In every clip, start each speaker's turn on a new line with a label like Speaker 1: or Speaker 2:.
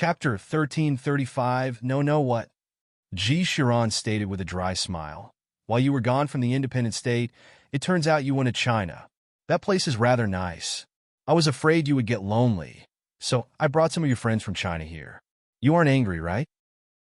Speaker 1: Chapter 1335. No, what? G. Chiron stated with a dry smile. While you were gone from the independent state, it turns out you went to China. That place is rather nice. I was afraid you would get lonely, so I brought some of your friends from China here. You aren't angry, right?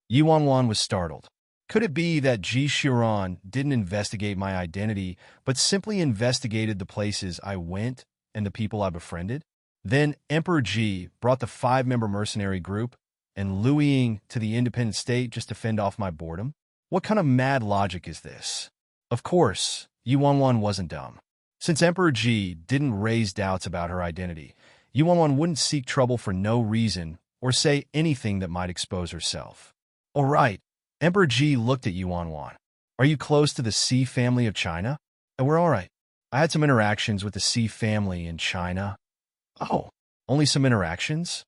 Speaker 1: Yuan was startled. Could it be that G. Chiron didn't investigate my identity, but simply investigated the places I went and the people I befriended? Then Emperor G brought the 5-member mercenary group and Louis to the independent state just to fend off my boredom? What kind of mad logic is this? Of course, Yuan wasn't dumb. Since Emperor G didn't raise doubts about her identity, Yuan wouldn't seek trouble for no reason or say anything that might expose herself. All right, Emperor G looked at Yuan. Are you close to the C family of China? And we're all right. I had some interactions with the C family in China. Oh, only some interactions?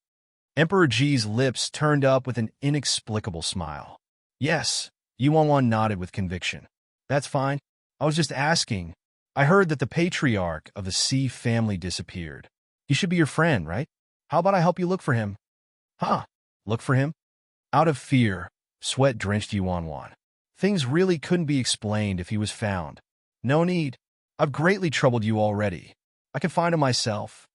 Speaker 1: Emperor G's lips turned up with an inexplicable smile. Yes, Yuan nodded with conviction. That's fine. I was just asking. I heard that the patriarch of the C family disappeared. He should be your friend, right? How about I help you look for him? Huh? Look for him? Out of fear, sweat drenched Yuan. Things really couldn't be explained if he was found. No need. I've greatly troubled you already. I can find him myself.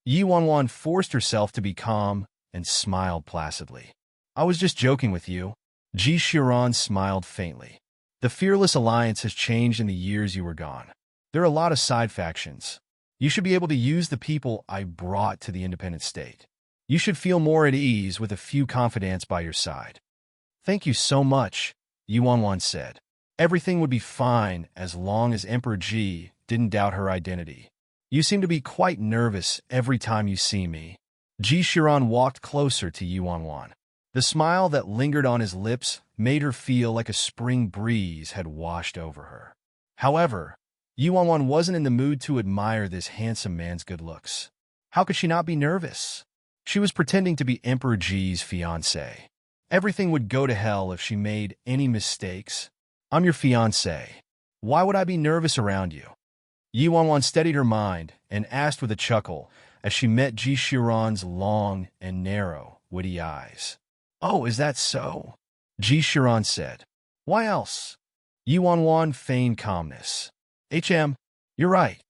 Speaker 1: Yuan forced herself to be calm and smiled placidly. I was just joking with you. G. Chiron smiled faintly. The Fearless Alliance has changed in the years you were gone. There are a lot of side factions. You should be able to use the people I brought to the independent state. You should feel more at ease with a few confidants by your side. Thank you so much, Yuan said. Everything would be fine as long as Emperor G didn't doubt her identity. You seem to be quite nervous every time you see me. G. Chiron walked closer to Yuan. The smile that lingered on his lips made her feel like a spring breeze had washed over her. However, Yuan wasn't in the mood to admire this handsome man's good looks. How could she not be nervous? She was pretending to be Emperor G's fiancé. Everything would go to hell if she made any mistakes. I'm your fiancé. Why would I be nervous around you? Yuan steadied her mind and asked with a chuckle as she met G. Chiron's long and narrow, witty eyes. Oh, is that so? G. Chiron said. Why else? Yuan feigned calmness. You're right.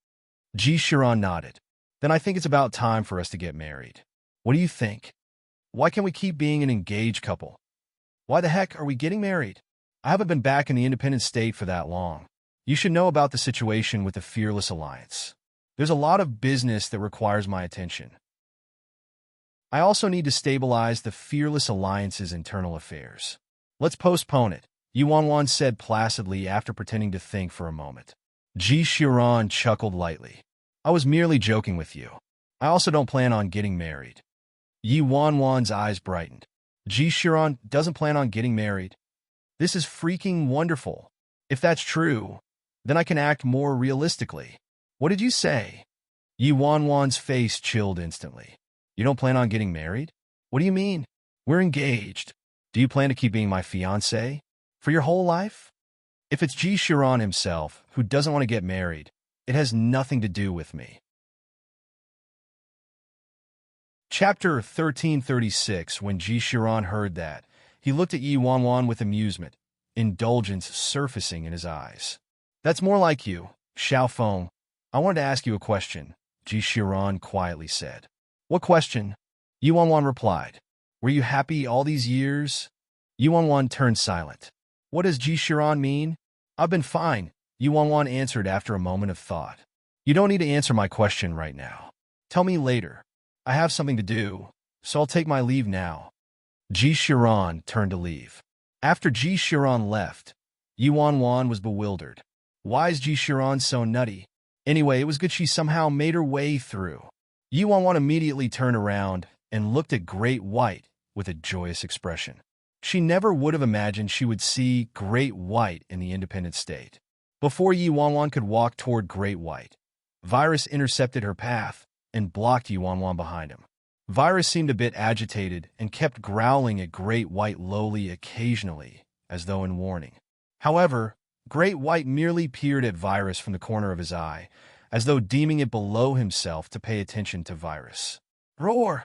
Speaker 1: G. Chiron nodded. Then I think it's about time for us to get married. What do you think? Why can't we keep being an engaged couple? Why the heck are we getting married? I haven't been back in the independent state for that long. You should know about the situation with the Fearless Alliance. There's a lot of business that requires my attention. I also need to stabilize the Fearless Alliance's internal affairs. Let's postpone it, Yuan said placidly after pretending to think for a moment. G. Chiron chuckled lightly. I was merely joking with you. I also don't plan on getting married. Yuan's eyes brightened. G. Chiron doesn't plan on getting married. This is freaking wonderful. If that's true, then I can act more realistically. What did you say? Yuan's face chilled instantly. You don't plan on getting married? What do you mean? We're engaged. Do you plan to keep being my fiancé? For your whole life? If it's G. Chiron himself who doesn't want to get married, it has nothing to do with me. Chapter 1336. When G. Chiron heard that, he looked at Yuan with amusement, indulgence surfacing in his eyes. That's more like you, Xiaofeng. I wanted to ask you a question, G. Chiron quietly said. What question? Yuan replied. Were you happy all these years? Yuan turned silent. What does G. Chiron mean? I've been fine, Yuan answered after a moment of thought. You don't need to answer my question right now. Tell me later. I have something to do, so I'll take my leave now. G. Chiron turned to leave. After G. Chiron left, Yuan was bewildered. Why is G. Chiron so nutty? Anyway, it was good she somehow made her way through. Yuan immediately turned around and looked at Great White with a joyous expression. She never would have imagined she would see Great White in the independent state. Before Yuan could walk toward Great White, Virus intercepted her path and blocked Yuan behind him. Virus seemed a bit agitated and kept growling at Great White lowly occasionally, as though in warning. However, Great White merely peered at Virus from the corner of his eye, as though deeming it below himself to pay attention to Virus. Roar!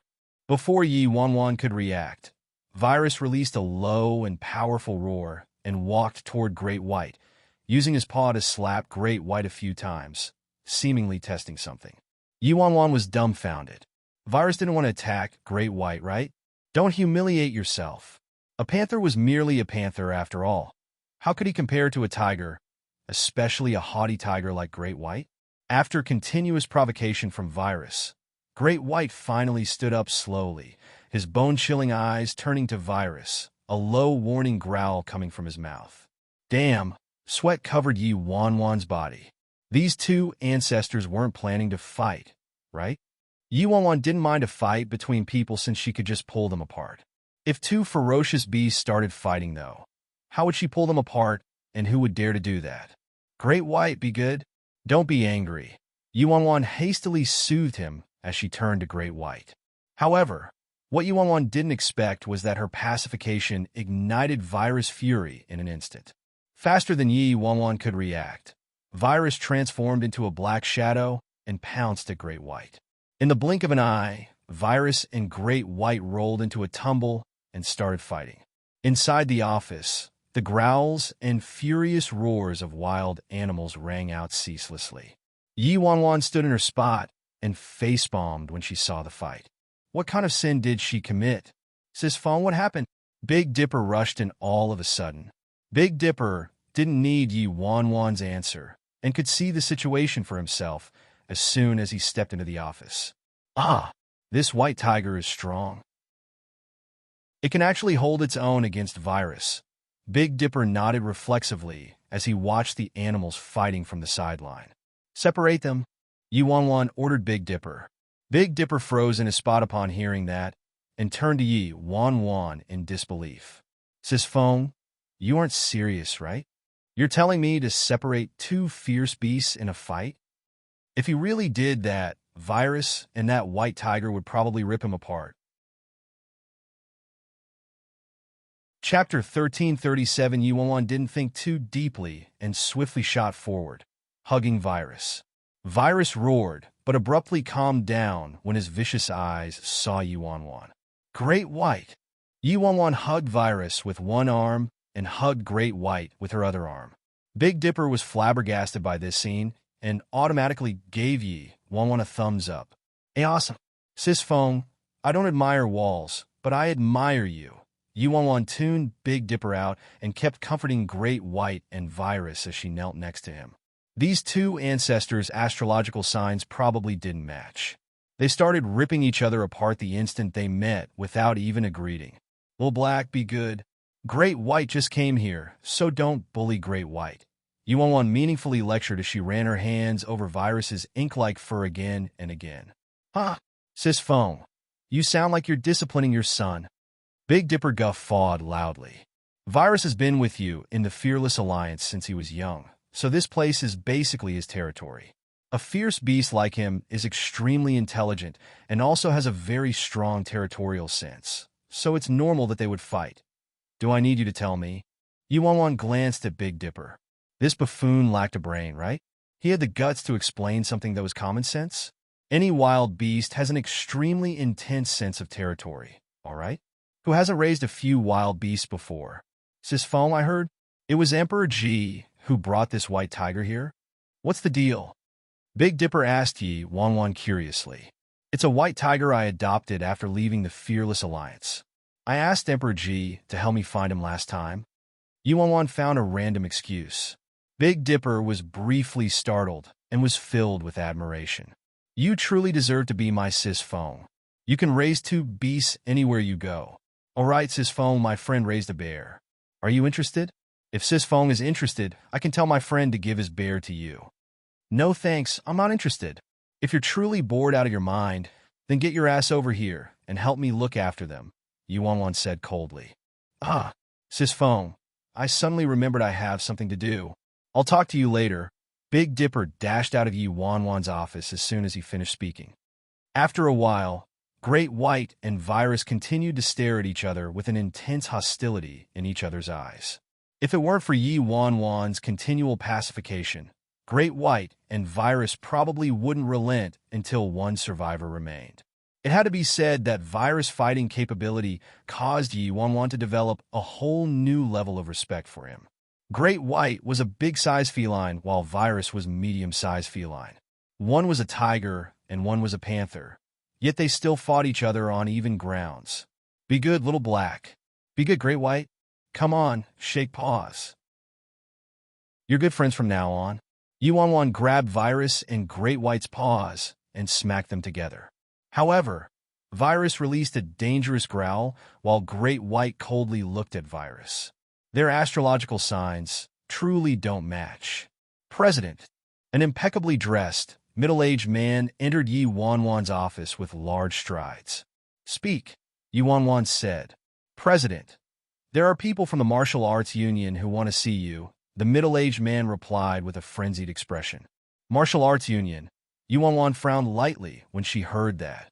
Speaker 1: Before Yi Wanwan could react, Virus released a low and powerful roar and walked toward Great White, using his paw to slap Great White a few times, seemingly testing something. Yi Wanwan was dumbfounded. Virus didn't want to attack Great White, right? Don't humiliate yourself. A panther was merely a panther after all. How could he compare to a tiger, especially a haughty tiger like Great White? After continuous provocation from Virus, Great White finally stood up slowly, his bone-chilling eyes turning to Virus, a low warning growl coming from his mouth. Damn, sweat covered Yi Wanwan's body. These two ancestors weren't planning to fight, right? Yi Wanwan didn't mind a fight between people since she could just pull them apart. If two ferocious beasts started fighting, though, how would she pull them apart, and who would dare to do that? Great White, be good. Don't be angry. Yi Wanwan hastily soothed him as she turned to Great White. However, what Yi Wanwan didn't expect was that her pacification ignited Virus fury in an instant. Faster than Yi Wanwan could react, Virus transformed into a black shadow and pounced at Great White. In the blink of an eye, Virus and Great White rolled into a tumble and started fighting. Inside the office, the growls and furious roars of wild animals rang out ceaselessly. Yi Wanwan stood in her spot and facepalmed when she saw the fight. What kind of sin did she commit? Sis Fong, what happened? Big Dipper rushed in all of a sudden. Big Dipper didn't need Yi Wanwan's answer and could see the situation for himself as soon as he stepped into the office. Ah, this white tiger is strong. It can actually hold its own against Virus. Big Dipper nodded reflexively as he watched the animals fighting from the sideline. Separate them, Yi Wanwan ordered Big Dipper. Big Dipper froze in his spot upon hearing that and turned to Yi Wanwan in disbelief. Sis Fong, you aren't serious, right? You're telling me to separate two fierce beasts in a fight? If he really did that, Virus and that white tiger would probably rip him apart. Chapter 1337. Yi Wanwan didn't think too deeply and swiftly shot forward, hugging Virus. Virus roared, but abruptly calmed down when his vicious eyes saw Yi Wanwan. Great White! Yi Wanwan hugged Virus with one arm and hugged Great White with her other arm. Big Dipper was flabbergasted by this scene and automatically gave Yi Wanwan a thumbs up. Hey, awesome. Sis Fong, I don't admire walls, but I admire you. Yi Wanwan tuned Big Dipper out and kept comforting Great White and Virus as she knelt next to him. These two ancestors' astrological signs probably didn't match. They started ripping each other apart the instant they met without even a greeting. Little Black, be good. Great White just came here, so don't bully Great White. Yi Wanwan meaningfully lectured as she ran her hands over Virus's ink-like fur again and again. Huh, Sis Fong, you sound like you're disciplining your son. Big Dipper guffawed loudly. Virus has been with you in the Fearless Alliance since he was young, so this place is basically his territory. A fierce beast like him is extremely intelligent and also has a very strong territorial sense, so it's normal that they would fight. Do I need you to tell me? Yi Wanwan glanced at Big Dipper. This buffoon lacked a brain, right? He had the guts to explain something that was common sense. Any wild beast has an extremely intense sense of territory, all right? Who hasn't raised a few wild beasts before? Sis Fong, I heard? It was Emperor Ji who brought this white tiger here? What's the deal? Big Dipper asked Yi Wanwan curiously. It's a white tiger I adopted after leaving the Fearless Alliance. I asked Emperor Ji to help me find him last time. Yi Wanwan found a random excuse. Big Dipper was briefly startled and was filled with admiration. You truly deserve to be my Sis Fong. You can raise two beasts anywhere you go. All right, Sis Fong, my friend raised a bear. Are you interested? If Sis Fong is interested, I can tell my friend to give his bear to you. No thanks, I'm not interested. If you're truly bored out of your mind, then get your ass over here and help me look after them, Yi Wanwan said coldly. Ah, Sis Fong, I suddenly remembered I have something to do. I'll talk to you later. Big Dipper dashed out of Yi Wanwan's office as soon as he finished speaking. After a while, Great White and Virus continued to stare at each other with an intense hostility in each other's eyes. If it weren't for Yi Wanwan's continual pacification, Great White and Virus probably wouldn't relent until one survivor remained. It had to be said that virus fighting capability caused Yi Wanwan to develop a whole new level of respect for him. Great White was a big-sized feline, while Virus was medium-sized feline. One was a tiger, and one was a panther. Yet they still fought each other on even grounds. Be good, little black. Be good, Great White. Come on, shake paws. You're good friends from now on. Yi Wanwan grabbed Virus and Great White's paws and smacked them together. However, Virus released a dangerous growl while Great White coldly looked at Virus. Their astrological signs truly don't match. President, an impeccably dressed, middle-aged man entered Yi Wanwan's office with large strides. Speak, Yi Wanwan said. President, there are people from the Martial Arts Union who want to see you, the middle-aged man replied with a frenzied expression. Martial Arts Union. Yi Wanwan frowned lightly when she heard that.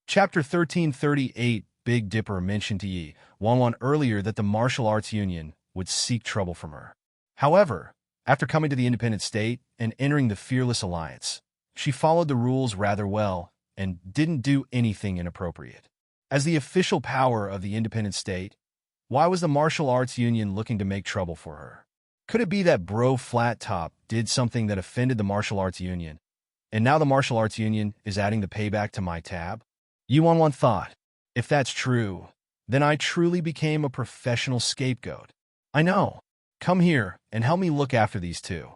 Speaker 1: Chapter 1338. Big Dipper mentioned to Yi Wanwan earlier that the Martial Arts Union would seek trouble from her. However, after coming to the independent state and entering the Fearless Alliance, she followed the rules rather well and didn't do anything inappropriate. As the official power of the independent state, why was the Martial Arts Union looking to make trouble for her? Could it be that Bro Flat Top did something that offended the Martial Arts Union, and now the Martial Arts Union is adding the payback to my tab? Yi Wanwan thought. If that's true, then I truly became a professional scapegoat. I know. Come here and help me look after these two.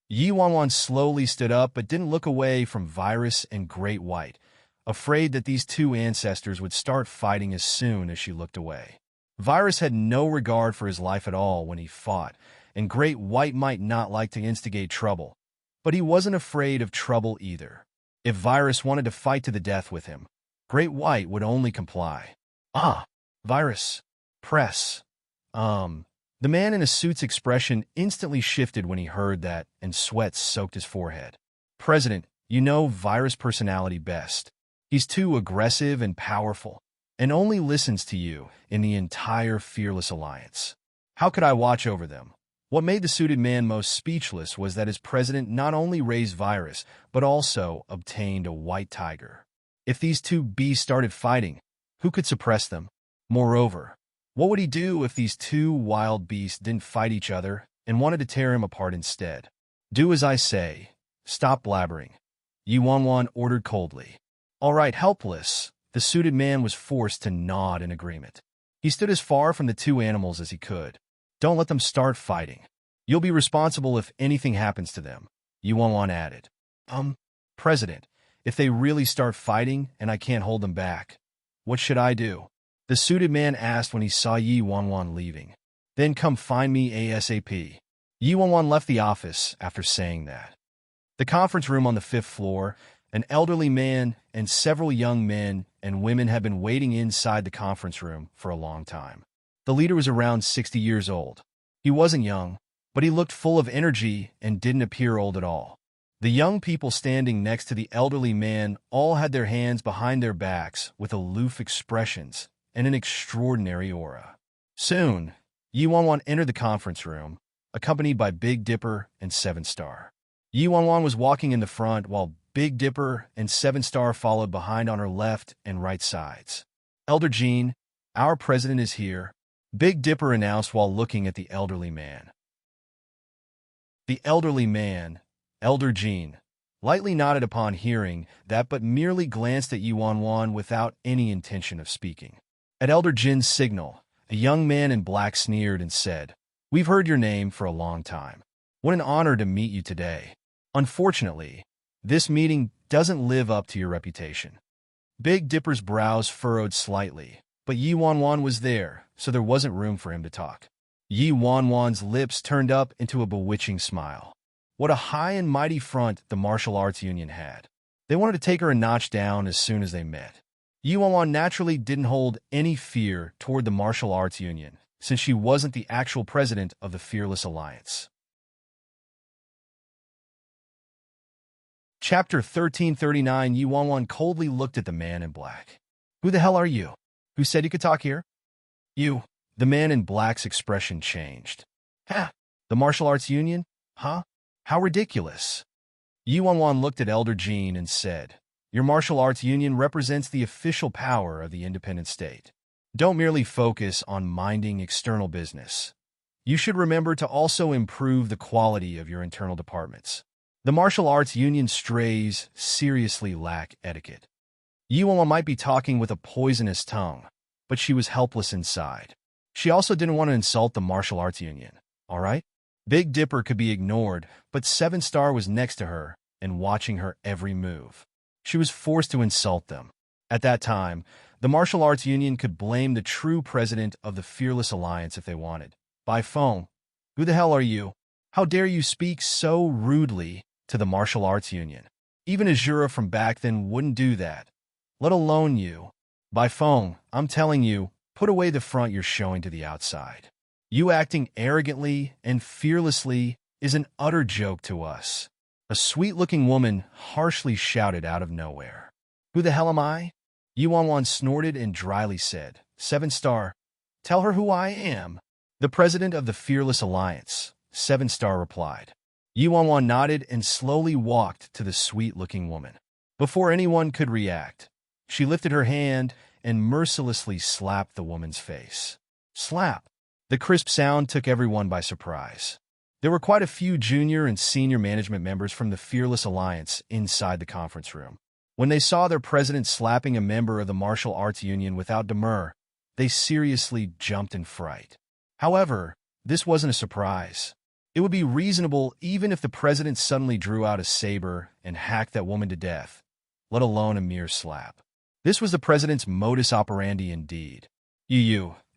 Speaker 1: Yi Wanwan slowly stood up but didn't look away from Virus and Great White, afraid that these two ancestors would start fighting as soon as she looked away. Virus had no regard for his life at all when he fought, and Great White might not like to instigate trouble, but he wasn't afraid of trouble either. If Virus wanted to fight to the death with him, Great White would only comply. Virus. Press. The man in a suit's expression instantly shifted when he heard that, and sweat soaked his forehead. President, you know Virus' personality best. He's too aggressive and powerful, and only listens to you in the entire Fearless Alliance. How could I watch over them? What made the suited man most speechless was that his president not only raised Virus, but also obtained a white tiger. If these two beasts started fighting, who could suppress them? Moreover, what would he do if these two wild beasts didn't fight each other and wanted to tear him apart instead? Do as I say. Stop blabbering. Yi Wanwan ordered coldly. All right, helpless. The suited man was forced to nod in agreement. He stood as far from the two animals as he could. Don't let them start fighting. You'll be responsible if anything happens to them, Yi Wanwan added. President, if they really start fighting and I can't hold them back, what should I do? The suited man asked when he saw Yi Wanwan leaving. Then come find me ASAP. Yi Wanwan left the office after saying that. The conference room on the 5th floor, an elderly man and several young men and women had been waiting inside the conference room for a long time. The leader was around 60 years old. He wasn't young, but he looked full of energy and didn't appear old at all. The young people standing next to the elderly man all had their hands behind their backs with aloof expressions and an extraordinary aura. Soon, Yi Wanwan entered the conference room, accompanied by Big Dipper and 7-Star. Yi Wanwan was walking in the front while Big Dipper and 7-Star followed behind on her left and right sides. Elder Jean, our president is here, Big Dipper announced while looking at the elderly man. The elderly man, Elder Jean, lightly nodded upon hearing that but merely glanced at Yi Wanwan without any intention of speaking. At Elder Jin's signal, a young man in black sneered and said, We've heard your name for a long time. What an honor to meet you today. Unfortunately, this meeting doesn't live up to your reputation. Big Dipper's brows furrowed slightly, but Yi Wanwan was there, so there wasn't room for him to talk. Yi Wanwan's lips turned up into a bewitching smile. What a high and mighty front the Martial Arts Union had. They wanted to take her a notch down as soon as they met. Yi Wanwan naturally didn't hold any fear toward the Martial Arts Union, since she wasn't the actual president of the Fearless Alliance. Chapter 1339. Yi Wanwan coldly looked at the man in black. Who the hell are you? Who said you could talk here? You. The man in black's expression changed. Ha! The Martial Arts Union? Huh? How ridiculous. Yi Wanwan looked at Elder Jean and said, "Your martial arts union represents the official power of the independent state. Don't merely focus on minding external business. You should remember to also improve the quality of your internal departments. The martial arts union strays seriously lack etiquette." Yi Wanwan might be talking with a poisonous tongue, but she was helpless inside. She also didn't want to insult the martial arts union, all right? Big Dipper could be ignored, but Seven Star was next to her and watching her every move. She was forced to insult them. At that time, the martial arts union could blame the true president of the Fearless Alliance if they wanted. By phone, "Who the hell are you? How dare you speak so rudely to the martial arts union? Even Azura from back then wouldn't do that, let alone you. By phone, I'm telling you, put away the front you're showing to the outside. You acting arrogantly and fearlessly is an utter joke to us." A sweet-looking woman harshly shouted out of nowhere. "Who the hell am I?" Yi Wanwan snorted and dryly said, "Seven Star, tell her who I am." "The president of the Fearless Alliance," Seven Star replied. Yi Wanwan nodded and slowly walked to the sweet-looking woman. Before anyone could react, she lifted her hand and mercilessly slapped the woman's face. Slap! The crisp sound took everyone by surprise. There were quite a few junior and senior management members from the Fearless Alliance inside the conference room. When they saw their president slapping a member of the martial arts union without demur, they seriously jumped in fright. However, this wasn't a surprise. It would be reasonable even if the president suddenly drew out a saber and hacked that woman to death, let alone a mere slap. This was the president's modus operandi indeed.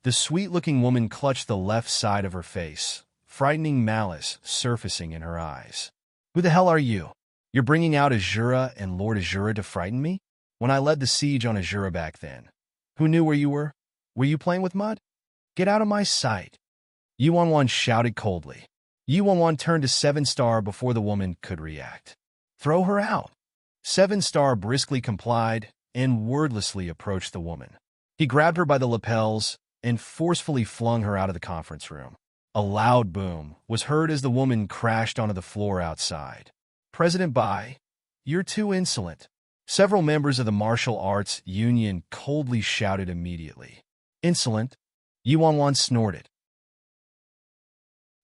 Speaker 1: The sweet-looking woman clutched the left side of her face, frightening malice surfacing in her eyes. "Who the hell are you? You're bringing out Azura and Lord Azura to frighten me? When I led the siege on Azura back then, who knew where you were? Were you playing with mud? Get out of my sight." Yi Wanwan shouted coldly. Yi Wanwan turned to Seven Star before the woman could react. "Throw her out." Seven Star briskly complied and wordlessly approached the woman. He grabbed her by the lapels and forcefully flung her out of the conference room. A loud boom was heard as the woman crashed onto the floor outside. "President Bai, you're too insolent." Several members of the martial arts union coldly shouted immediately. "Insolent?" Yi Wanwan snorted.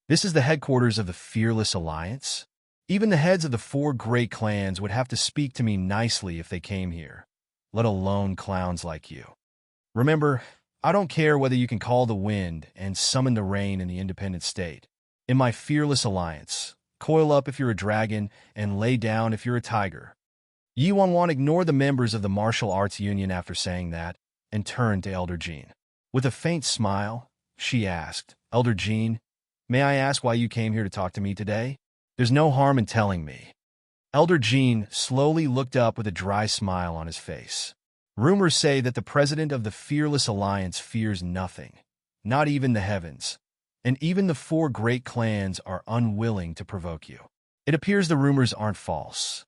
Speaker 1: "This is the headquarters of the Fearless Alliance? Even the heads of the 4 great clans would have to speak to me nicely if they came here, let alone clowns like you. Remember, I don't care whether you can call the wind and summon the rain in the independent state. In my Fearless Alliance, coil up if you're a dragon and lay down if you're a tiger." Yi Wanwan ignored the members of the martial arts union after saying that and turned to Elder Jean. With a faint smile, she asked, "Elder Jean, may I ask why you came here to talk to me today? There's no harm in telling me." Elder Jean slowly looked up with a dry smile on his face. "Rumors say that the president of the Fearless Alliance fears nothing, not even the heavens, and even the 4 great clans are unwilling to provoke you. It appears the rumors aren't false."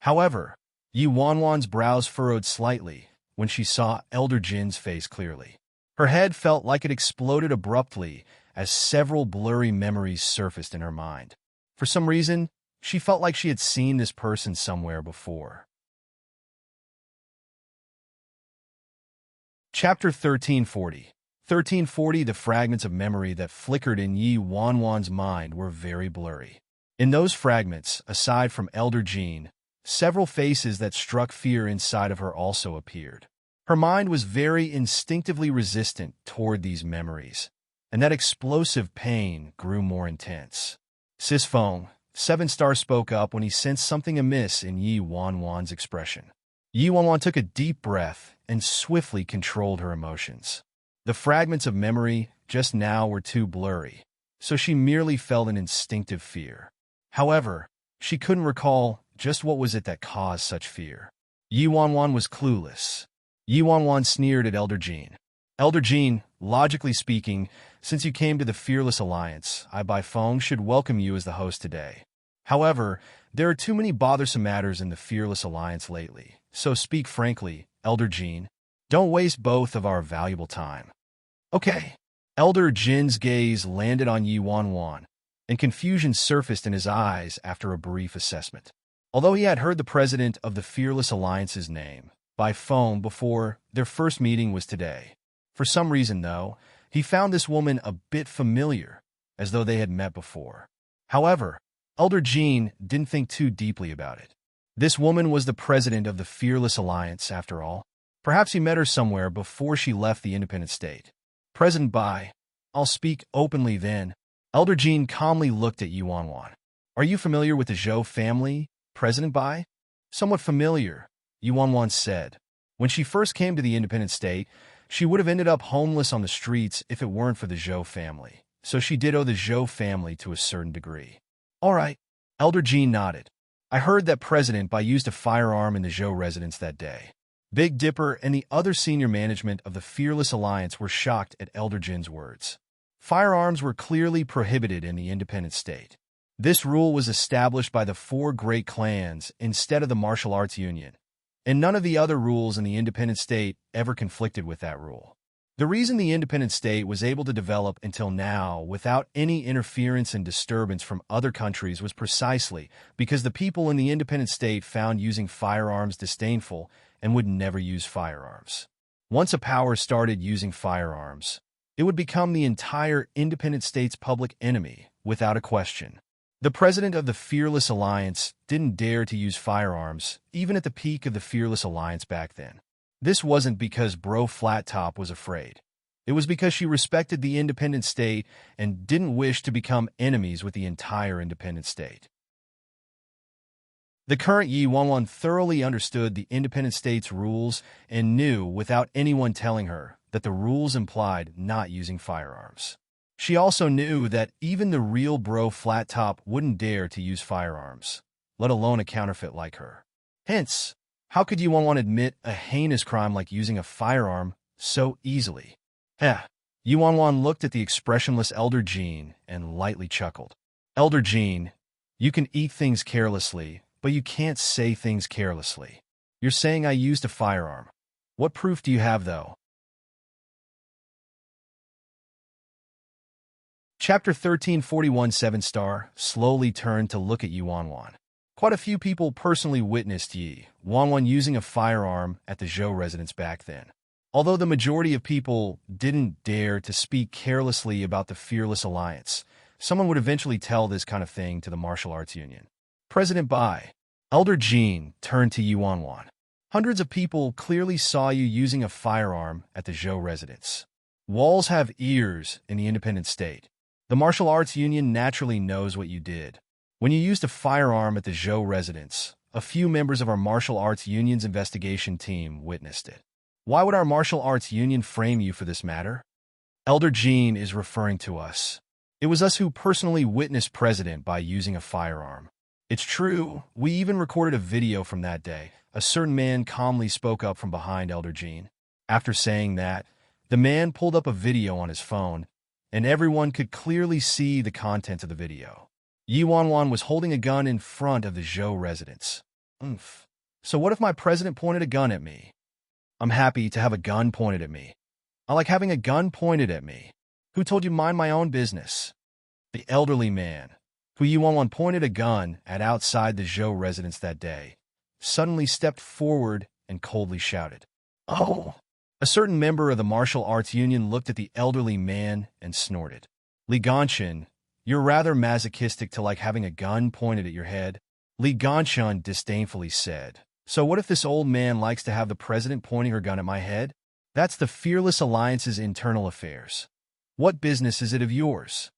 Speaker 1: However, Yi Wanwan's brows furrowed slightly when she saw Elder Jin's face clearly. Her head felt like it exploded abruptly as several blurry memories surfaced in her mind. For some reason, she felt like she had seen this person somewhere before. Chapter 1340. 1340. The fragments of memory that flickered in Yi Wanwan's mind were very blurry. In those fragments, aside from Elder Jean, several faces that struck fear inside of her also appeared. Her mind was very instinctively resistant toward these memories, and that explosive pain grew more intense. "Sis Feng," Seven Star spoke up when he sensed something amiss in Yi Wanwan's expression. Yi Wanwan took a deep breath and swiftly controlled her emotions. The fragments of memory just now were too blurry, so she merely felt an instinctive fear. However, she couldn't recall just what was it that caused such fear. Yi Wanwan was clueless. Yi Wanwan sneered at Elder Jean. "Elder Jean, logically speaking, since you came to the Fearless Alliance, I Bai Feng should welcome you as the host today. However, there are too many bothersome matters in the Fearless Alliance lately, so speak frankly, Elder Jean. Don't waste both of our valuable time." "Okay." Elder Jin's gaze landed on Yi Wanwan, and confusion surfaced in his eyes after a brief assessment. Although he had heard the president of the Fearless Alliance's name by phone before, their first meeting was today. For some reason, though, he found this woman a bit familiar, as though they had met before. However, Elder Jean didn't think too deeply about it. This woman was the president of the Fearless Alliance, after all. Perhaps he met her somewhere before she left the independent state. President Bai, I'll speak openly then. Elder Jean calmly looked at Yuanwan. Are you familiar with the Zhou family, President Bai? Somewhat familiar, Yuanwan said. When she first came to the independent state, she would have ended up homeless on the streets if it weren't for the Zhou family. So she did owe the Zhou family to a certain degree. All right, Elder Jean nodded. I heard that President Bai used a firearm in the Zhou residence that day. Big Dipper and the other senior management of the Fearless Alliance were shocked at Elder Jin's words. Firearms were clearly prohibited in the independent state. This rule was established by the 4 great clans instead of the martial arts union, and none of the other rules in the independent state ever conflicted with that rule. The reason the independent state was able to develop until now without any interference and disturbance from other countries was precisely because the people in the independent state found using firearms disdainful and would never use firearms. Once a power started using firearms, it would become the entire independent state's public enemy, without a question. The president of the Fearless Alliance didn't dare to use firearms, even at the peak of the Fearless Alliance back then. This wasn't because Bro Flat Top was afraid. It was because she respected the independent state and didn't wish to become enemies with the entire independent state. The current Yi Wanwan thoroughly understood the independent state's rules and knew, without anyone telling her, that the rules implied not using firearms. She also knew that even the real Bro Flat Top wouldn't dare to use firearms, let alone a counterfeit like her. Hence, how could Yi Wanwan admit a heinous crime like using a firearm so easily? Yi Wanwan looked at the expressionless Elder Jean and lightly chuckled. Elder Jean, you can eat things carelessly, but you can't say things carelessly. You're saying I used a firearm. What proof do you have, though? Chapter 1341 7-star slowly turned to look at Yi Wanwan. Quite a few people personally witnessed Yi Wanwan using a firearm at the Zhou residence back then. Although the majority of people didn't dare to speak carelessly about the Fearless Alliance, someone would eventually tell this kind of thing to the martial arts union. President Bai, Elder Jean turned to Yi Wanwan. Hundreds of people clearly saw you using a firearm at the Zhou residence. Walls have ears in the independent state. The martial arts union naturally knows what you did. When you used a firearm at the Zhou residence, a few members of our martial arts union's investigation team witnessed it. Why would our martial arts union frame you for this matter? Elder Jean is referring to us. It was us who personally witnessed President Bai using a firearm. It's true, we even recorded a video from that day. A certain man calmly spoke up from behind Elder Jean. After saying that, the man pulled up a video on his phone, and everyone could clearly see the content of the video. Yi Wanwan was holding a gun in front of the Zhou residence. So what if my president pointed a gun at me? I'm happy to have a gun pointed at me. I like having a gun pointed at me. Who told you mind my own business? The elderly man, who Yi Wanwan pointed a gun at outside the Zhou residence that day, suddenly stepped forward and coldly shouted, "Oh!" A certain member of the martial arts union looked at the elderly man and snorted. Li Ganchen, you're rather masochistic to like having a gun pointed at your head. Li Ganchen disdainfully said, so what if this old man likes to have the president pointing her gun at my head? That's the Fearless Alliance's internal affairs. What business is it of yours?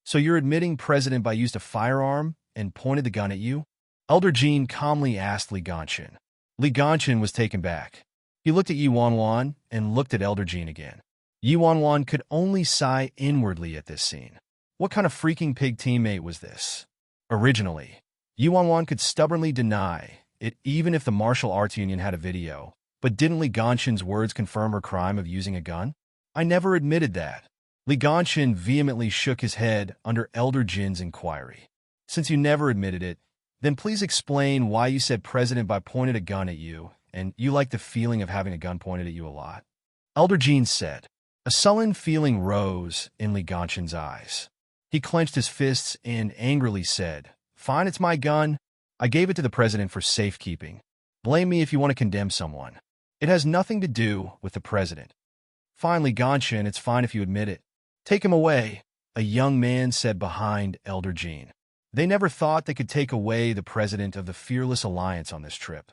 Speaker 1: So you're admitting President Bai used a firearm and pointed the gun at you? Elder Jean calmly asked Li Ganchen. Li Ganchen was taken back. He looked at Yi Wanwan and looked at Elder Jean again. Yi Wanwan could only sigh inwardly at this scene. What kind of freaking pig teammate was this? Originally, Yi Wanwan could stubbornly deny it even if the martial arts union had a video, but didn't Li Ganchen's words confirm her crime of using a gun? I never admitted that. Li Ganchen vehemently shook his head under Elder Jin's inquiry. Since you never admitted it, then please explain why you said President Bai pointed a gun at you, and you like the feeling of having a gun pointed at you a lot. Elder Jean said. A sullen feeling rose in Li Ganchen's eyes. He clenched his fists and angrily said, Fine, it's my gun. I gave it to the president for safekeeping. Blame me if you want to condemn someone. It has nothing to do with the president. Finally, Ganshin, it's fine if you admit it. Take him away, a young man said behind Elder Jean. They never thought they could take away the president of the Fearless Alliance on this trip.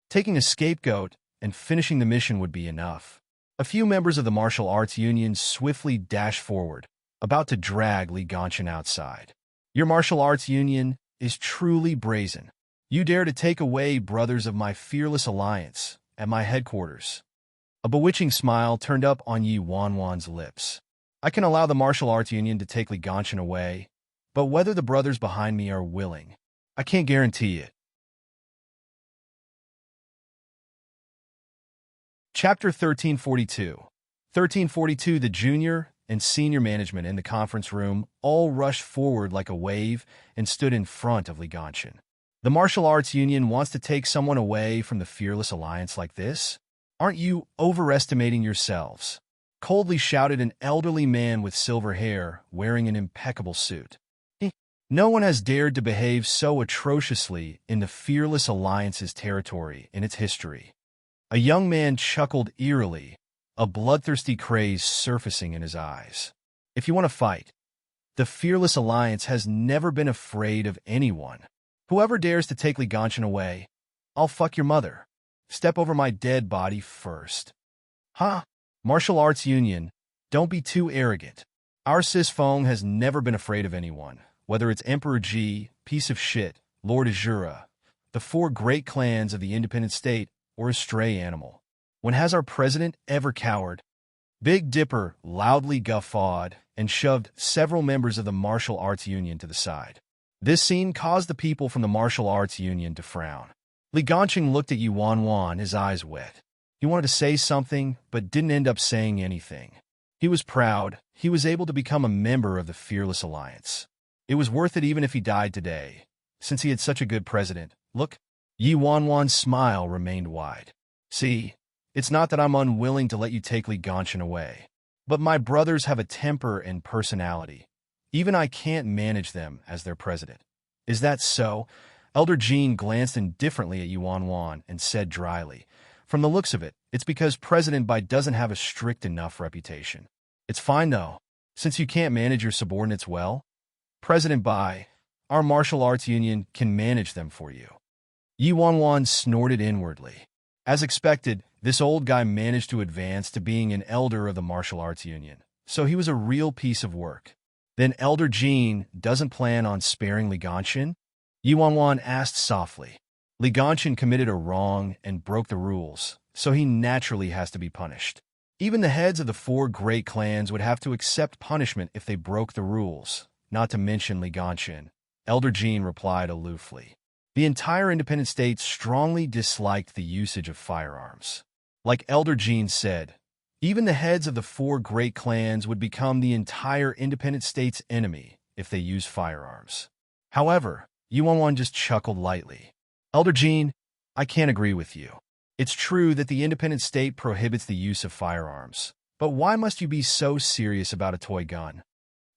Speaker 1: Taking a scapegoat and finishing the mission would be enough. A few members of the martial arts union swiftly dashed forward, about to drag Li Ganshin outside. Your martial arts union is truly brazen. You dare to take away brothers of my Fearless Alliance at my headquarters. A bewitching smile turned up on Yi Wanwan's lips. I can allow the martial arts union to take Li Ganshin away, but whether the brothers behind me are willing, I can't guarantee it. Chapter 1342. 1342. The junior and senior management in the conference room all rushed forward like a wave and stood in front of Li Ganshin. The martial arts union wants to take someone away from the Fearless Alliance like this? Aren't you overestimating yourselves? Coldly shouted an elderly man with silver hair, wearing an impeccable suit. No one has dared to behave so atrociously in the Fearless Alliance's territory in its history. A young man chuckled eerily, a bloodthirsty craze surfacing in his eyes. If you want to fight, the Fearless Alliance has never been afraid of anyone. Whoever dares to take Li Ganshin away, I'll fuck your mother. Step over my dead body first. Huh? Martial Arts Union, don't be too arrogant. Our sis Fong has never been afraid of anyone, whether it's Emperor Ji, Piece of Shit, Lord Azura, the four great clans of the independent state, or a stray animal. When has our president ever cowered? Big Dipper loudly guffawed and shoved several members of the martial arts union to the side. This scene caused the people from the martial arts union to frown. Li Ganshin looked at Yi Wanwan, his eyes wet. He wanted to say something, but didn't end up saying anything. He was proud. He was able to become a member of the Fearless Alliance. It was worth it even if he died today, since he had such a good president. Look, Yi Wanwan's smile remained wide. See, it's not that I'm unwilling to let you take Li Ganshin away, but my brothers have a temper and personality. Even I can't manage them as their president. Is that so? Elder Jean glanced indifferently at Yi Wanwan and said dryly, from the looks of it, it's because President Bai doesn't have a strict enough reputation. It's fine though, since you can't manage your subordinates well. President Bai, our martial arts union can manage them for you. Yi Wanwan snorted inwardly. As expected, this old guy managed to advance to being an elder of the martial arts union, so he was a real piece of work. Then Elder Jean doesn't plan on sparing Li Ganshin? Yi Wanwan asked softly. Li Ganshin committed a wrong and broke the rules, so he naturally has to be punished. Even the heads of the four great clans would have to accept punishment if they broke the rules, not to mention Li Ganshin. Elder Jean replied aloofly. The entire independent state strongly disliked the usage of firearms. Like Elder Jean said, even the heads of the four great clans would become the entire independent state's enemy if they used firearms. However, Yi Wanwan just chuckled lightly. Elder Jean, I can't agree with you. It's true that the independent state prohibits the use of firearms, but why must you be so serious about a toy gun?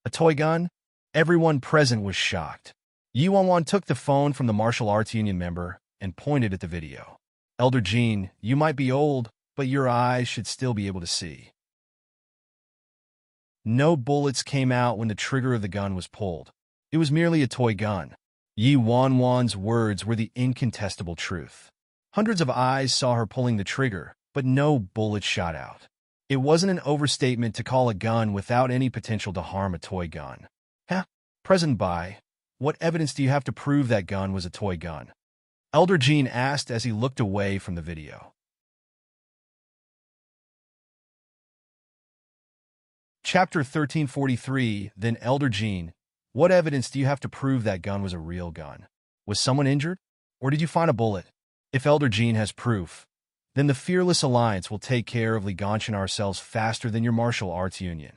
Speaker 1: A toy gun? Everyone present was shocked. Yi Wanwan took the phone from the martial arts union member and pointed at the video. Elder Jean, you might be old, but your eyes should still be able to see. No bullets came out when the trigger of the gun was pulled. It was merely a toy gun. Yi Wanwan's words were the incontestable truth. Hundreds of eyes saw her pulling the trigger, but no bullet shot out. It wasn't an overstatement to call a gun without any potential to harm a toy gun. President Bai, what evidence do you have to prove that gun was a toy gun? Elder Jean asked as he looked away from the video. Chapter 1343. Then Elder Jean, what evidence do you have to prove that gun was a real gun? Was someone injured? Or did you find a bullet? If Elder Jean has proof, then the Fearless Alliance will take care of Li Ganshin ourselves faster than your martial arts union.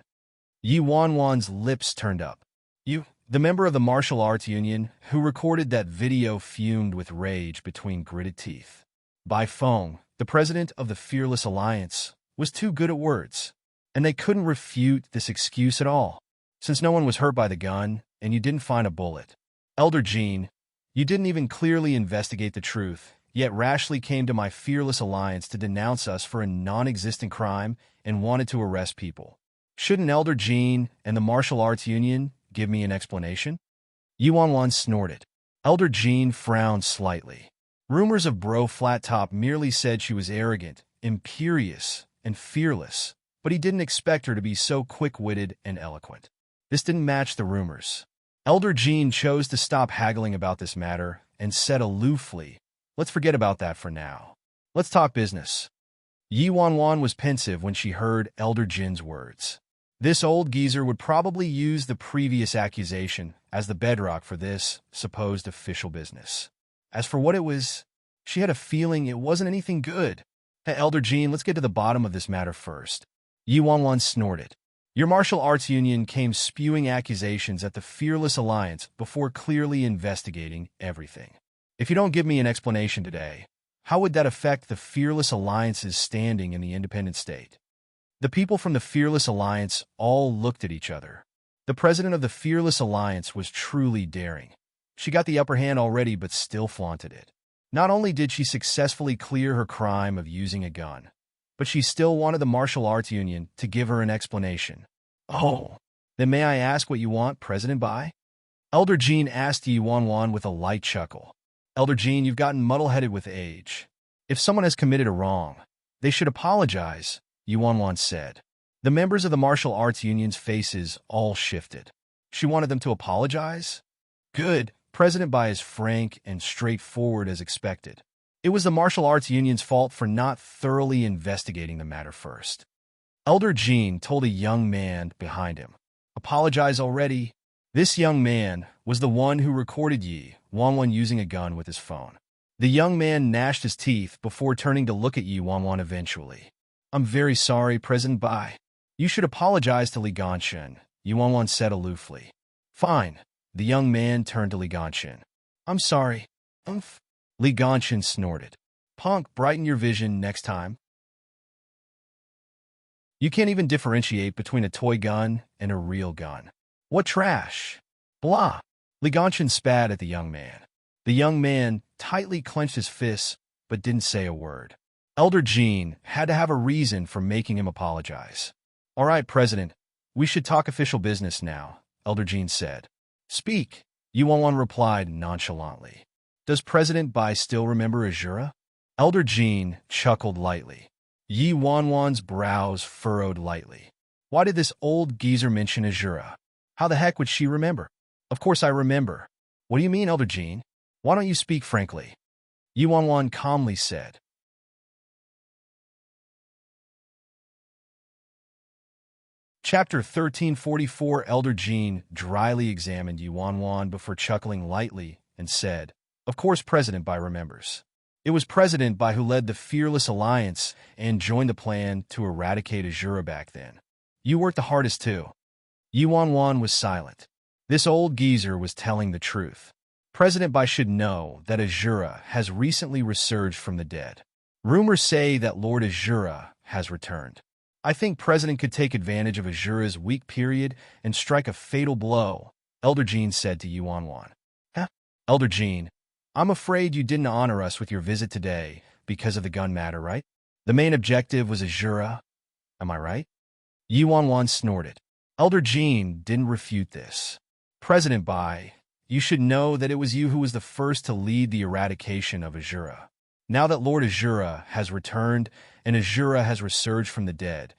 Speaker 1: Yi Wanwan's lips turned up. You, the member of the martial arts union who recorded that video, fumed with rage between gritted teeth. Bai Feng, the president of the Fearless Alliance, was too good at words, and they couldn't refute this excuse at all. Since no one was hurt by the gun, and you didn't find a bullet, Elder Jean, you didn't even clearly investigate the truth, yet rashly came to my fearless alliance to denounce us for a non-existent crime and wanted to arrest people. Shouldn't Elder Jean and the Martial Arts Union give me an explanation? Yuan snorted. Elder Jean frowned slightly. Rumors of Bro Flat Top merely said she was arrogant, imperious, and fearless, but he didn't expect her to be so quick-witted and eloquent. This didn't match the rumors. Elder Jean chose to stop haggling about this matter and said aloofly, "Let's forget about that for now. Let's talk business." Yuan was pensive when she heard Elder Jin's words. This old geezer would probably use the previous accusation as the bedrock for this supposed official business. As for what it was, she had a feeling it wasn't anything good. Hey, Elder Jean, let's get to the bottom of this matter first. Yuan snorted. Your martial arts union came spewing accusations at the Fearless Alliance before clearly investigating everything. If you don't give me an explanation today, how would that affect the Fearless Alliance's standing in the independent state? The people from the Fearless Alliance all looked at each other. The president of the Fearless Alliance was truly daring. She got the upper hand already but still flaunted it. Not only did she successfully clear her crime of using a gun, but she still wanted the martial arts union to give her an explanation. Oh, then may I ask what you want, President Bai? Elder Jean asked Yuan with a light chuckle. Elder Jean, you've gotten muddle-headed with age. If someone has committed a wrong, they should apologize, Yuan said. The members of the martial arts union's faces all shifted. She wanted them to apologize? Good. President Bai is frank and straightforward as expected. It was the martial arts union's fault for not thoroughly investigating the matter first. Elder Jean told a young man behind him. Apologize already? This young man was the one who recorded Yuan using a gun with his phone. The young man gnashed his teeth before turning to look at Yuan eventually. I'm very sorry, President Bai. You should apologize to Li Ganshin, Yuan said aloofly. Fine. The young man turned to Li Ganshin. I'm sorry. Li Ganshin snorted. Punk, brighten your vision next time. You can't even differentiate between a toy gun and a real gun. What trash? Blah. Li Ganshin spat at the young man. The young man tightly clenched his fists but didn't say a word. Elder Jean had to have a reason for making him apologize. All right, President, we should talk official business now, Elder Jean said. Speak, Yuan replied nonchalantly. Does President Bai still remember Azura? Elder Jean chuckled lightly. Yuan's brows furrowed lightly. Why did this old geezer mention Azura? How the heck would she remember? Of course I remember. What do you mean, Elder Jean? Why don't you speak frankly? Yuan calmly said. Chapter 1344. Elder Jean dryly examined Yuan before chuckling lightly and said, Of course President Bai remembers. It was President Bai who led the Fearless Alliance and joined the plan to eradicate Azura back then. You worked the hardest too. Yuan was silent. This old geezer was telling the truth. President Bai should know that Azura has recently resurged from the dead. Rumors say that Lord Azura has returned. I think President could take advantage of Azura's weak period and strike a fatal blow, Elder Jean said to Yuan. Huh? Elder Jean, I'm afraid you didn't honor us with your visit today because of the gun matter, right? The main objective was Azura. Am I right? Yuan snorted. Elder Jean didn't refute this. President Bai, you should know that it was you who was the first to lead the eradication of Azura. Now that Lord Azura has returned and Azura has resurged from the dead,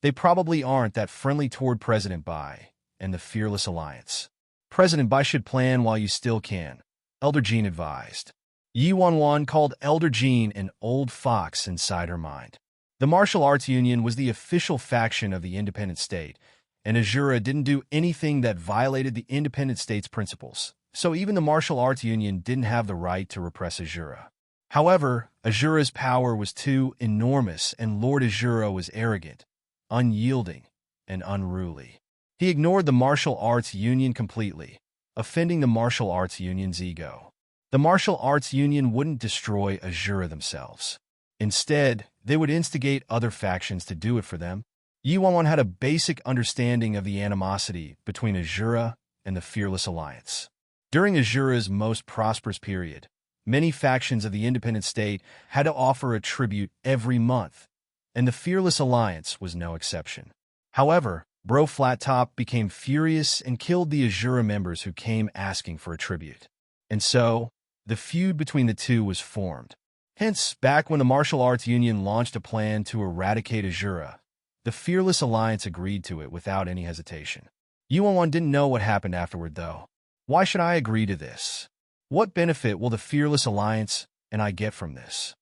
Speaker 1: they probably aren't that friendly toward President Bai and the Fearless Alliance. President Bai should plan while you still can, Elder Jean advised. Yuan called Elder Jean an old fox inside her mind. The Martial Arts Union was the official faction of the independent state, and Azura didn't do anything that violated the independent state's principles, so even the Martial Arts Union didn't have the right to repress Azura. However, Azura's power was too enormous and Lord Azura was arrogant, unyielding, and unruly. He ignored the Martial Arts Union completely, offending the Martial Arts Union's ego. The Martial Arts Union wouldn't destroy Azura themselves. Instead, they would instigate other factions to do it for them. Yuan had a basic understanding of the animosity between Azura and the Fearless Alliance. During Azura's most prosperous period, many factions of the independent state had to offer a tribute every month, and the Fearless Alliance was no exception. However, Bro Flat Top became furious and killed the Azura members who came asking for a tribute. And so, the feud between the two was formed. Hence, back when the Martial Arts Union launched a plan to eradicate Azura, the Fearless Alliance agreed to it without any hesitation. Yuan didn't know what happened afterward, though. Why should I agree to this? What benefit will the Fearless Alliance and I get from this?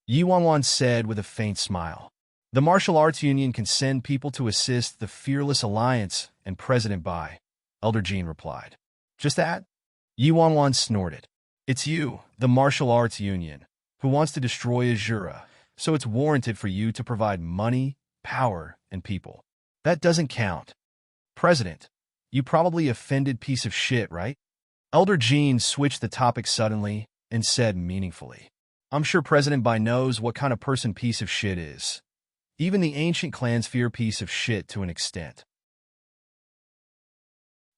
Speaker 1: Yuan said with a faint smile. The Martial Arts Union can send people to assist the Fearless Alliance and President Bai, Elder Jean replied. Just that? Yuan snorted. It's you, the Martial Arts Union, who wants to destroy Azura, so it's warranted for you to provide money, power, and people. That doesn't count. President, you probably offended piece of shit, right? Elder Jean switched the topic suddenly and said meaningfully. I'm sure President Bai knows what kind of person piece of shit is. Even the ancient clans fear piece of shit to an extent.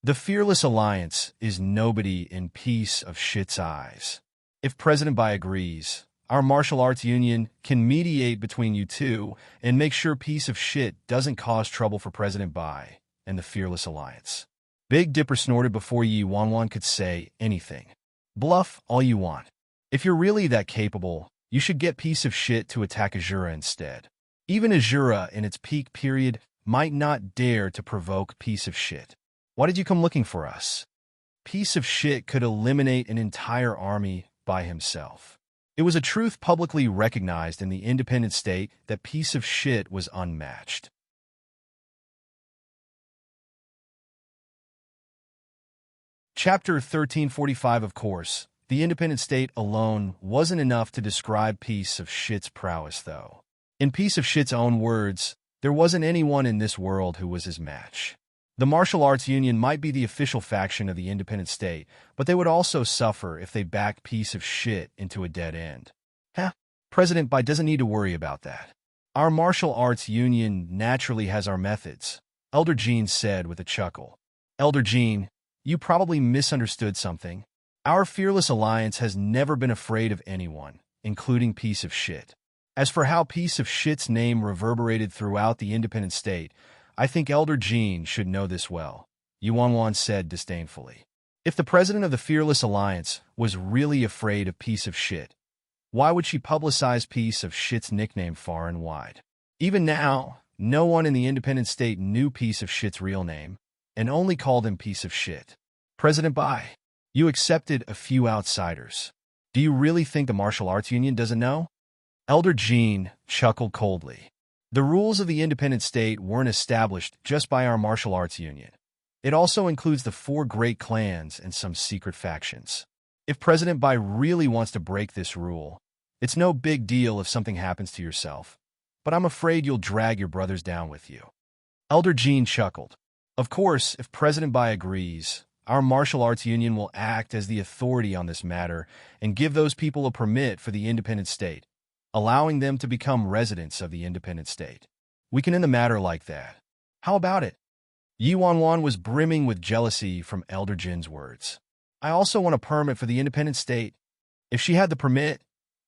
Speaker 1: The Fearless Alliance is nobody in piece of shit's eyes. If President Bai agrees, our Martial Arts Union can mediate between you two and make sure piece of shit doesn't cause trouble for President Bai and the Fearless Alliance. Big Dipper snorted before Yuan could say anything. Bluff all you want. If you're really that capable, you should get piece of shit to attack Azura instead. Even Azura in its peak period might not dare to provoke piece of shit. Why did you come looking for us? Piece of shit could eliminate an entire army by himself. It was a truth publicly recognized in the independent state that piece of shit was unmatched. Chapter 1345. Of course, the independent state alone wasn't enough to describe piece of shit's prowess, though. In piece of shit's own words, there wasn't anyone in this world who was his match. The Martial Arts Union might be the official faction of the independent state, but they would also suffer if they backed piece of shit into a dead end. President Bai doesn't need to worry about that. Our Martial Arts Union naturally has our methods, Elder Jean said with a chuckle. Elder Jean, you probably misunderstood something. Our Fearless Alliance has never been afraid of anyone, including piece of shit. As for how piece of shit's name reverberated throughout the independent state, I think Elder Jean should know this well, Yuan said disdainfully. If the president of the Fearless Alliance was really afraid of piece of shit, why would she publicize piece of shit's nickname far and wide? Even now, no one in the independent state knew piece of shit's real name, and only called him piece of shit. President Bai, you accepted a few outsiders. Do you really think the Martial Arts Union doesn't know? Elder Jean chuckled coldly. The rules of the independent state weren't established just by our Martial Arts Union. It also includes the 4 great clans and some secret factions. If President Bai really wants to break this rule, it's no big deal if something happens to yourself, but I'm afraid you'll drag your brothers down with you. Elder Jean chuckled. Of course, if President Bai agrees, our Martial Arts Union will act as the authority on this matter and give those people a permit for the independent state, allowing them to become residents of the independent state. We can end the matter like that. How about it? Yuan was brimming with jealousy from Elder Jin's words. I also want a permit for the independent state. If she had the permit,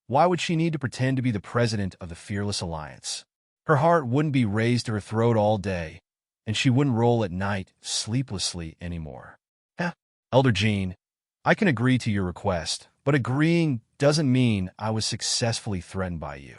Speaker 1: why would she need to pretend to be the president of the Fearless Alliance? Her heart wouldn't be raised to her throat all day, and she wouldn't roll at night sleeplessly anymore. Elder Jean, I can agree to your request, but agreeing doesn't mean I was successfully threatened by you.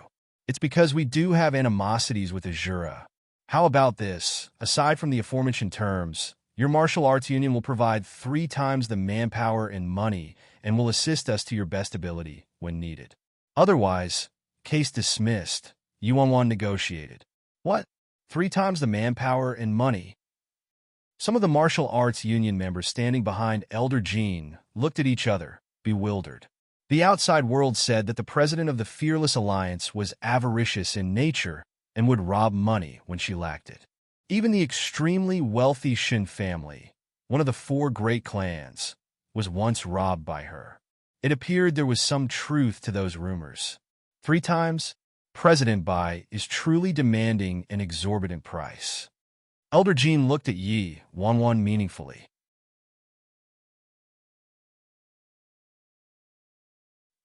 Speaker 1: It's because we do have animosities with Azura. How about this? Aside from the aforementioned terms, your Martial Arts Union will provide 3 times the manpower and money and will assist us to your best ability when needed. Otherwise, case dismissed, Yuan negotiated. What? 3 times the manpower and money? Some of the Martial Arts Union members standing behind Elder Jean looked at each other, bewildered. The outside world said that the president of the Fearless Alliance was avaricious in nature and would rob money when she lacked it. Even the extremely wealthy Shin family, one of the 4 great clans, was once robbed by her. It appeared there was some truth to those rumors. 3 times, President Bai is truly demanding an exorbitant price. Elder Jean looked at Yuan meaningfully.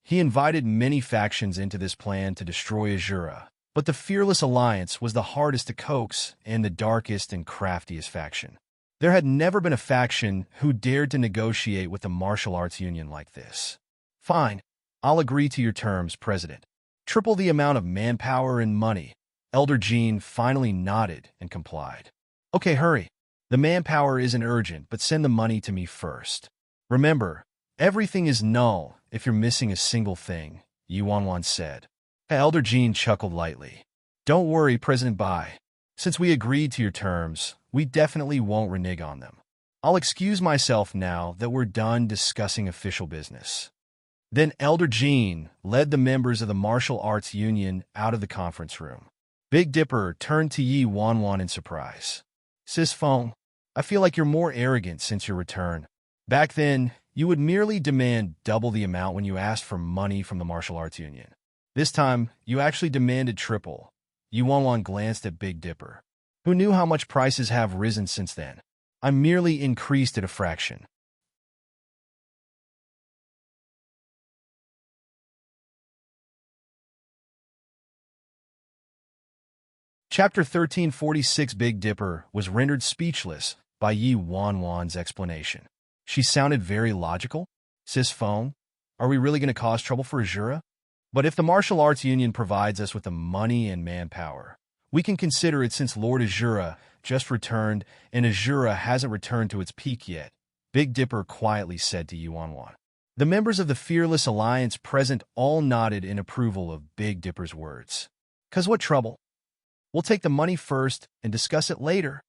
Speaker 1: He invited many factions into this plan to destroy Azura, but the Fearless Alliance was the hardest to coax and the darkest and craftiest faction. There had never been a faction who dared to negotiate with the martial arts union like this. Fine, I'll agree to your terms, President. Triple the amount of manpower and money. Elder Jean finally nodded and complied. Okay, hurry. The manpower isn't urgent, but send the money to me first. Remember, everything is null if you're missing a single thing, Yuan said. Elder Jean chuckled lightly. Don't worry, President Bai. Since we agreed to your terms, we definitely won't renege on them. I'll excuse myself now that we're done discussing official business. Then Elder Jean led the members of the Martial Arts Union out of the conference room. Big Dipper turned to Yi Wanwan in surprise. Sis Feng, I feel like you're more arrogant since your return. Back then, you would merely demand double the amount when you asked for money from the Martial Arts Union. This time, you actually demanded triple. Yi Wanwan glanced at Big Dipper. Who knew how much prices have risen since then? I merely increased it a fraction. Chapter 1346 Big Dipper was rendered speechless by Yi Wanwan's explanation. She sounded very logical. Sis Feng, are we really going to cause trouble for Azura? But if the Martial Arts Union provides us with the money and manpower, we can consider it since Lord Azura just returned and Azura hasn't returned to its peak yet, Big Dipper quietly said to Yi Wanwan. The members of the Fearless Alliance present all nodded in approval of Big Dipper's words. 'Cause what trouble? We'll take the money first and discuss it later.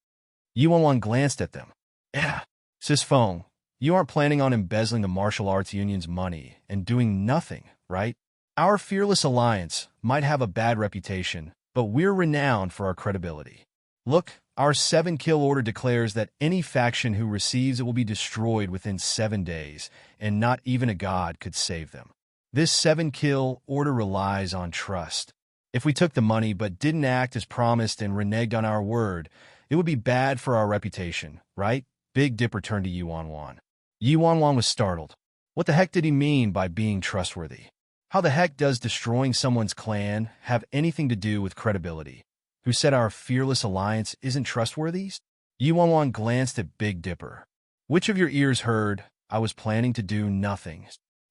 Speaker 1: Yi Wanwan glanced at them. Yeah, Sis Feng, you aren't planning on embezzling the Martial Arts Union's money and doing nothing, right? Our Fearless Alliance might have a bad reputation, but we're renowned for our credibility. Look, our 7-kill order declares that any faction who receives it will be destroyed within 7 days, and not even a god could save them. This 7-kill order relies on trust. If we took the money but didn't act as promised and reneged on our word, it would be bad for our reputation, right? Big Dipper turned to Yi Wanwan. Yi Wanwan was startled. What the heck did he mean by being trustworthy? How the heck does destroying someone's clan have anything to do with credibility? Who said our Fearless Alliance isn't trustworthy? Yi Wanwan glanced at Big Dipper. Which of your ears heard, I was planning to do nothing?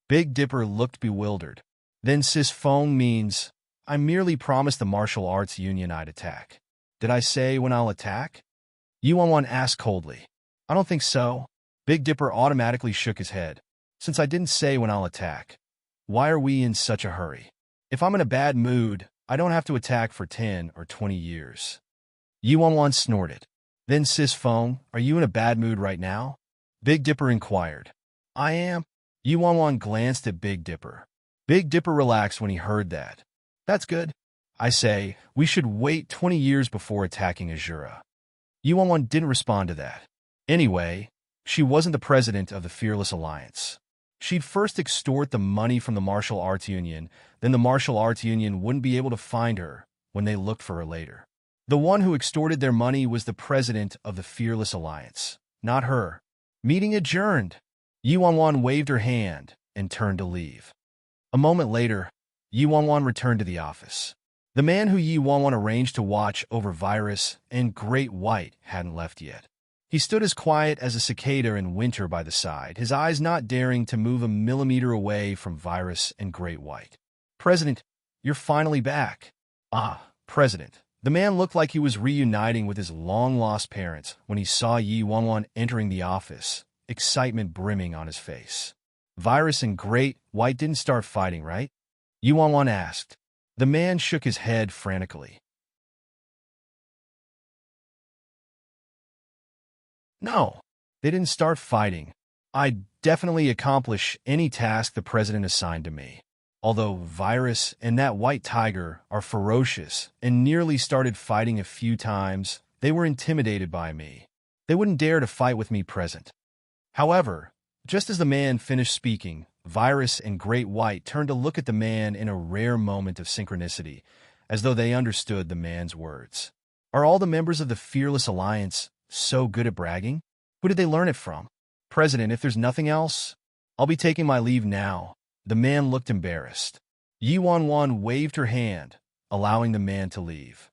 Speaker 1: Big Dipper looked bewildered. Then Sis Feng means, I merely promised the Martial Arts Union I'd attack. Did I say when I'll attack? Yi Wanwan asked coldly. I don't think so. Big Dipper automatically shook his head. Since I didn't say when I'll attack, why are we in such a hurry? If I'm in a bad mood, I don't have to attack for 10 or 20 years. Yi Wanwan snorted. Then Sis Feng, are you in a bad mood right now? Big Dipper inquired. I am. Yi Wanwan glanced at Big Dipper. Big Dipper relaxed when he heard that. That's good. I say, we should wait 20 years before attacking Azura. Yi Wanwan didn't respond to that. Anyway, she wasn't the president of the Fearless Alliance. She'd first extort the money from the Martial Arts Union, then the Martial Arts Union wouldn't be able to find her when they looked for her later. The one who extorted their money was the president of the Fearless Alliance, not her. Meeting adjourned. Yi Wanwan waved her hand and turned to leave. A moment later, Yi Wanwan returned to the office. The man who Yi Wanwan arranged to watch over Virus and Great White hadn't left yet. He stood as quiet as a cicada in winter by the side, his eyes not daring to move a millimeter away from Virus and Great White. President, you're finally back. Ah, President. The man looked like he was reuniting with his long-lost parents when he saw Yi Wanwan entering the office, excitement brimming on his face. Virus and Great White didn't start fighting, right? Yi Wanwan asked. The man shook his head frantically. No, they didn't start fighting. I'd definitely accomplish any task the president assigned to me. Although Virus and that white tiger are ferocious and nearly started fighting a few times, they were intimidated by me. They wouldn't dare to fight with me present. However, just as the man finished speaking, Virus and Great White turned to look at the man in a rare moment of synchronicity, as though they understood the man's words. Are all the members of the Fearless Alliance so good at bragging? Who did they learn it from? President, if there's nothing else, I'll be taking my leave now. The man looked embarrassed. Yi Wanwan waved her hand, allowing the man to leave.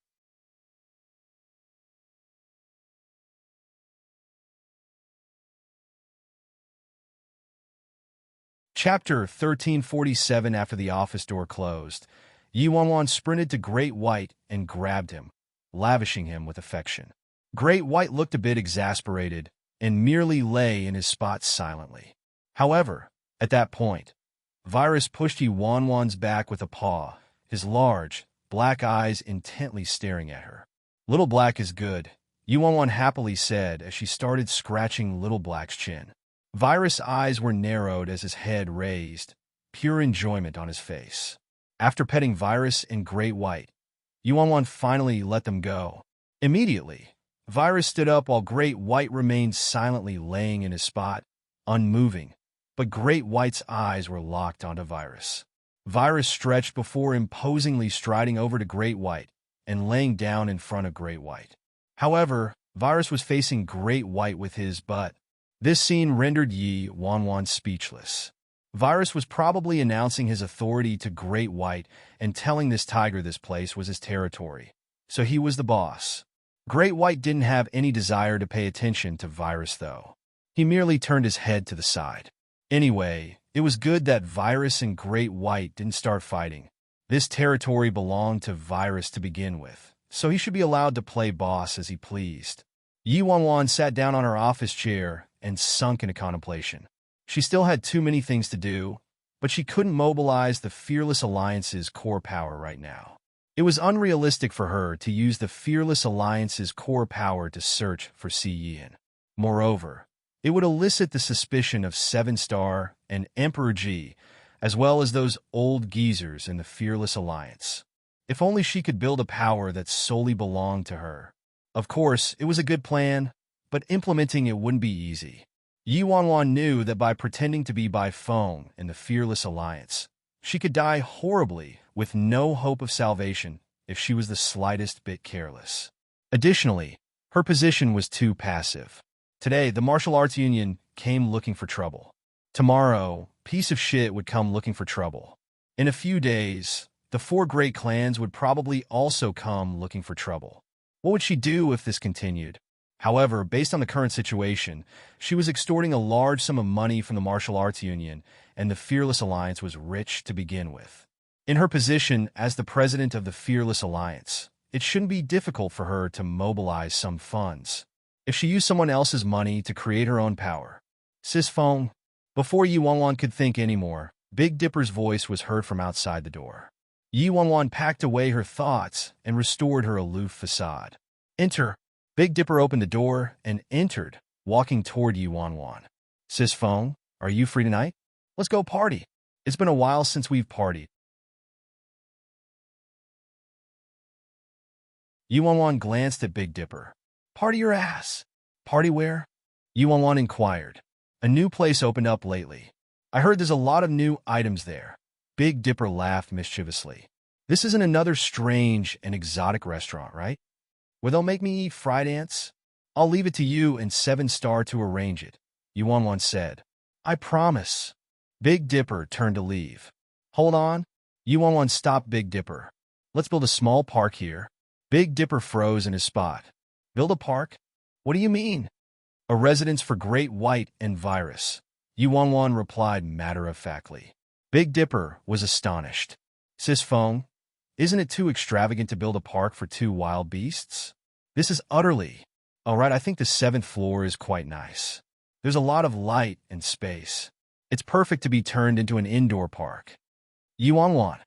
Speaker 1: Chapter 1347. After the office door closed, Yi Wanwan sprinted to Great White and grabbed him, lavishing him with affection. Great White looked a bit exasperated and merely lay in his spot silently. However, at that point, Virus pushed Yi Wanwan's back with a paw, his large, black eyes intently staring at her. "Little Black is good," Yi Wanwan happily said as she started scratching Little Black's chin. Virus' eyes were narrowed as his head raised, pure enjoyment on his face. After petting Virus and Great White, Yi Wanwan finally let them go. Immediately, Virus stood up while Great White remained silently laying in his spot, unmoving, but Great White's eyes were locked onto Virus. Virus stretched before imposingly striding over to Great White and laying down in front of Great White. However, Virus was facing Great White with his butt. This scene rendered Yi Wanwan speechless. Virus was probably announcing his authority to Great White and telling this tiger this place was his territory. So he was the boss. Great White didn't have any desire to pay attention to Virus, though. He merely turned his head to the side. Anyway, it was good that Virus and Great White didn't start fighting. This territory belonged to Virus to begin with, so he should be allowed to play boss as he pleased. Yi Wanwan sat down on her office chair and sunk into contemplation. She still had too many things to do, but she couldn't mobilize the Fearless Alliance's core power right now. It was unrealistic for her to use the Fearless Alliance's core power to search for Si Yin. Moreover, it would elicit the suspicion of 7-Star and Emperor G, as well as those old geezers in the Fearless Alliance. If only she could build a power that solely belonged to her. Of course, it was a good plan, but implementing it wouldn't be easy. Yi Wanwan knew that by pretending to be Bai Feng in the Fearless Alliance, she could die horribly with no hope of salvation if she was the slightest bit careless. Additionally, her position was too passive. Today, the martial arts union came looking for trouble. Tomorrow, piece of shit would come looking for trouble. In a few days, the 4 great clans would probably also come looking for trouble. What would she do if this continued? However, based on the current situation, she was extorting a large sum of money from the martial arts union, and the Fearless Alliance was rich to begin with. In her position as the president of the Fearless Alliance, it shouldn't be difficult for her to mobilize some funds. If she used someone else's money to create her own power. Sis Feng. Before Yi Wanwan could think anymore, Big Dipper's voice was heard from outside the door. Yi Wanwan packed away her thoughts and restored her aloof facade. "Enter." Big Dipper opened the door and entered, walking toward Yi Wanwan. "Sis Feng, are you free tonight? Let's go party. It's been a while since we've partied." Yi Wanwan glanced at Big Dipper. "Party your ass." "Party where?" Yi Wanwan inquired. "A new place opened up lately. I heard there's a lot of new items there." Big Dipper laughed mischievously. "This isn't another strange and exotic restaurant, right? Where they'll make me eat fried ants? I'll leave it to you and 7-Star to arrange it," Yi Wanwan said. "I promise." Big Dipper turned to leave. "Hold on." Yi Wanwan stopped Big Dipper. "Let's build a small park here." Big Dipper froze in his spot. "Build a park? What do you mean?" "A residence for Great White and Virus," Yi Wanwan replied matter-of-factly. Big Dipper was astonished. "Sis Feng, isn't it too extravagant to build a park for 2 wild beasts? This is utterly... All right, I think the 7th floor is quite nice. There's a lot of light and space. It's perfect to be turned into an indoor park." Yi Wanwan.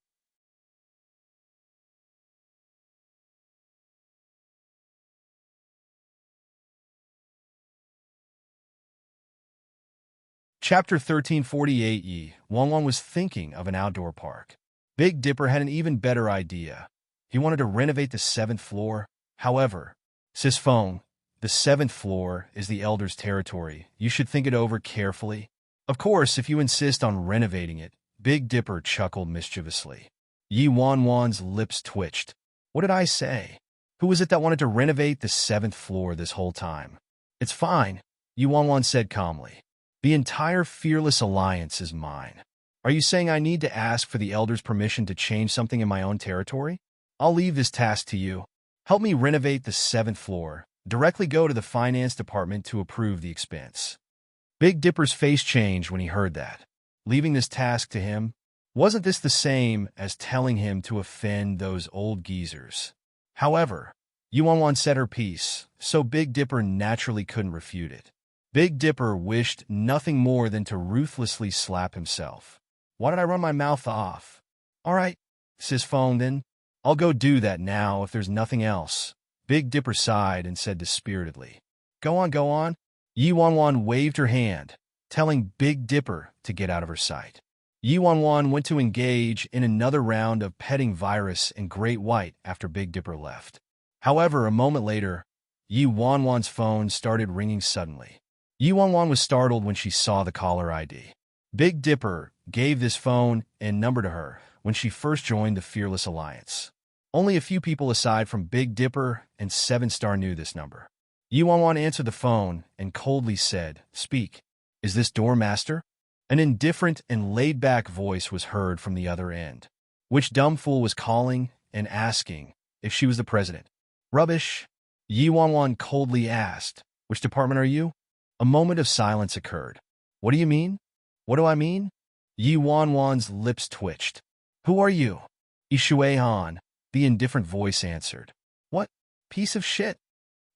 Speaker 1: Chapter 1348. Yi Wanwan was thinking of an outdoor park. Big Dipper had an even better idea. He wanted to renovate the 7th floor. However, "Sis Feng, the 7th floor is the Elder's territory. You should think it over carefully." "Of course, if you insist on renovating it," Big Dipper chuckled mischievously. Yi Wanwan's lips twitched. "What did I say? Who was it that wanted to renovate the 7th floor this whole time?" "It's fine," Yi Wanwan said calmly. "The entire Fearless Alliance is mine. Are you saying I need to ask for the elder's permission to change something in my own territory? I'll leave this task to you. Help me renovate the 7th floor. Directly go to the finance department to approve the expense. Big Dipper's face changed when he heard that. Leaving this task to him? Wasn't this the same as telling him to offend those old geezers? However, Yuan said her piece, so Big Dipper naturally couldn't refute it. Big Dipper wished nothing more than to ruthlessly slap himself. Why did I run my mouth off? All right, Sis phoned in. I'll go do that now if there's nothing else. Big Dipper sighed and said dispiritedly. Go on, go on. Yuan waved her hand, telling Big Dipper to get out of her sight. Yuan went to engage in another round of petting Virus and Great White after Big Dipper left. However, a moment later, Yuan's phone started ringing suddenly. Yuan was startled when she saw the caller ID. Big Dipper gave this phone and number to her when she first joined the Fearless Alliance. Only a few people aside from Big Dipper and 7-Star knew this number. Yuan answered the phone and coldly said, "Speak. Is this Doormaster?" An indifferent and laid-back voice was heard from the other end. Which dumb fool was calling and asking if she was the president? Rubbish. Yuan coldly asked, "Which department are you?" A moment of silence occurred. What do you mean? What do I mean? Yuan's lips twitched. Who are you? Ishui Han, the indifferent voice answered. What? Piece of shit.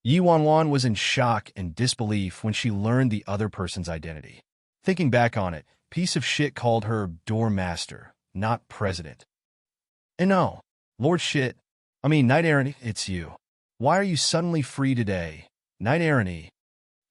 Speaker 1: Yuan was in shock and disbelief when she learned the other person's identity. Thinking back on it, piece of shit called her Doormaster, not president. And no, Lord Shit, Knight Errant, it's you. Why are you suddenly free today? Knight Errant.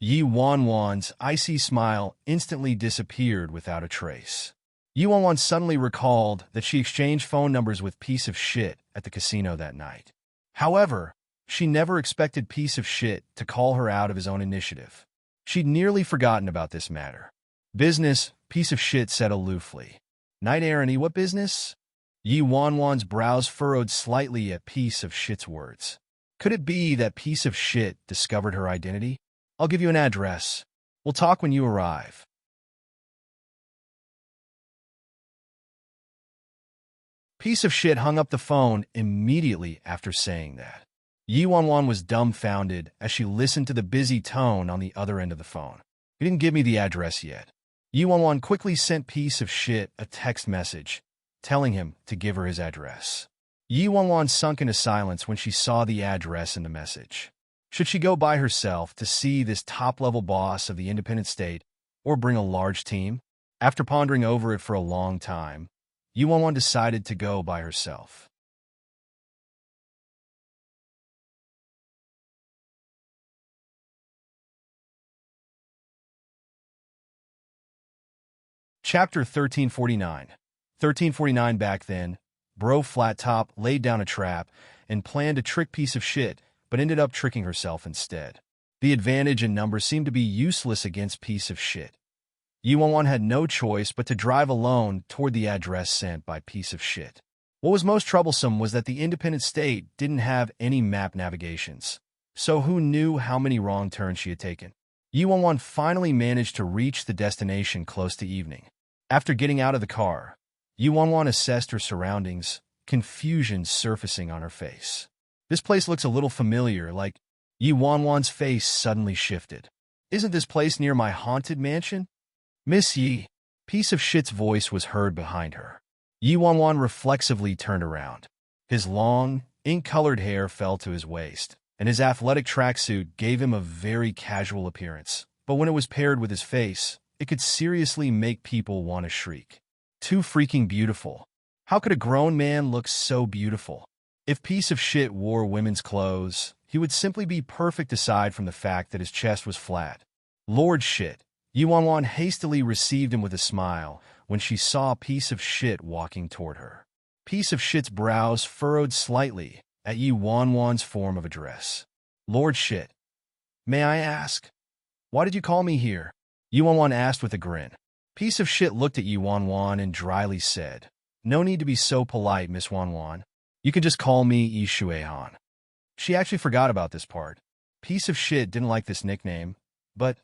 Speaker 1: Yuan's icy smile instantly disappeared without a trace. Yuan suddenly recalled that she exchanged phone numbers with piece of shit at the casino that night. However, she never expected piece of shit to call her out of his own initiative. She'd nearly forgotten about this matter. Business, piece of shit said aloofly. Knight Errant, what business? Yuan's brows furrowed slightly at piece of shit's words. Could it be that piece of shit discovered her identity? I'll give you an address. We'll talk when you arrive. Piece of shit hung up the phone immediately after saying that. Yuan was dumbfounded as she listened to the busy tone on the other end of the phone. He didn't give me the address yet. Yuan quickly sent piece of shit a text message, telling him to give her his address. Yuan sunk into silence when she saw the address in the message. Should she go by herself to see this top-level boss of the independent state, or bring a large team? After pondering over it for a long time, Yuan decided to go by herself. Chapter 1349. 1349 back then, Bro Flat Top laid down a trap and planned to trick piece of shit, but ended up tricking herself instead. The advantage in numbers seemed to be useless against piece of shit. Yuan had no choice but to drive alone toward the address sent by piece of shit. What was most troublesome was that the independent state didn't have any map navigations, so who knew how many wrong turns she had taken? Yuan finally managed to reach the destination close to evening. After getting out of the car, Yuan assessed her surroundings, confusion surfacing on her face. This place looks a little familiar, like Yuan's face suddenly shifted. Isn't this place near my haunted mansion? Miss Yi, piece of shit's voice was heard behind her. Yuan reflexively turned around. His long, ink-colored hair fell to his waist, and his athletic tracksuit gave him a very casual appearance. But when it was paired with his face, it could seriously make people want to shriek. Too freaking beautiful. How could a grown man look so beautiful? If piece of shit wore women's clothes, he would simply be perfect aside from the fact that his chest was flat. Lord Shit. Yuan hastily received him with a smile when she saw piece of shit walking toward her. Piece of shit's brows furrowed slightly at Yuan's form of address. Lord Shit. May I ask? Why did you call me here? Yuan asked with a grin. Piece of shit looked at Yuan and dryly said, No need to be so polite, Miss Wan. You can just call me Ishui Han. She actually forgot about this part. Piece of shit didn't like this nickname, but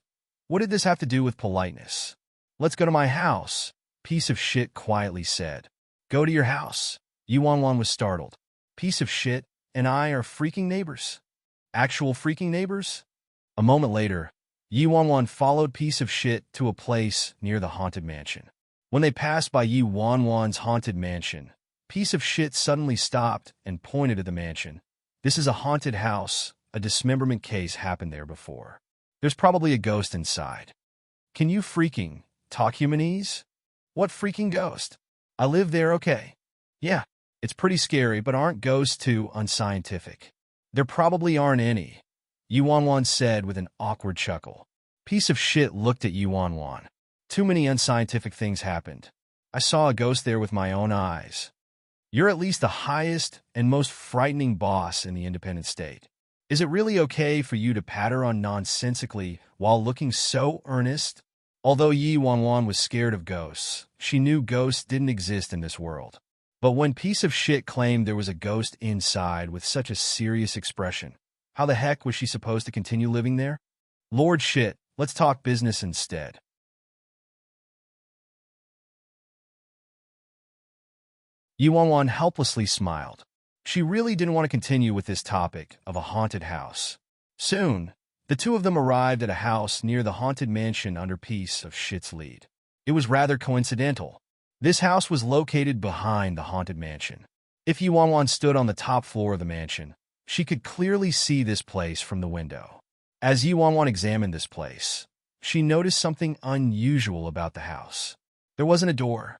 Speaker 1: what did this have to do with politeness? Let's go to my house. Piece of shit quietly said. Go to your house. Yuan was startled. Piece of shit and I are freaking neighbors. Actual freaking neighbors? A moment later, Yuan followed Piece of Shit to a place near the haunted mansion. When they passed by Yuan's haunted mansion, Piece of Shit suddenly stopped and pointed at the mansion. This is a haunted house. A dismemberment case happened there before. There's probably a ghost inside. Can you freaking talk humanese? What freaking ghost? I live there, okay. Yeah, it's pretty scary, but aren't ghosts too unscientific? There probably aren't any, Yuan said with an awkward chuckle. Piece of Shit looked at Yuan. Too many unscientific things happened. I saw a ghost there with my own eyes. You're at least the highest and most frightening boss in the independent state. Is it really okay for you to patter on nonsensically while looking so earnest? Although Yuan was scared of ghosts, she knew ghosts didn't exist in this world. But when Piece of Shit claimed there was a ghost inside with such a serious expression, how the heck was she supposed to continue living there? Lord Shit, let's talk business instead. Yuan helplessly smiled. She really didn't want to continue with this topic of a haunted house. Soon, the two of them arrived at a house near the haunted mansion under Piece of Shit's lead. It was rather coincidental. This house was located behind the haunted mansion. If Yuan stood on the top floor of the mansion, she could clearly see this place from the window. As Yuan examined this place, she noticed something unusual about the house. There wasn't a door.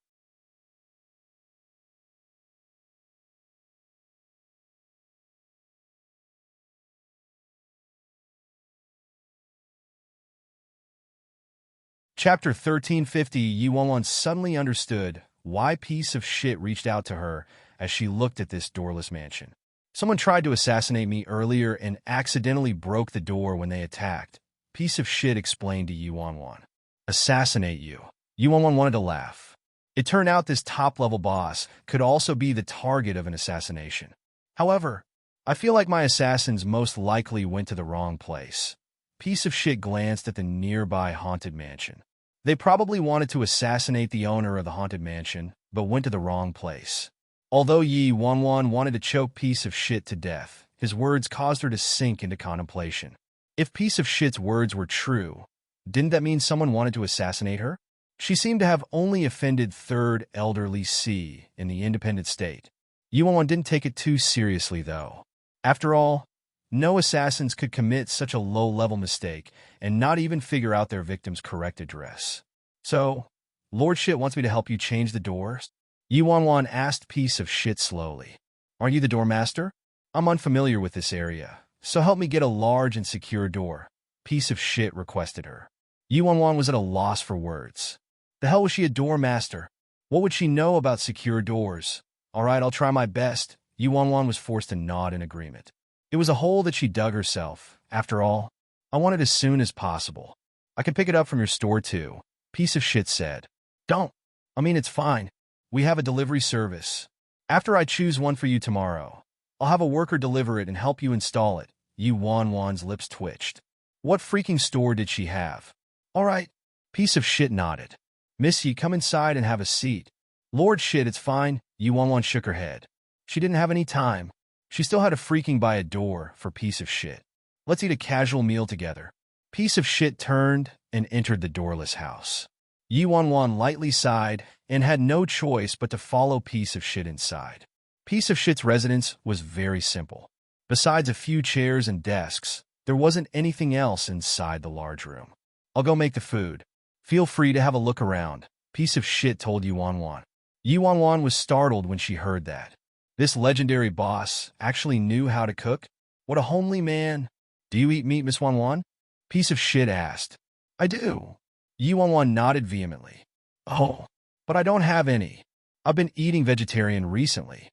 Speaker 1: Chapter 1350. Yuan suddenly understood why Piece of Shit reached out to her as she looked at this doorless mansion. Someone tried to assassinate me earlier and accidentally broke the door when they attacked, Piece of Shit explained to Yuan. Assassinate you? Yuan wanted to laugh. It turned out this top-level boss could also be the target of an assassination. However, I feel like my assassins most likely went to the wrong place. Piece of Shit glanced at the nearby haunted mansion. They probably wanted to assassinate the owner of the haunted mansion, but went to the wrong place. Although Yuan wanted to choke Piece of Shit to death, his words caused her to sink into contemplation. If Piece of Shit's words were true, didn't that mean someone wanted to assassinate her? She seemed to have only offended third elderly C in the independent state. Yuan didn't take it too seriously, though. After all, no assassins could commit such a low-level mistake and not even figure out their victim's correct address. So, Lord Shit wants me to help you change the doors? Yuan asked Piece of Shit slowly. Aren't you the doormaster? I'm unfamiliar with this area, so help me get a large and secure door, Piece of Shit requested her. Yuan was at a loss for words. The hell was she a doormaster? What would she know about secure doors? All right, I'll try my best. Yuan was forced to nod in agreement. It was a hole that she dug herself. After all, I want it as soon as possible. I can pick it up from your store too, Piece of Shit said. Don't. I mean, it's fine. We have a delivery service. After I choose one for you tomorrow, I'll have a worker deliver it and help you install it. Yuan's lips twitched. What freaking store did she have? All right. Piece of Shit nodded. Missy, come inside and have a seat. Lord Shit, it's fine. Yuan shook her head. She didn't have any time. She still had to freaking buy a door for Piece of Shit. Let's eat a casual meal together. Piece of Shit turned and entered the doorless house. Yuan lightly sighed and had no choice but to follow Piece of Shit inside. Piece of Shit's residence was very simple. Besides a few chairs and desks, there wasn't anything else inside the large room. I'll go make the food. Feel free to have a look around, Piece of Shit told Yuan. Yuan was startled when she heard that. This legendary boss actually knew how to cook? What a homely man. Do you eat meat, Miss Yuan? Piece of Shit asked. I do. Yuan nodded vehemently. Oh, but I don't have any. I've been eating vegetarian recently.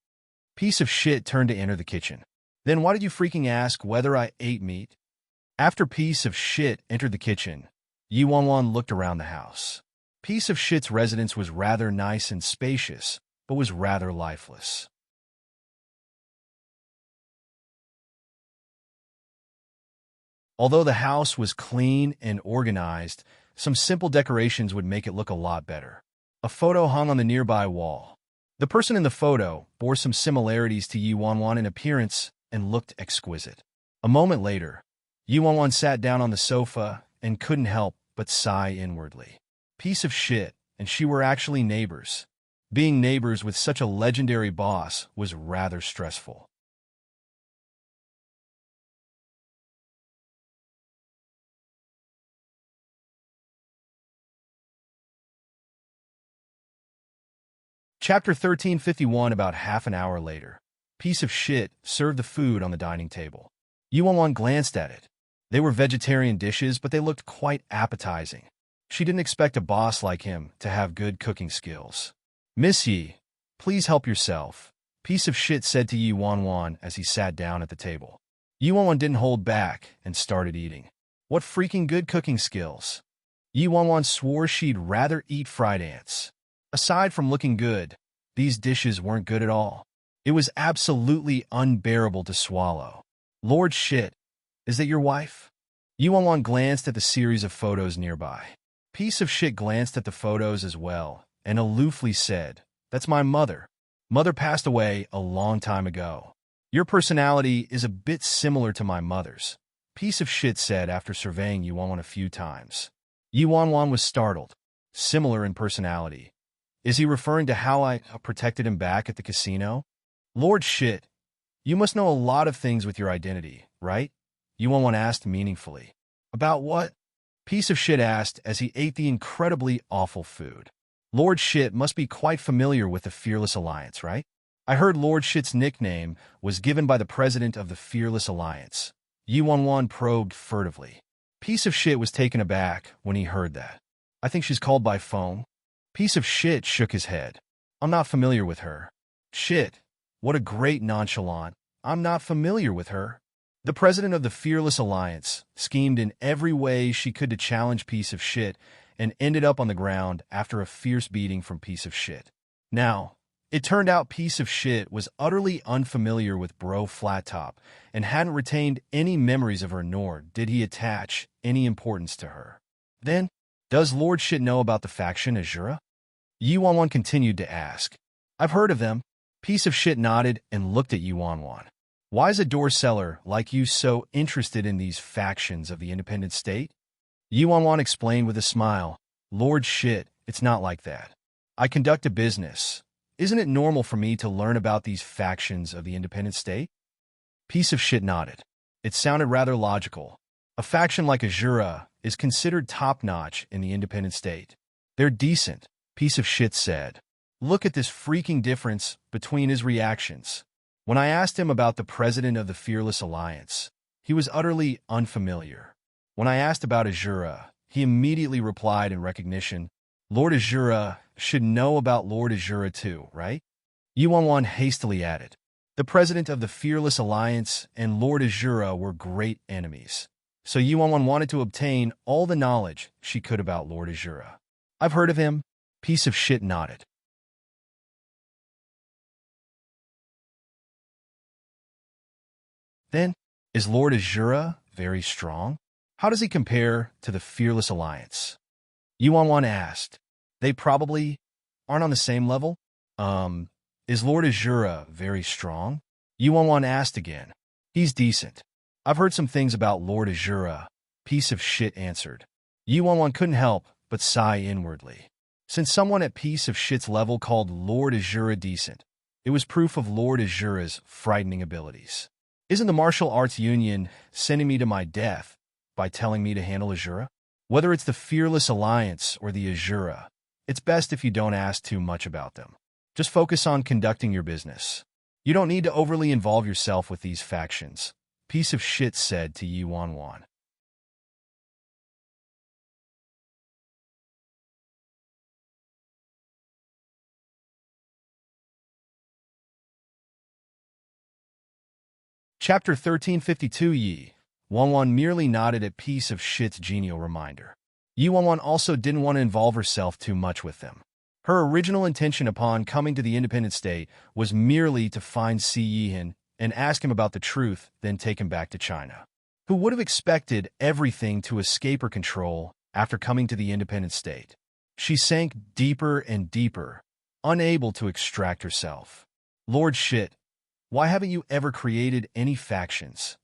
Speaker 1: Piece of Shit turned to enter the kitchen. Then why did you freaking ask whether I ate meat? After Piece of Shit entered the kitchen, Yuan looked around the house. Piece of Shit's residence was rather nice and spacious, but was rather lifeless. Although the house was clean and organized, some simple decorations would make it look a lot better. A photo hung on the nearby wall. The person in the photo bore some similarities to Yi Wanwan in appearance and looked exquisite. A moment later, Yi Wanwan sat down on the sofa and couldn't help but sigh inwardly. Piece of shit, and she were actually neighbors. Being neighbors with such a legendary boss was rather stressful. Chapter 1351. About half an hour later. Piece of shit served the food on the dining table. Yi Wanwan glanced at it. They were vegetarian dishes, but they looked quite appetizing. She didn't expect a boss like him to have good cooking skills. Miss Yi, please help yourself, Piece of shit said to Yi Wanwan as he sat down at the table. Yi Wanwan didn't hold back and started eating. What freaking good cooking skills. Yi Wanwan swore she'd rather eat fried ants. Aside from looking good, these dishes weren't good at all. It was absolutely unbearable to swallow. Lord shit, is that your wife? Yi Wanwan glanced at the series of photos nearby. Piece of shit glanced at the photos as well and aloofly said, "That's my mother. Mother passed away a long time ago. Your personality is a bit similar to my mother's," Piece of shit said after surveying Yi Wanwan a few times. Yi Wanwan was startled. Similar in personality. Is he referring to how I protected him back at the casino? Lord shit, you must know a lot of things with your identity, right? Yi Wanwan asked meaningfully. About what? Piece of shit asked as he ate the incredibly awful food. Lord Shit must be quite familiar with the Fearless Alliance, right? I heard Lord Shit's nickname was given by the president of the Fearless Alliance. Yi Wanwan probed furtively. Piece of shit was taken aback when he heard that. I think she's called by phone. Piece of shit shook his head. I'm not familiar with her. Shit, what a great nonchalant. I'm not familiar with her. The president of the Fearless Alliance schemed in every way she could to challenge Piece of Shit and ended up on the ground after a fierce beating from Piece of Shit. Now, it turned out Piece of Shit was utterly unfamiliar with Bro Flat Top and hadn't retained any memories of her, nor did he attach any importance to her. Then, does Lord Shit know about the faction Azura? Yi Wanwan continued to ask. I've heard of them. Piece of Shit nodded and looked at Yi Wanwan. Why is a door seller like you so interested in these factions of the independent state? Yi Wanwan explained with a smile. Lord Shit, it's not like that. I conduct a business. Isn't it normal for me to learn about these factions of the independent state? Piece of Shit nodded. It sounded rather logical. A faction like Azura is considered top-notch in the independent state. They're decent, Piece of Shit said. Look at this freaking difference between his reactions. When I asked him about the president of the Fearless Alliance, he was utterly unfamiliar. When I asked about Azura, he immediately replied in recognition, Lord Azura should know about Lord Azura too, right? Yi Wanwan hastily added. The president of the Fearless Alliance and Lord Azura were great enemies, so Yi Wanwan wanted to obtain all the knowledge she could about Lord Azura. I've heard of him, Piece of Shit nodded. Then, is Lord Azura very strong? How does he compare to the Fearless Alliance? Yi Wanwan asked. They probably aren't on the same level? Is Lord Azura very strong? Yi Wanwan asked again. He's decent. I've heard some things about Lord Azura, Piece of Shit answered. Yi Wanwan couldn't help but sigh inwardly. Since someone at Piece of Shit's level called Lord Azura decent, it was proof of Lord Azura's frightening abilities. Isn't the Martial Arts Union sending me to my death by telling me to handle Azura? Whether it's the Fearless Alliance or the Azura, it's best if you don't ask too much about them. Just focus on conducting your business. You don't need to overly involve yourself with these factions, Piece of Shit said to Yi Wanwan. Chapter 1352. Yi Wanwan merely nodded at Piece of Shit's genial reminder. Yi Wanwan also didn't want to involve herself too much with them. Her original intention upon coming to the independent state was merely to find Si Yihan and ask him about the truth, then take him back to China. Who would have expected everything to escape her control after coming to the independent state? She sank deeper and deeper, unable to extract herself. Lord Shit, why haven't you ever created any factions?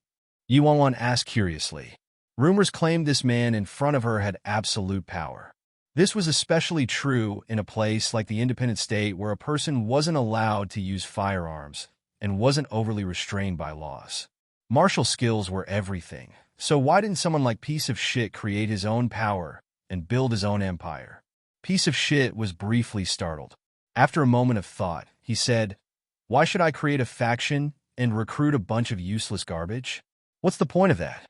Speaker 1: Yuan asked curiously. Rumors claimed this man in front of her had absolute power. This was especially true in a place like the independent state where a person wasn't allowed to use firearms and wasn't overly restrained by laws. Martial skills were everything, so why didn't someone like Piece of Shit create his own power and build his own empire? Piece of Shit was briefly startled. After a moment of thought, he said, "Why should I create a faction and recruit a bunch of useless garbage? What's the point of that?"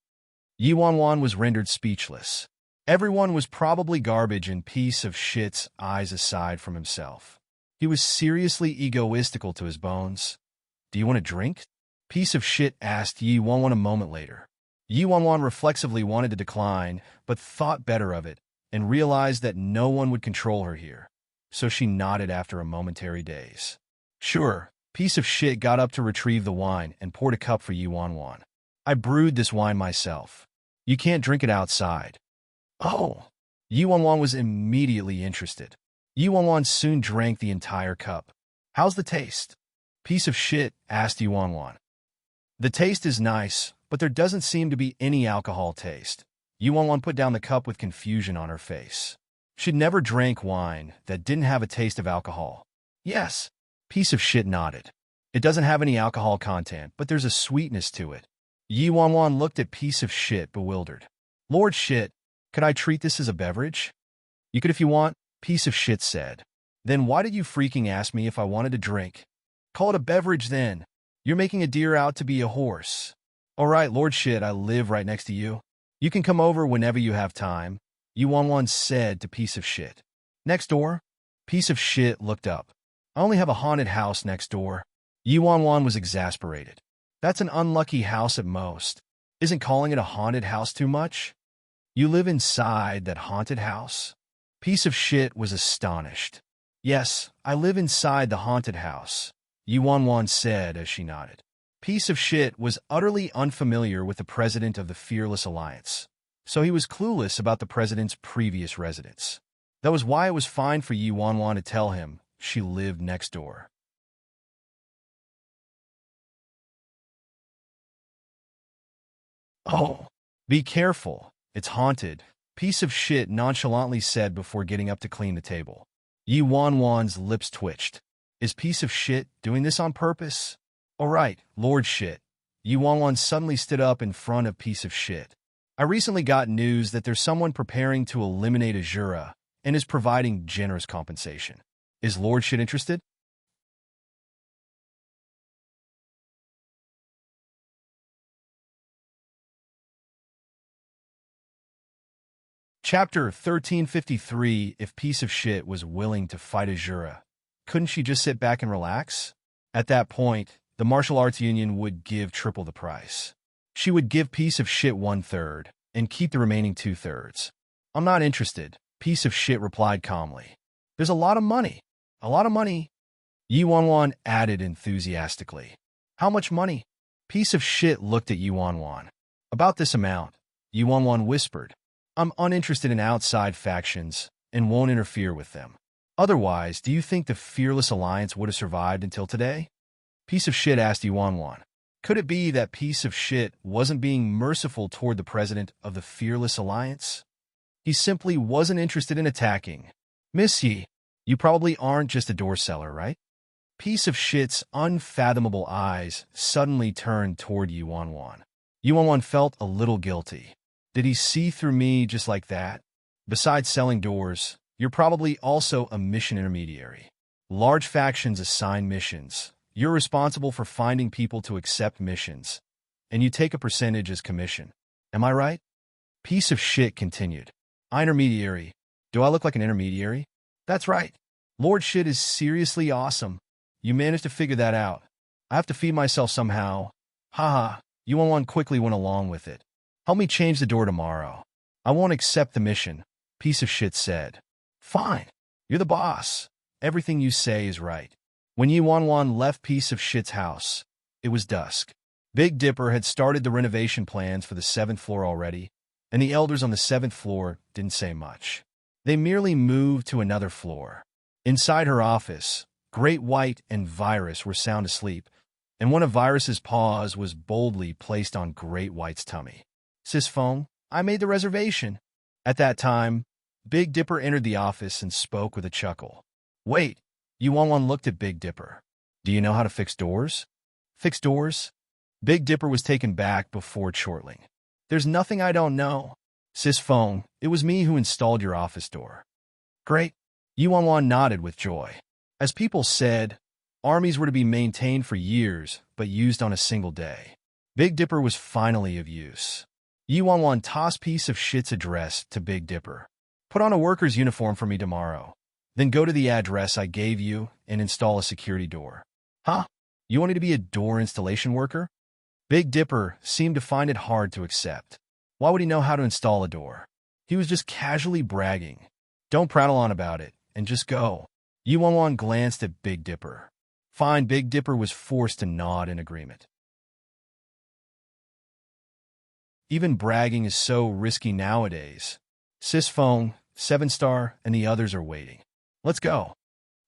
Speaker 1: Yuan was rendered speechless. Everyone was probably garbage in Piece of Shit's eyes aside from himself. He was seriously egoistical to his bones. "Do you want a drink?" Piece of Shit asked Yuan a moment later. Yuan reflexively wanted to decline, but thought better of it and realized that no one would control her here. So she nodded after a momentary daze. "Sure." Piece of Shit got up to retrieve the wine and poured a cup for Yuan. "I brewed this wine myself. You can't drink it outside." "Oh." Yuan was immediately interested. Yuan soon drank the entire cup. "How's the taste?" Piece of Shit asked Yuan. "The taste is nice, but there doesn't seem to be any alcohol taste." Yuan put down the cup with confusion on her face. She'd never drank wine that didn't have a taste of alcohol. "Yes." Piece of Shit nodded. "It doesn't have any alcohol content, but there's a sweetness to it." Yuan looked at Piece of Shit, bewildered. "Lord Shit, could I treat this as a beverage?" "You could if you want," Piece of Shit said. "Then why did you freaking ask me if I wanted to drink? Call it a beverage then. You're making a deer out to be a horse." "All right, Lord Shit, I live right next to you. You can come over whenever you have time," Yuan said to Piece of Shit. "Next door?" Piece of Shit looked up. "I only have a haunted house next door." Yuan was exasperated. "That's an unlucky house at most. Isn't calling it a haunted house too much? You live inside that haunted house?" Piece of Shit was astonished. "Yes, I live inside the haunted house," Yuan said as she nodded. Piece of Shit was utterly unfamiliar with the president of the Fearless Alliance, so he was clueless about the president's previous residence. That was why it was fine for Yuan to tell him she lived next door. "Oh, be careful. It's haunted," Piece of Shit nonchalantly said before getting up to clean the table. Yuan's lips twitched. "Is Piece of Shit doing this on purpose?" "All right, Lord Shit." Yuan suddenly stood up in front of Piece of Shit. "I recently got news that there's someone preparing to eliminate Azura and is providing generous compensation. Is Lord Shit interested?" Chapter 1353. If Piece of Shit was willing to fight Azura, couldn't she just sit back and relax? At that point, the martial arts union would give triple the price. She would give Piece of Shit 1/3 and keep the remaining 2/3. "I'm not interested," Piece of Shit replied calmly. "There's a lot of money." "A lot of money?" Yuan added enthusiastically. "How much money?" Piece of Shit looked at Yuan. "About this amount," Yuan whispered. "I'm uninterested in outside factions and won't interfere with them. Otherwise, do you think the Fearless Alliance would have survived until today?" Piece of Shit asked Yuan. Could it be that Piece of Shit wasn't being merciful toward the president of the Fearless Alliance? He simply wasn't interested in attacking. "Miss Yi, you probably aren't just a door seller, right?" Piece of Shit's unfathomable eyes suddenly turned toward Yuan. Yuan felt a little guilty. Did he see through me just like that? "Besides selling doors, you're probably also a mission intermediary. Large factions assign missions. You're responsible for finding people to accept missions, and you take a percentage as commission. Am I right?" Piece of Shit continued. "Intermediary. Do I look like an intermediary?" "That's right. Lord Shit is seriously awesome. You managed to figure that out. I have to feed myself somehow." "Haha." Yuan quickly went along with it. "Help me change the door tomorrow." "I won't accept the mission," Piece of Shit said. "Fine. You're the boss. Everything you say is right." When Yuan left Piece of Shit's house, it was dusk. Big Dipper had started the renovation plans for the 7th floor already, and the elders on the 7th floor didn't say much. They merely moved to another floor. Inside her office, Great White and Virus were sound asleep, and one of Virus's paws was boldly placed on Great White's tummy. "Sis Fong, I made the reservation." At that time, Big Dipper entered the office and spoke with a chuckle. "Wait," Yuan looked at Big Dipper. "Do you know how to fix doors?" "Fix doors?" Big Dipper was taken back before chortling. "There's nothing I don't know." "Sis Fong, it was me who installed your office door." "Great." Yuan nodded with joy. As people said, armies were to be maintained for years, but used on a single day. Big Dipper was finally of use. Yuan tossed piece of shit's address to Big Dipper. "Put on a worker's uniform for me tomorrow. Then go to the address I gave you and install a security door." "Huh? You wanted to be a door installation worker?" Big Dipper seemed to find it hard to accept. Why would he know how to install a door? He was just casually bragging. "Don't prattle on about it, and just go." Yuan glanced at Big Dipper. Fine, Big Dipper was forced to nod in agreement. Even bragging is so risky nowadays. Sis Fong, 7-star, and the others are waiting. "Let's go."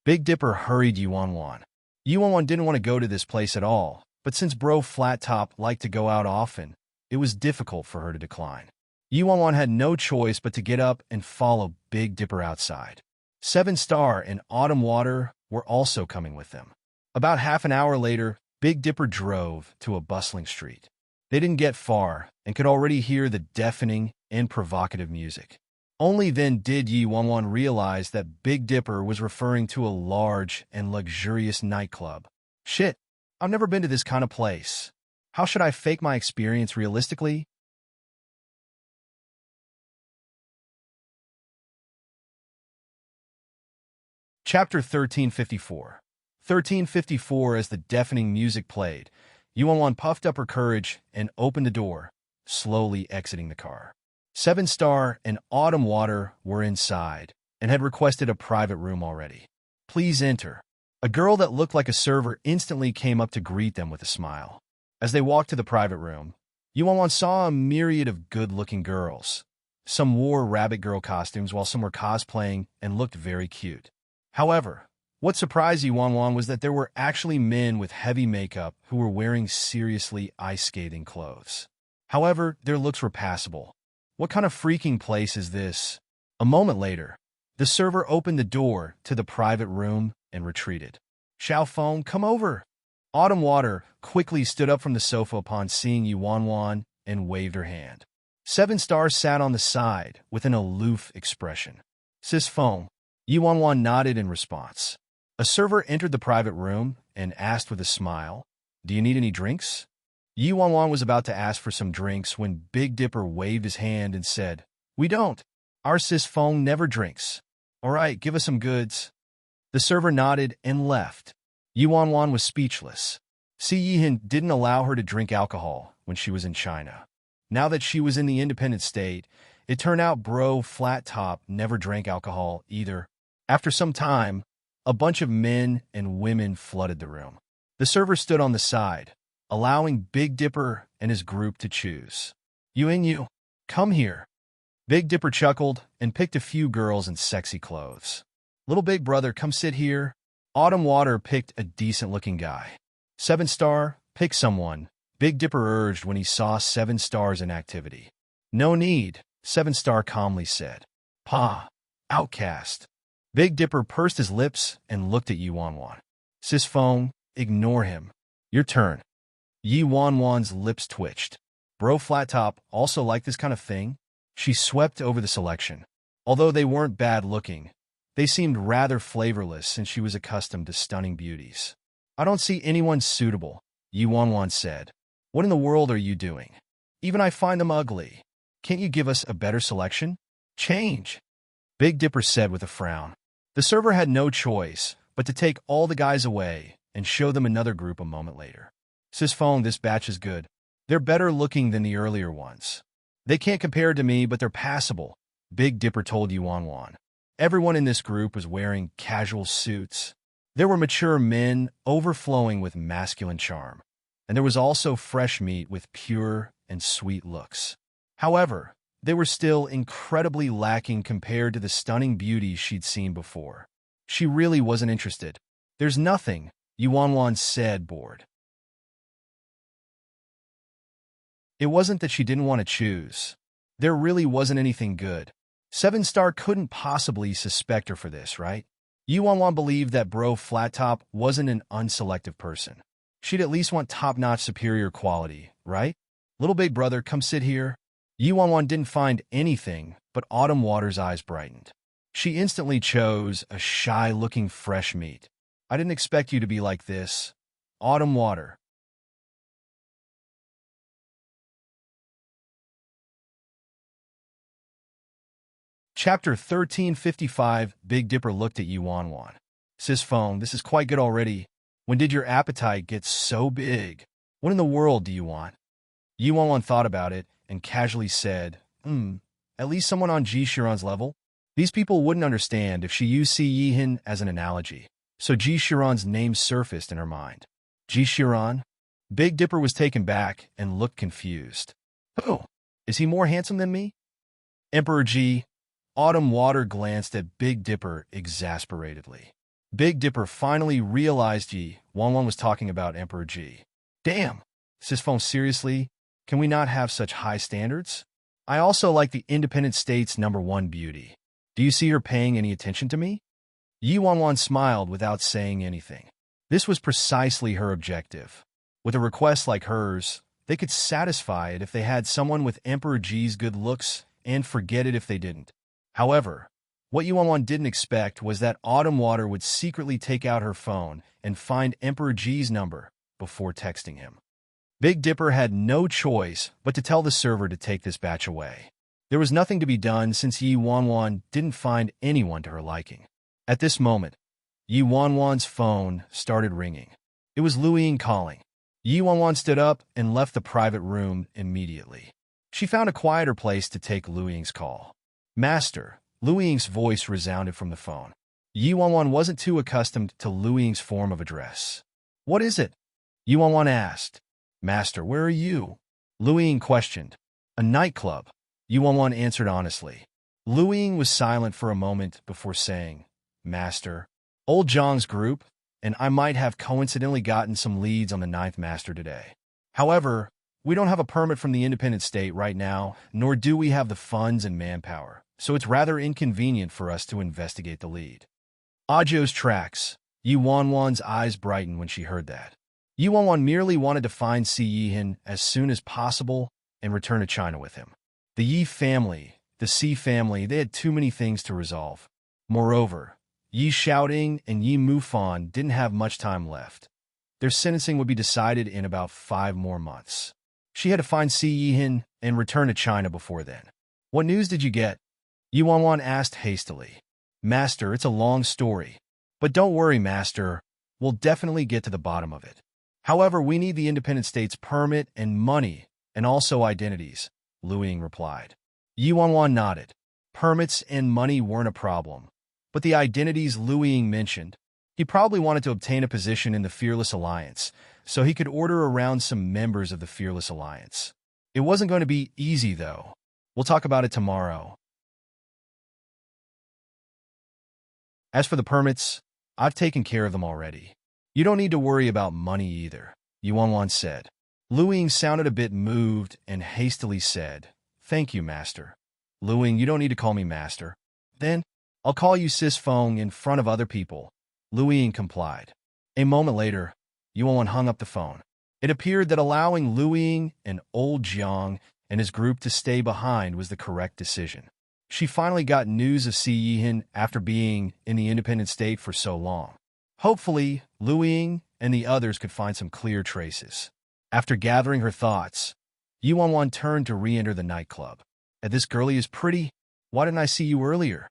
Speaker 1: Big Dipper hurried Yuan. Yuan didn't want to go to this place at all, but since Bro Flat Top liked to go out often, it was difficult for her to decline. Yuan had no choice but to get up and follow Big Dipper outside. 7-star and Autumn Water were also coming with them. About half an hour later, Big Dipper drove to a bustling street. They didn't get far and could already hear the deafening and provocative music. Only then did Yuan realize that Big Dipper was referring to a large and luxurious nightclub. "Shit, I've never been to this kind of place. How should I fake my experience realistically?" Chapter 1354. 1354. As the deafening music played, Yuan puffed up her courage and opened the door, slowly exiting the car. 7-star and Autumn Water were inside and had requested a private room already. "Please enter." A girl that looked like a server instantly came up to greet them with a smile. As they walked to the private room, Yuan saw a myriad of good-looking girls. Some wore rabbit girl costumes while some were cosplaying and looked very cute. However, what surprised Yuan was that there were actually men with heavy makeup who were wearing seriously ice-scathing clothes. However, their looks were passable. What kind of freaking place is this? A moment later, the server opened the door to the private room and retreated. "Xiao Feng, come over." Autumn Water quickly stood up from the sofa upon seeing Yuan and waved her hand. 7-star sat on the side with an aloof expression. "Sis Feng." Yuan nodded in response. A server entered the private room and asked with a smile, "Do you need any drinks?" Yuan was about to ask for some drinks when Big Dipper waved his hand and said, "We don't. Our Sis Feng never drinks." "All right, give us some goods." The server nodded and left. Yuan was speechless. Si Yihan didn't allow her to drink alcohol when she was in China. Now that she was in the independent state, it turned out Bro Flat Top never drank alcohol either. After some time, a bunch of men and women flooded the room. The server stood on the side, allowing Big Dipper and his group to choose. "You, come here." Big Dipper chuckled and picked a few girls in sexy clothes. "Little big brother, come sit here." Autumn Water picked a decent-looking guy. 7-star, pick someone, Big Dipper urged when he saw 7 stars in activity. "No need," 7-star calmly said. "Pa, outcast." Big Dipper pursed his lips and looked at Yuan. "Sis Feng, ignore him. Your turn." Yuan's lips twitched. Bro Flat Top also liked this kind of thing. She swept over the selection. Although they weren't bad-looking, they seemed rather flavorless since she was accustomed to stunning beauties. "I don't see anyone suitable," Yuan said. "What in the world are you doing? Even I find them ugly. Can't you give us a better selection?" "Change," Big Dipper said with a frown. The server had no choice but to take all the guys away and show them another group a moment later. "Sis Feng, this batch is good. They're better looking than the earlier ones. They can't compare to me, but they're passable," Big Dipper told Yuan. Everyone in this group was wearing casual suits. There were mature men overflowing with masculine charm, and there was also fresh meat with pure and sweet looks. However, they were still incredibly lacking compared to the stunning beauty she'd seen before. She really wasn't interested. There's nothing, Yuanwan said, bored. It wasn't that she didn't want to choose. There really wasn't anything good. Seven Star couldn't possibly suspect her for this, right? Yuanwan believed that Bro Flattop wasn't an unselective person. She'd at least want top-notch superior quality, right? Little big brother, come sit here. Yuanwan didn't find anything, but Autumn Water's eyes brightened. She instantly chose a shy-looking fresh meat. I didn't expect you to be like this. Autumn Water. Chapter 1355. Big Dipper looked at Yuanwan. Sis Phone, this is quite good already. When did your appetite get so big? What in the world do you want? Yuanwan thought about it and casually said, at least someone on Ji Shiran's level? These people wouldn't understand if she used Si Yihin as an analogy, so Ji Shiran's name surfaced in her mind. Ji Shiran? Big Dipper was taken back and looked confused. Oh, is he more handsome than me? Emperor Ji. Autumn Water glanced at Big Dipper exasperatedly. Big Dipper finally realized Ji Wanwan was talking about Emperor Ji. Damn! Sisphone, seriously? Can we not have such high standards? I also like the independent state's #1 beauty. Do you see her paying any attention to me? Yi Wanwan smiled without saying anything. This was precisely her objective. With a request like hers, they could satisfy it if they had someone with Emperor Ji's good looks and forget it if they didn't. However, what Yuanwan didn't expect was that Autumn Water would secretly take out her phone and find Emperor Ji's number before texting him. Big Dipper had no choice but to tell the server to take this batch away. There was nothing to be done since Yi Wanwan didn't find anyone to her liking. At this moment, Yi Wanwan's phone started ringing. It was Lu Ying calling. Yi Wanwan stood up and left the private room immediately. She found a quieter place to take Lu Ying's call. Master, Lu Ying's voice resounded from the phone. Yi Wanwan wasn't too accustomed to Lu Ying's form of address. What is it? Yi Wanwan asked. Master, where are you? Lu Ying questioned. A nightclub. Yi Wanwan answered honestly. Lu Ying was silent for a moment before saying, Master, old Zhang's group, and I might have coincidentally gotten some leads on the 9th Master today. However, we don't have a permit from the independent state right now, nor do we have the funds and manpower, so it's rather inconvenient for us to investigate the lead. Ajo's tracks. Yi Wanwan's eyes brightened when she heard that. Yi Wanwan merely wanted to find Si Yihin as soon as possible and return to China with him. The Yi family, the Si family, they had too many things to resolve. Moreover, Yi Xiaoting and Yi Mufan didn't have much time left. Their sentencing would be decided in about 5 more months. She had to find Si Yihin and return to China before then. What news did you get? Yi Wanwan asked hastily. Master, it's a long story. But don't worry, Master. We'll definitely get to the bottom of it. However, we need the independent state's permit and money, and also identities, Lu Ying replied. Yi Wanwan nodded. Permits and money weren't a problem, but the identities Lu Ying mentioned. He probably wanted to obtain a position in the Fearless Alliance, so he could order around some members of the Fearless Alliance. It wasn't going to be easy, though. We'll talk about it tomorrow. As for the permits, I've taken care of them already. You don't need to worry about money either, Yuanwan said. Lu Ying sounded a bit moved and hastily said, Thank you, Master. Lu Ying, you don't need to call me Master. Then, I'll call you Sis Feng in front of other people. Lu Ying complied. A moment later, Yuanwan hung up the phone. It appeared that allowing Lu Ying and old Jiang and his group to stay behind was the correct decision. She finally got news of Si Yihin after being in the independent state for so long. Hopefully, Lu Ying and the others could find some clear traces. After gathering her thoughts, Yuanwan turned to re-enter the nightclub. This girlie is pretty. Why didn't I see you earlier?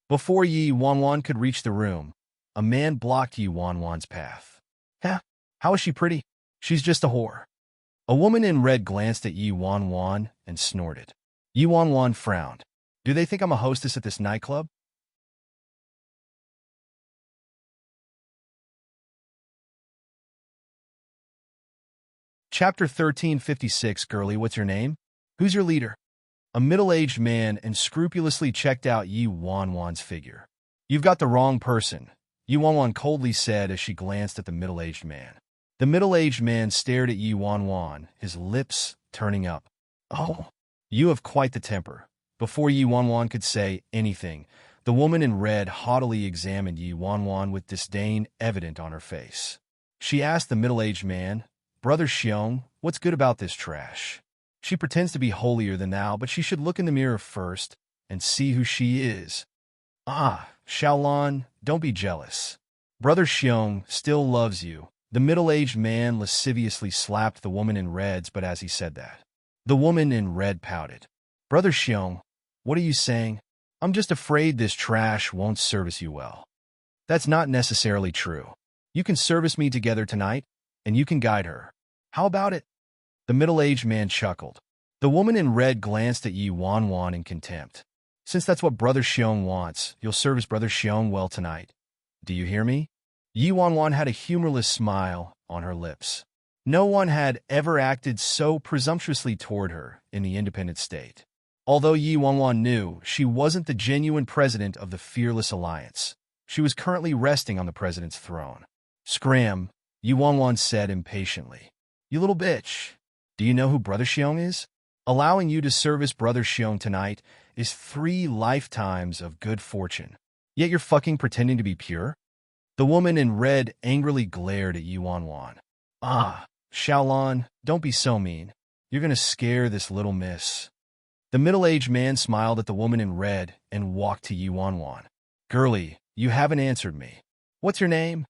Speaker 1: Before Yi Wanwan could reach the room, a man blocked Yi Wanwan's path. How is she pretty? She's just a whore. A woman in red glanced at Yi Wanwan and snorted. Yi Wanwan frowned. Do they think I'm a hostess at this nightclub? Chapter 1356. Girlie, what's your name? Who's your leader? a middle-aged man, and scrupulously checked out Yi Wanwan's figure. "You've got the wrong person," Yi Wanwan coldly said as she glanced at the middle-aged man. The middle-aged man stared at Yi Wanwan, his lips turning up. "Oh, you have quite the temper." Before Yi Wanwan could say anything, the woman in red haughtily examined Yi Wanwan with disdain evident on her face. She asked the middle-aged man, "Brother Xiong, what's good about this trash? She pretends to be holier than thou, but she should look in the mirror first and see who she is." "Ah, Xiaolan, don't be jealous. Brother Xiong still loves you." The middle-aged man lasciviously slapped the woman in reds, but as he said that, the woman in red pouted. "Brother Xiong, what are you saying? I'm just afraid this trash won't service you well." "That's not necessarily true. You can service me together tonight, and you can guide her. How about it?" The middle-aged man chuckled. The woman in red glanced at Yi Wanwan in contempt. "Since that's what Brother Xiong wants, you'll service Brother Xiong well tonight. Do you hear me?" Yi Wanwan had a humorless smile on her lips. No one had ever acted so presumptuously toward her in the independent state. Although Yi Wanwan knew she wasn't the genuine president of the Fearless Alliance, she was currently resting on the president's throne. "Scram," Yi Wanwan said impatiently. "You little bitch. Do you know who Brother Xiong is? Allowing you to service Brother Xiong tonight is 3 lifetimes of good fortune. Yet you're fucking pretending to be pure?" The woman in red angrily glared at Yi Wanwan. "Ah, Xiaolan, don't be so mean. You're gonna scare this little miss." The middle-aged man smiled at the woman in red and walked to Yi Wanwan. "Girlie, you haven't answered me. What's your name?"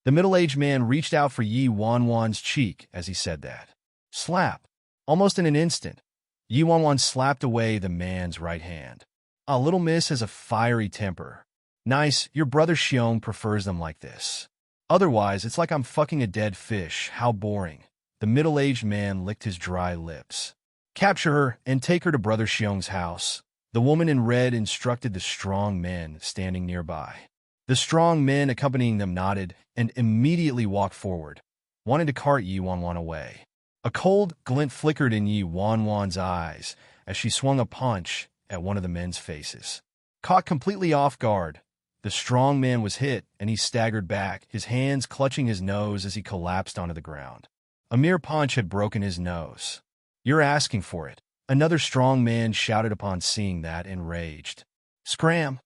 Speaker 1: The middle-aged man reached out for Yi Wanwan's cheek as he said that. Slap. Almost in an instant, Yi Wanwan slapped away the man's right hand. "A little miss has a fiery temper. Nice, your brother Xiong prefers them like this. Otherwise, it's like I'm fucking a dead fish. How boring." The middle-aged man licked his dry lips. "Capture her and take her to Brother Xiong's house," the woman in red instructed the strong men standing nearby. The strong men accompanying them nodded and immediately walked forward, wanting to cart Yi Wanwan away. A cold glint flickered in Yi Wanwan's eyes as she swung a punch at one of the men's faces. Caught completely off guard, the strong man was hit, and he staggered back, his hands clutching his nose as he collapsed onto the ground. A mere punch had broken his nose. "You're asking for it," another strong man shouted upon seeing that, enraged. "Scram!"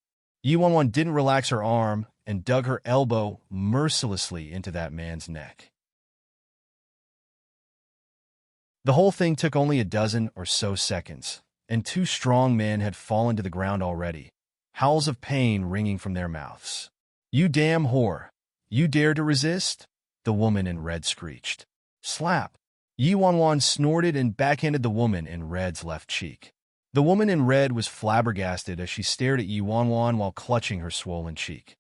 Speaker 1: Yi Wanwan didn't relax her arm and dug her elbow mercilessly into that man's neck. The whole thing took only a dozen or so seconds, and 2 strong men had fallen to the ground already, howls of pain ringing from their mouths. "You damn whore! You dare to resist?" the woman in red screeched. Slap! Yi Wanwan snorted and backhanded the woman in red's left cheek. The woman in red was flabbergasted as she stared at Yi Wanwan while clutching her swollen cheek.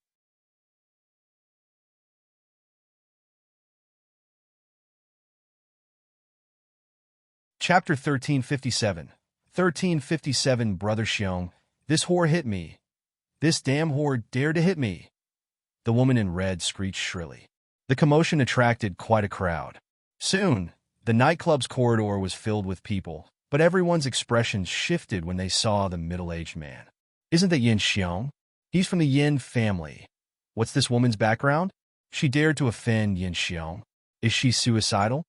Speaker 1: Chapter 1357. 1357. Brother Xiong, this whore hit me. This damn whore dared to hit me. The woman in red screeched shrilly. The commotion attracted quite a crowd. Soon, the nightclub's corridor was filled with people, but everyone's expressions shifted when they saw the middle-aged man. "Isn't that Yin Xiong? He's from the Yin family. What's this woman's background? She dared to offend Yin Xiong. Is she suicidal?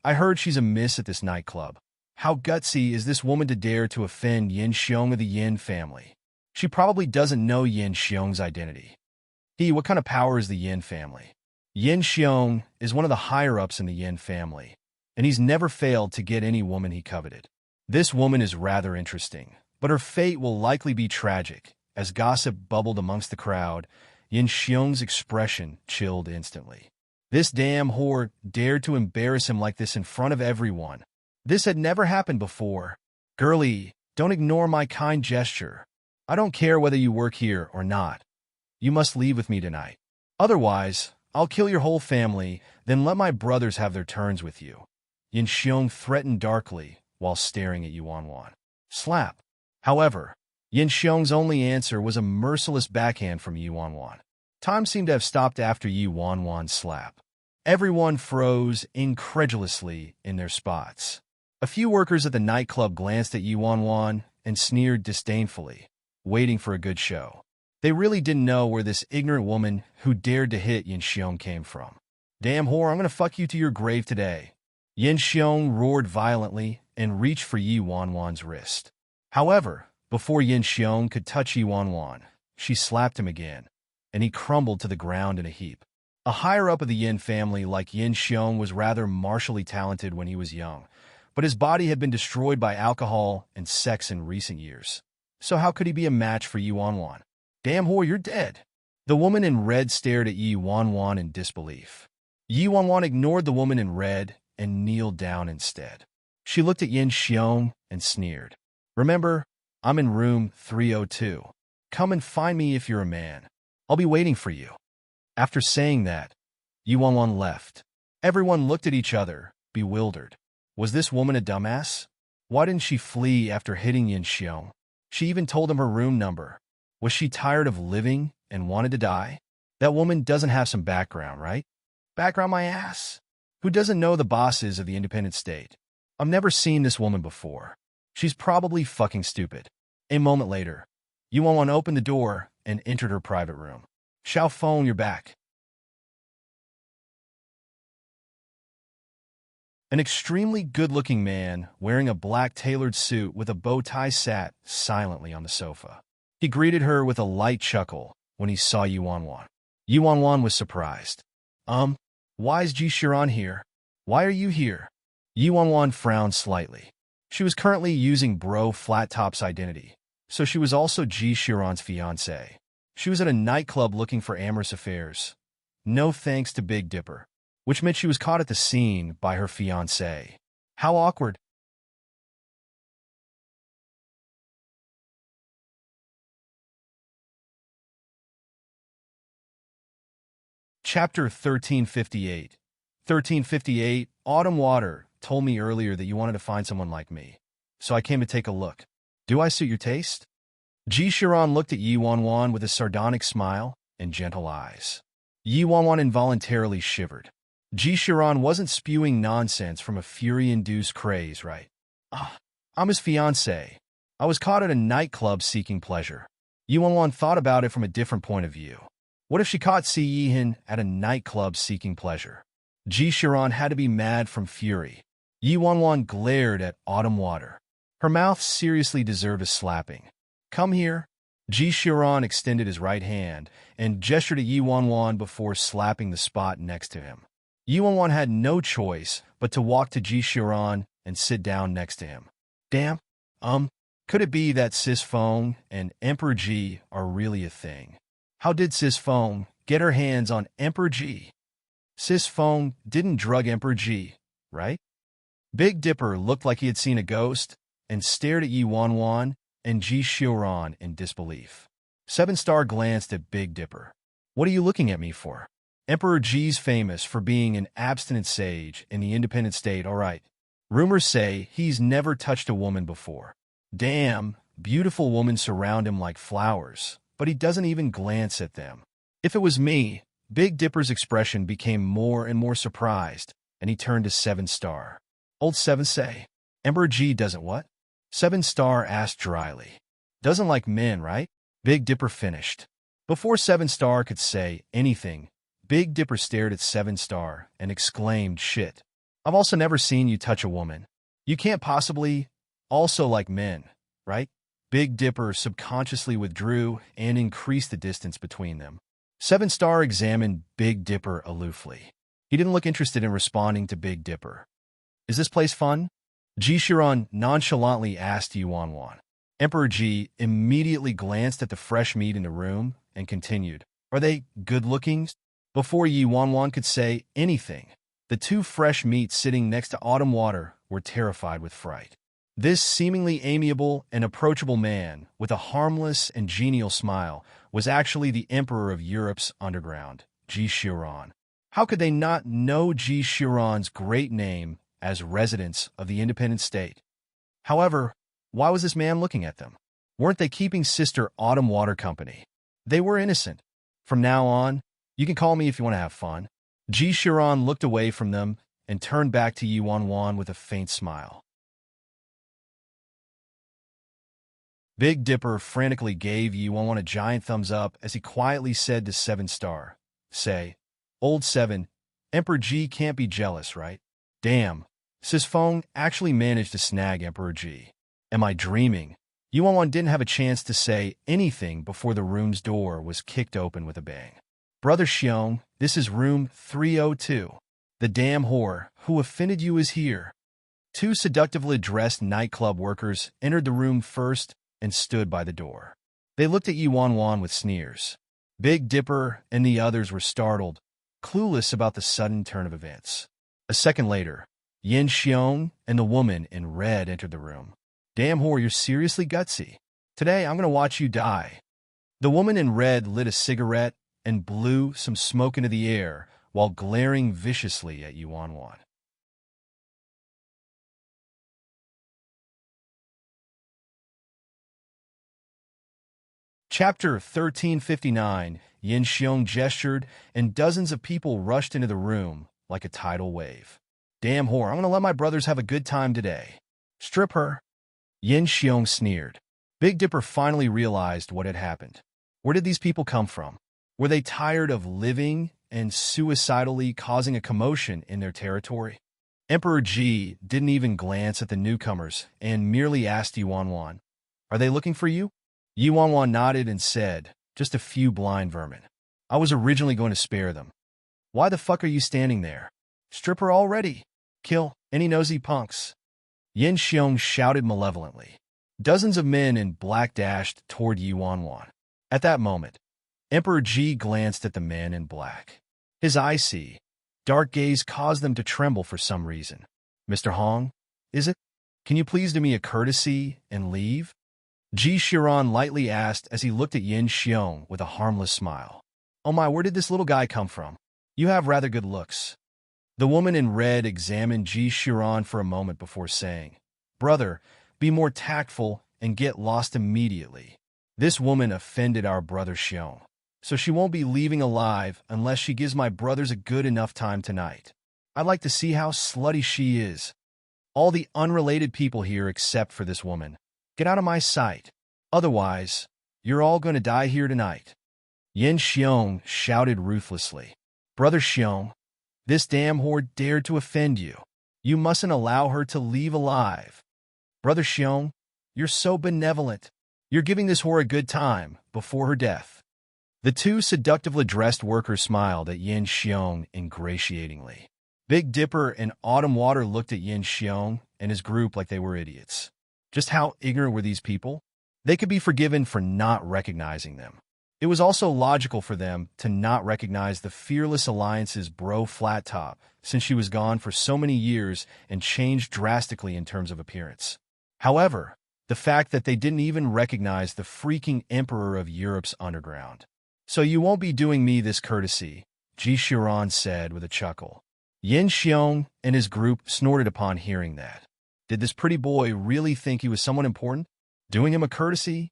Speaker 1: I heard she's a miss at this nightclub. How gutsy is this woman to dare to offend Yin Xiong of the Yin family? She probably doesn't know Yin Xiong's identity. What kind of power is the Yin family? Yin Xiong is one of the higher-ups in the Yin family, and he's never failed to get any woman he coveted. This woman is rather interesting, but her fate will likely be tragic." As gossip bubbled amongst the crowd, Yin Xiong's expression chilled instantly. This damn whore dared to embarrass him like this in front of everyone. This had never happened before. "Girlie, don't ignore my kind gesture. I don't care whether you work here or not. You must leave with me tonight. Otherwise, I'll kill your whole family, then let my brothers have their turns with you." Yin Xiong threatened darkly while staring at Yi Wanwan. Slap. However, Yin Xiong's only answer was a merciless backhand from Yi Wanwan. Time seemed to have stopped after Yi Wanwan's slap. Everyone froze incredulously in their spots. A few workers at the nightclub glanced at Yi Wanwan and sneered disdainfully, waiting for a good show. They really didn't know where this ignorant woman who dared to hit Yin Xiong came from. Damn whore, I'm gonna fuck you to your grave today. Yin Xiong roared violently and reached for Yi Wanwan's wrist. However, before Yin Xiong could touch Yi Wanwan, she slapped him again, and he crumbled to the ground in a heap. A higher-up of the Yin family like Yin Xiong was rather martially talented when he was young, but his body had been destroyed by alcohol and sex in recent years. So how could he be a match for Yi Wanwan? Damn whore, you're dead. The woman in red stared at Yi Wanwan in disbelief. Yi Wanwan ignored the woman in red and kneeled down instead. She looked at Yin Xiong and sneered. Remember, I'm in room 302. Come and find me if you're a man. I'll be waiting for you. After saying that, Yi Wanwan left. Everyone looked at each other, bewildered. Was this woman a dumbass? Why didn't she flee after hitting Yin Xiong? She even told him her room number. Was she tired of living and wanted to die? That woman doesn't have some background, right? Background my ass. Who doesn't know the bosses of the independent state? I've never seen this woman before. She's probably fucking stupid. A moment later, Yi Wanwan opened the door and entered her private room. Xiao Feng, you're back. An extremely good-looking man wearing a black tailored suit with a bow tie sat silently on the sofa. He greeted her with a light chuckle when he saw Yi Wanwan. Yi Wanwan was surprised. Why is Ji Shiran here? Why are you here? Yi Wanwan frowned slightly. She was currently using Bro Flat Top's identity, so she was also Ji Shiran's fiancée. She was at a nightclub looking for amorous affairs. No thanks to Big Dipper, which meant she was caught at the scene by her fiancé. How awkward. Chapter 1358. 1358, Autumn Water told me earlier that you wanted to find someone like me, so I came to take a look. Do I suit your taste? Ji Shiran looked at Yi Wanwan with a sardonic smile and gentle eyes. Yi Wanwan involuntarily shivered. Ji Shiran wasn't spewing nonsense from a fury-induced craze, right? I'm his fiancé. I was caught at a nightclub seeking pleasure. Yi Wanwan thought about it from a different point of view. What if she caught Si Yihin at a nightclub seeking pleasure? Ji Shiran had to be mad from fury. Yi Wanwan glared at Autumn Water. Her mouth seriously deserved a slapping. Come here. Ji Shiran extended his right hand and gestured at Yi Wanwan before slapping the spot next to him. Yi Wanwan had no choice but to walk to Ji Shiran and sit down next to him. Damn. Could it be that Sis Feng and Emperor Ji are really a thing? How did Sis Feng get her hands on Emperor Ji? Sis Feng didn't drug Emperor Ji, right? Big Dipper looked like he had seen a ghost and stared at Yi Wanwan and Ji Shiran in disbelief. Seven Star glanced at Big Dipper. What are you looking at me for? Emperor Ji's famous for being an abstinent sage in the independent state, all right. Rumors say he's never touched a woman before. Damn, beautiful women surround him like flowers, but he doesn't even glance at them. If it was me, Big Dipper's expression became more and more surprised, and he turned to Seven Star. Old Seven say, Emperor Ji doesn't what? Seven Star asked dryly. Doesn't like men, right? Big Dipper finished. Before Seven Star could say anything, Big Dipper stared at Seven Star and exclaimed, shit. I've also never seen you touch a woman. You can't possibly also like men, right? Big Dipper subconsciously withdrew and increased the distance between them. Seven Star examined Big Dipper aloofly. He didn't look interested in responding to Big Dipper. Is this place fun? Ji Shiran nonchalantly asked Yi Wanwan. Emperor Ji immediately glanced at the fresh meat in the room and continued, Are they good-looking? Before Yi Wanwan could say anything, the two fresh meats sitting next to Autumn Water were terrified with fright. This seemingly amiable and approachable man, with a harmless and genial smile, was actually the Emperor of Europe's underground, Ji Shiran. How could they not know Ji Shiran's great name as residents of the independent state? However, why was this man looking at them? Weren't they keeping Sister Autumn Water company? They were innocent. From now on, you can call me if you want to have fun. Ji Shiran looked away from them and turned back to Yi Wanwan with a faint smile. Big Dipper frantically gave Yuan a giant thumbs up as he quietly said to 7-Star, "Say, old 7, Emperor G can't be jealous, right? Damn, Sis Feng actually managed to snag Emperor G. Am I dreaming?" Yuan didn't have a chance to say anything before the room's door was kicked open with a bang. "Brother Xiong, this is room 302. The damn whore who offended you is here." Two seductively dressed nightclub workers entered the room first and stood by the door. They looked at Yuan with sneers. Big Dipper and the others were startled, clueless about the sudden turn of events. A second later, Yin Xiong and the woman in red entered the room. "Damn whore, you're seriously gutsy. Today I'm gonna watch you die." The woman in red lit a cigarette and blew some smoke into the air while glaring viciously at Yuan. Chapter 1359, Yin Xiong gestured, and dozens of people rushed into the room like a tidal wave. "Damn whore, I'm gonna let my brothers have a good time today. Strip her." Yin Xiong sneered. Big Dipper finally realized what had happened. Where did these people come from? Were they tired of living and suicidally causing a commotion in their territory? Emperor Ji didn't even glance at the newcomers and merely asked Yuan, "Are they looking for you?" Yuan nodded and said, "Just a few blind vermin. I was originally going to spare them." "Why the fuck are you standing there? Strip her already. Kill any nosy punks." Yin Xiong shouted malevolently. Dozens of men in black dashed toward Yuan. At that moment, Emperor Ji glanced at the man in black. His icy, dark gaze caused them to tremble for some reason. "Mr. Hong, is it? Can you please do me a courtesy and leave?" Ji Shiran lightly asked as he looked at Yin Xiong with a harmless smile. "Oh my, where did this little guy come from? You have rather good looks." The woman in red examined Ji Shiran for a moment before saying, "Brother, be more tactful and get lost immediately. This woman offended our brother Xiong, so she won't be leaving alive unless she gives my brothers a good enough time tonight. I'd like to see how slutty she is. All the unrelated people here except for this woman. Get out of my sight. Otherwise, you're all going to die here tonight." Yin Xiong shouted ruthlessly. "Brother Xiong, this damn whore dared to offend you. You mustn't allow her to leave alive. Brother Xiong, you're so benevolent. You're giving this whore a good time before her death." The two seductively dressed workers smiled at Yin Xiong ingratiatingly. Big Dipper and Autumn Water looked at Yin Xiong and his group like they were idiots. Just how ignorant were these people? They could be forgiven for not recognizing them. It was also logical for them to not recognize the Fearless Alliance's bro Flat Top, since she was gone for so many years and changed drastically in terms of appearance. However, the fact that they didn't even recognize the freaking Emperor of Europe's underground. "So you won't be doing me this courtesy," Ji Shiran said with a chuckle. Yin Xiong and his group snorted upon hearing that. Did this pretty boy really think he was someone important? Doing him a courtesy?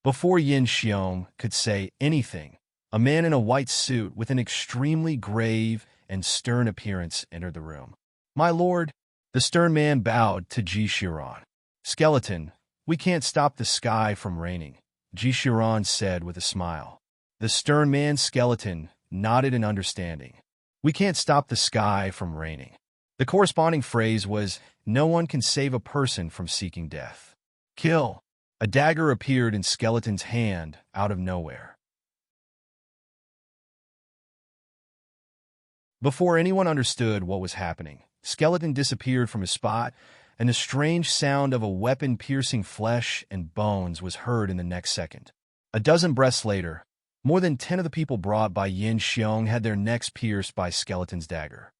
Speaker 1: Before Yin Xiong could say anything, a man in a white suit with an extremely grave and stern appearance entered the room. "My lord," the stern man bowed to Ji Shiran. "Skeleton, we can't stop the sky from raining," Ji Shiran said with a smile. The stern man Skeleton nodded in understanding. "We can't stop the sky from raining." The corresponding phrase was, "No one can save a person from seeking death." "Kill." A dagger appeared in Skeleton's hand out of nowhere. Before anyone understood what was happening, Skeleton disappeared from his spot, and the strange sound of a weapon piercing flesh and bones was heard in the next second. A dozen breaths later, more than 10 of the people brought by Yin Xiong had their necks pierced by Skeleton's dagger.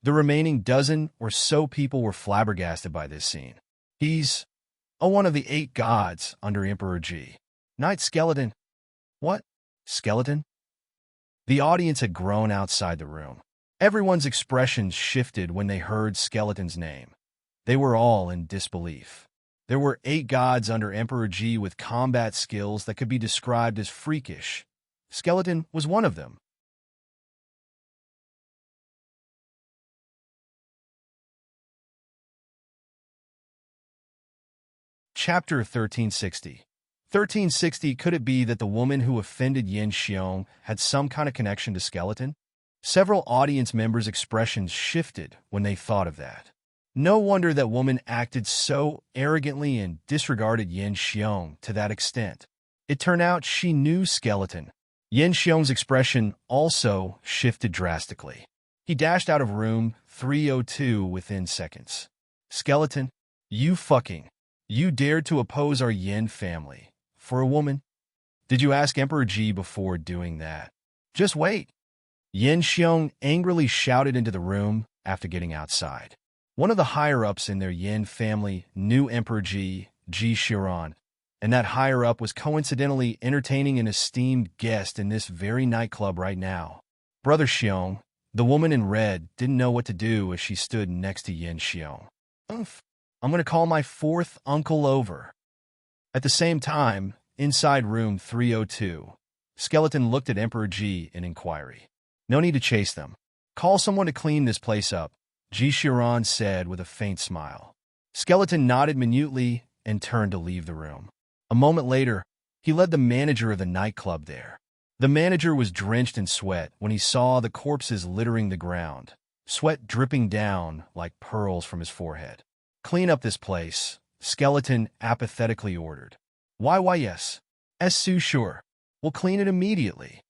Speaker 1: The remaining dozen or so people were flabbergasted by this scene. "He's one of the 8 gods under Emperor Ji. Knight Skeleton." "What? Skeleton?" The audience had grown outside the room. Everyone's expressions shifted when they heard Skeleton's name. They were all in disbelief. There were 8 gods under Emperor Ji with combat skills that could be described as freakish. Skeleton was one of them. Chapter 1360. 1360. Could it be that the woman who offended Yin Xiong had some kind of connection to Skeleton? Several audience members' expressions shifted when they thought of that. No wonder that woman acted so arrogantly and disregarded Yin Xiong to that extent. It turned out she knew Skeleton. Yin Xiong's expression also shifted drastically. He dashed out of room 302 within seconds. Skeleton, you dared to oppose our Yin family. For a woman? Did you ask Emperor Ji before doing that? Just wait. Yin Xiong angrily shouted into the room after getting outside. One of the higher-ups in their Yin family knew Emperor Ji Shiran, and that higher-up was coincidentally entertaining an esteemed guest in this very nightclub right now. Brother Xiong, the woman in red, didn't know what to do as she stood next to Yin Xiong. I'm going to call my fourth uncle over. At the same time, inside room 302, Skeleton looked at Emperor Ji in inquiry. No need to chase them. Call someone to clean this place up, Ji Shiran said with a faint smile. Skeleton nodded minutely and turned to leave the room. A moment later, he led the manager of the nightclub there. The manager was drenched in sweat when he saw the corpses littering the ground, sweat dripping down like pearls from his forehead. Clean up this place, Skeleton apathetically ordered. Why yes. Sure. We'll clean it immediately.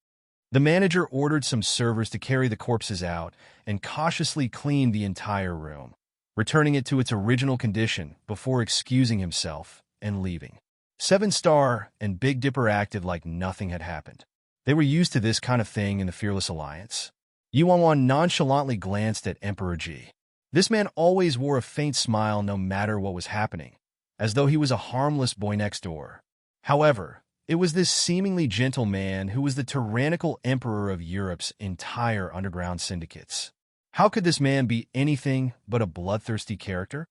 Speaker 1: The manager ordered some servers to carry the corpses out and cautiously cleaned the entire room, returning it to its original condition before excusing himself and leaving. 7-Star and Big Dipper acted like nothing had happened. They were used to this kind of thing in the Fearless Alliance. Yuan nonchalantly glanced at Emperor Ji. This man always wore a faint smile no matter what was happening, as though he was a harmless boy next door. However, it was this seemingly gentle man who was the tyrannical emperor of Europe's entire underground syndicates. How could this man be anything but a bloodthirsty character?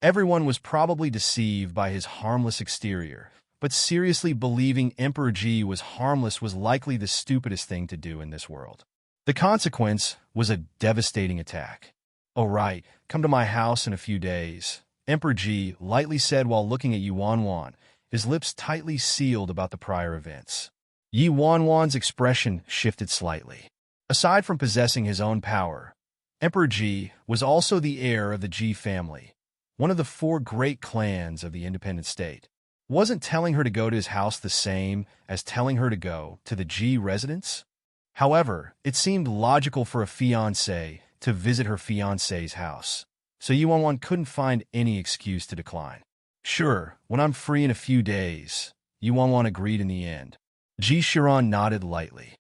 Speaker 1: Everyone was probably deceived by his harmless exterior, but seriously believing Emperor Ji was harmless was likely the stupidest thing to do in this world. The consequence was a devastating attack. "Oh right, come to my house in a few days," Emperor Ji lightly said while looking at Yuan, his lips tightly sealed about the prior events. Yuan's expression shifted slightly. Aside from possessing his own power, Emperor Ji was also the heir of the Ji family, one of the 4 great clans of the independent state. Wasn't telling her to go to his house the same as telling her to go to the Ji residence? However, it seemed logical for a fiancé to visit her fiancé's house, so Yuan couldn't find any excuse to decline. "Sure, when I'm free in a few days," Yuan agreed in the end. Ji Shiran nodded lightly.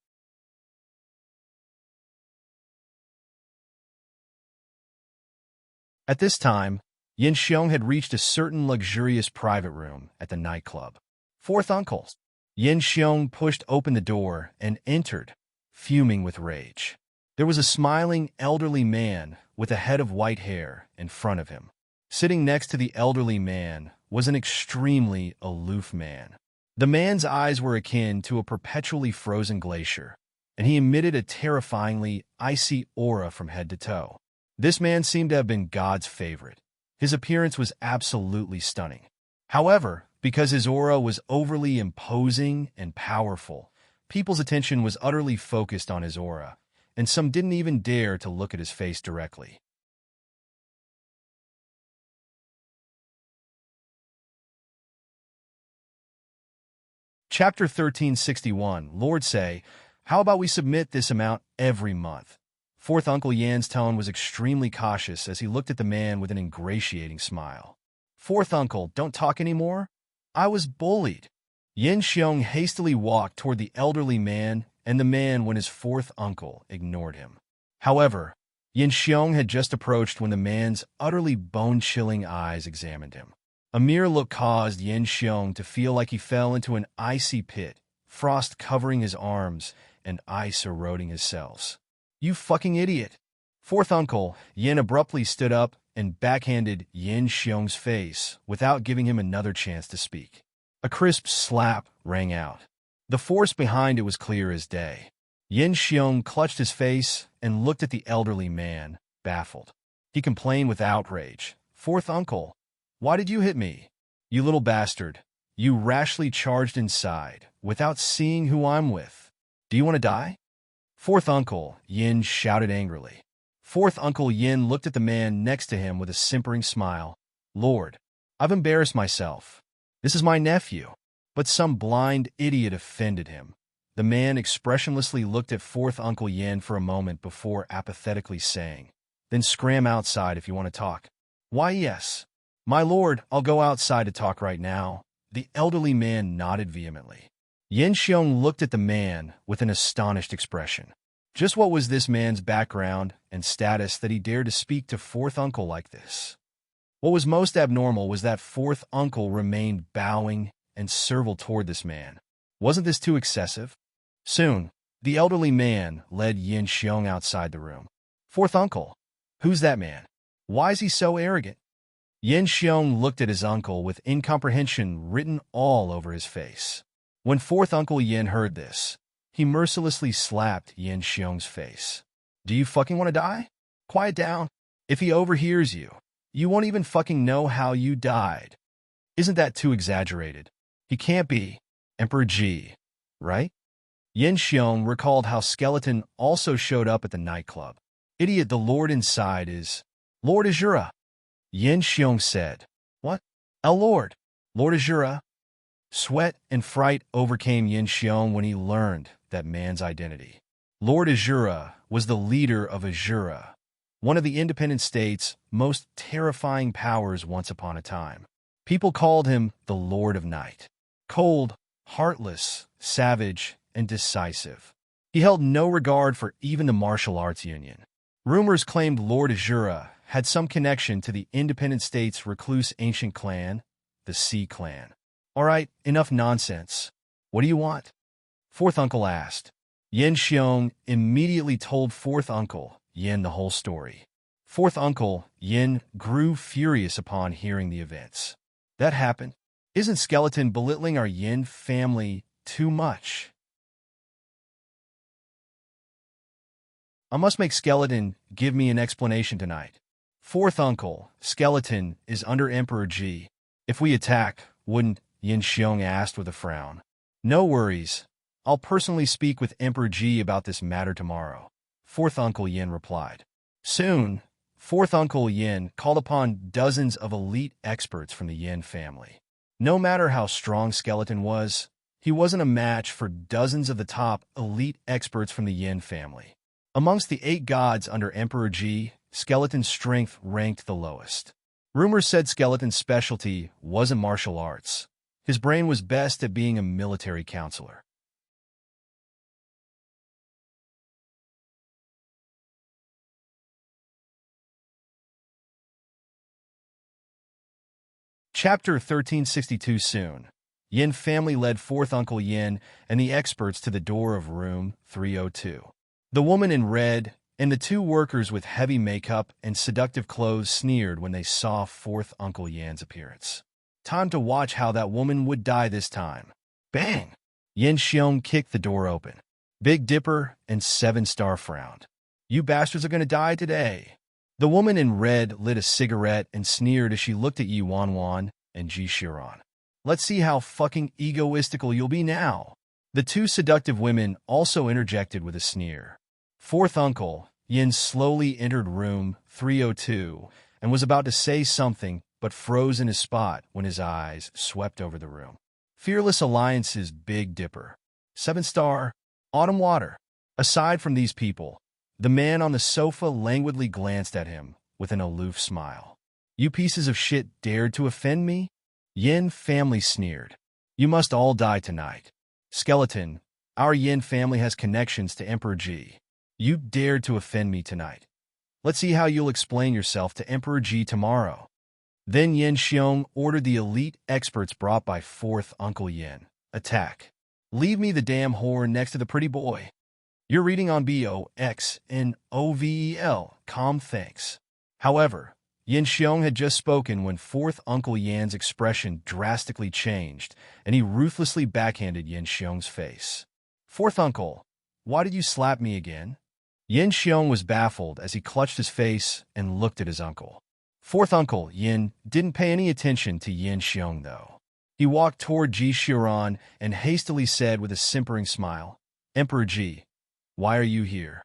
Speaker 1: At this time, Yin Xiong had reached a certain luxurious private room at the nightclub. "Fourth uncle." Yin Xiong pushed open the door and entered, fuming with rage. There was a smiling, elderly man with a head of white hair in front of him. Sitting next to the elderly man was an extremely aloof man. The man's eyes were akin to a perpetually frozen glacier, and he emitted a terrifyingly icy aura from head to toe. This man seemed to have been God's favorite. His appearance was absolutely stunning. However, because his aura was overly imposing and powerful, people's attention was utterly focused on his aura, and some didn't even dare to look at his face directly. Chapter 1361. Lord say, how about we submit this amount every month? Fourth Uncle Yan's tone was extremely cautious as he looked at the man with an ingratiating smile. Fourth Uncle, don't talk anymore? I was bullied. Yin Xiong hastily walked toward the elderly man and the man when his fourth uncle ignored him. However, Yin Xiong had just approached when the man's utterly bone-chilling eyes examined him. A mere look caused Yin Xiong to feel like he fell into an icy pit, frost covering his arms and ice eroding his cells. You fucking idiot! Fourth Uncle Yin abruptly stood up and backhanded Yin Xiong's face without giving him another chance to speak. A crisp slap rang out. The force behind it was clear as day. Yin Xiong clutched his face and looked at the elderly man, baffled. He complained with outrage. Fourth Uncle, why did you hit me? You little bastard. You rashly charged inside, without seeing who I'm with. Do you want to die? Fourth Uncle Yin shouted angrily. Fourth Uncle Yin looked at the man next to him with a simpering smile. Lord, I've embarrassed myself. This is my nephew. But some blind idiot offended him. The man expressionlessly looked at Fourth Uncle Yin for a moment before apathetically saying, Then scram outside if you want to talk. Why, yes. My lord, I'll go outside to talk right now. The elderly man nodded vehemently. Yin Xiong looked at the man with an astonished expression. Just what was this man's background and status that he dared to speak to Fourth Uncle like this? What was most abnormal was that Fourth Uncle remained bowing and servile toward this man. Wasn't this too excessive? Soon, the elderly man led Yin Xiong outside the room. Fourth Uncle, who's that man? Why is he so arrogant? Yin Xiong looked at his uncle with incomprehension written all over his face. When Fourth Uncle Yin heard this, he mercilessly slapped Yin Xiong's face. Do you fucking want to die? Quiet down. If he overhears you, you won't even fucking know how you died. Isn't that too exaggerated? He can't be Emperor Ji, right? Yin Xiong recalled how Skeleton also showed up at the nightclub. Idiot, the Lord inside is Lord Azura. Yin Xiong said. What? Lord. Lord Azura. Sweat and fright overcame Yin Xiong when he learned that man's identity. Lord Azura was the leader of Azura, one of the independent state's most terrifying powers once upon a time. People called him the Lord of Night. Cold, heartless, savage, and decisive. He held no regard for even the martial arts union. Rumors claimed Lord Azura had some connection to the independent state's recluse ancient clan, the Sea Clan. All right, enough nonsense. What do you want? Fourth Uncle asked. Yin Xiong immediately told Fourth Uncle Yin the whole story. Fourth Uncle Yin grew furious upon hearing the events. That happened? Isn't Skeleton belittling our Yin family too much? I must make Skeleton give me an explanation tonight. Fourth Uncle, Skeleton is under Emperor Ji. If we attack, wouldn't? Yin Xiong asked with a frown. No worries. I'll personally speak with Emperor Ji about this matter tomorrow. Fourth Uncle Yin replied. Soon, Fourth Uncle Yin called upon dozens of elite experts from the Yin family. No matter how strong Skeleton was, he wasn't a match for dozens of the top elite experts from the Yin family. Amongst the 8 gods under Emperor Ji, Skeleton's strength ranked the lowest. Rumors said Skeleton's specialty wasn't martial arts. His brain was best at being a military counselor. Chapter 1362 Soon, Yin family led Fourth Uncle Yin and the experts to the door of room 302. The woman in red and the 2 workers with heavy makeup and seductive clothes sneered when they saw Fourth Uncle Yin's appearance. Time to watch how that woman would die this time. Bang! Yin Xiong kicked the door open. Big Dipper and 7-Star frowned. You bastards are going to die today. The woman in red lit a cigarette and sneered as she looked at Yi Wanwan and Ji Shiran. Let's see how fucking egoistical you'll be now. The 2 seductive women also interjected with a sneer. Fourth Uncle Yin slowly entered room 302 and was about to say something but froze in his spot when his eyes swept over the room. Fearless Alliance's Big Dipper. 7-Star. Autumn Water. Aside from these people, the man on the sofa languidly glanced at him with an aloof smile. You pieces of shit dared to offend me? Yin family sneered. You must all die tonight. Skeleton, our Yin family has connections to Emperor Ji. You dared to offend me tonight. Let's see how you'll explain yourself to Emperor Ji tomorrow. Then Yin Xiong ordered the elite experts brought by Fourth Uncle Yin. Attack. Leave me the damn whore next to the pretty boy. You're reading on BOXNOVEL. Calm, thanks. However, Yin Xiong had just spoken when Fourth Uncle Yan's expression drastically changed, and he ruthlessly backhanded Yin Xiong's face. Fourth Uncle, why did you slap me again? Yin Xiong was baffled as he clutched his face and looked at his uncle. Fourth uncle, Yin, didn't pay any attention to Yin Xiong, though. He walked toward Ji Shiran and hastily said with a simpering smile, Emperor Ji, why are you here?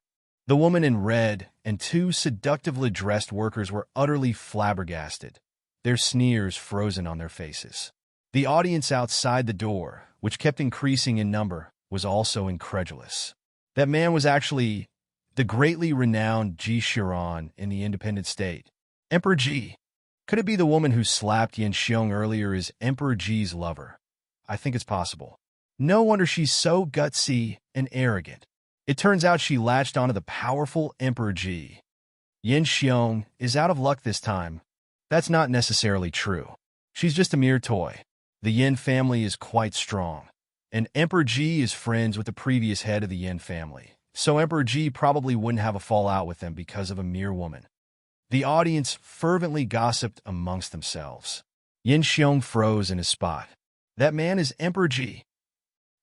Speaker 1: The woman in red and two seductively dressed workers were utterly flabbergasted, their sneers frozen on their faces. The audience outside the door, which kept increasing in number, was also incredulous. That man was actually the greatly renowned Ji Shiran in the independent state. Emperor Ji. Could it be the woman who slapped Yin Xiong earlier is Emperor Ji's lover? I think it's possible. No wonder she's so gutsy and arrogant. It turns out she latched onto the powerful Emperor Ji. Yin Xiong is out of luck this time. That's not necessarily true. She's just a mere toy. The Yin family is quite strong, and Emperor Ji is friends with the previous head of the Yin family, so Emperor Ji probably wouldn't have a fallout with them because of a mere woman. The audience fervently gossiped amongst themselves. Yin Xiong froze in his spot. That man is Emperor Ji.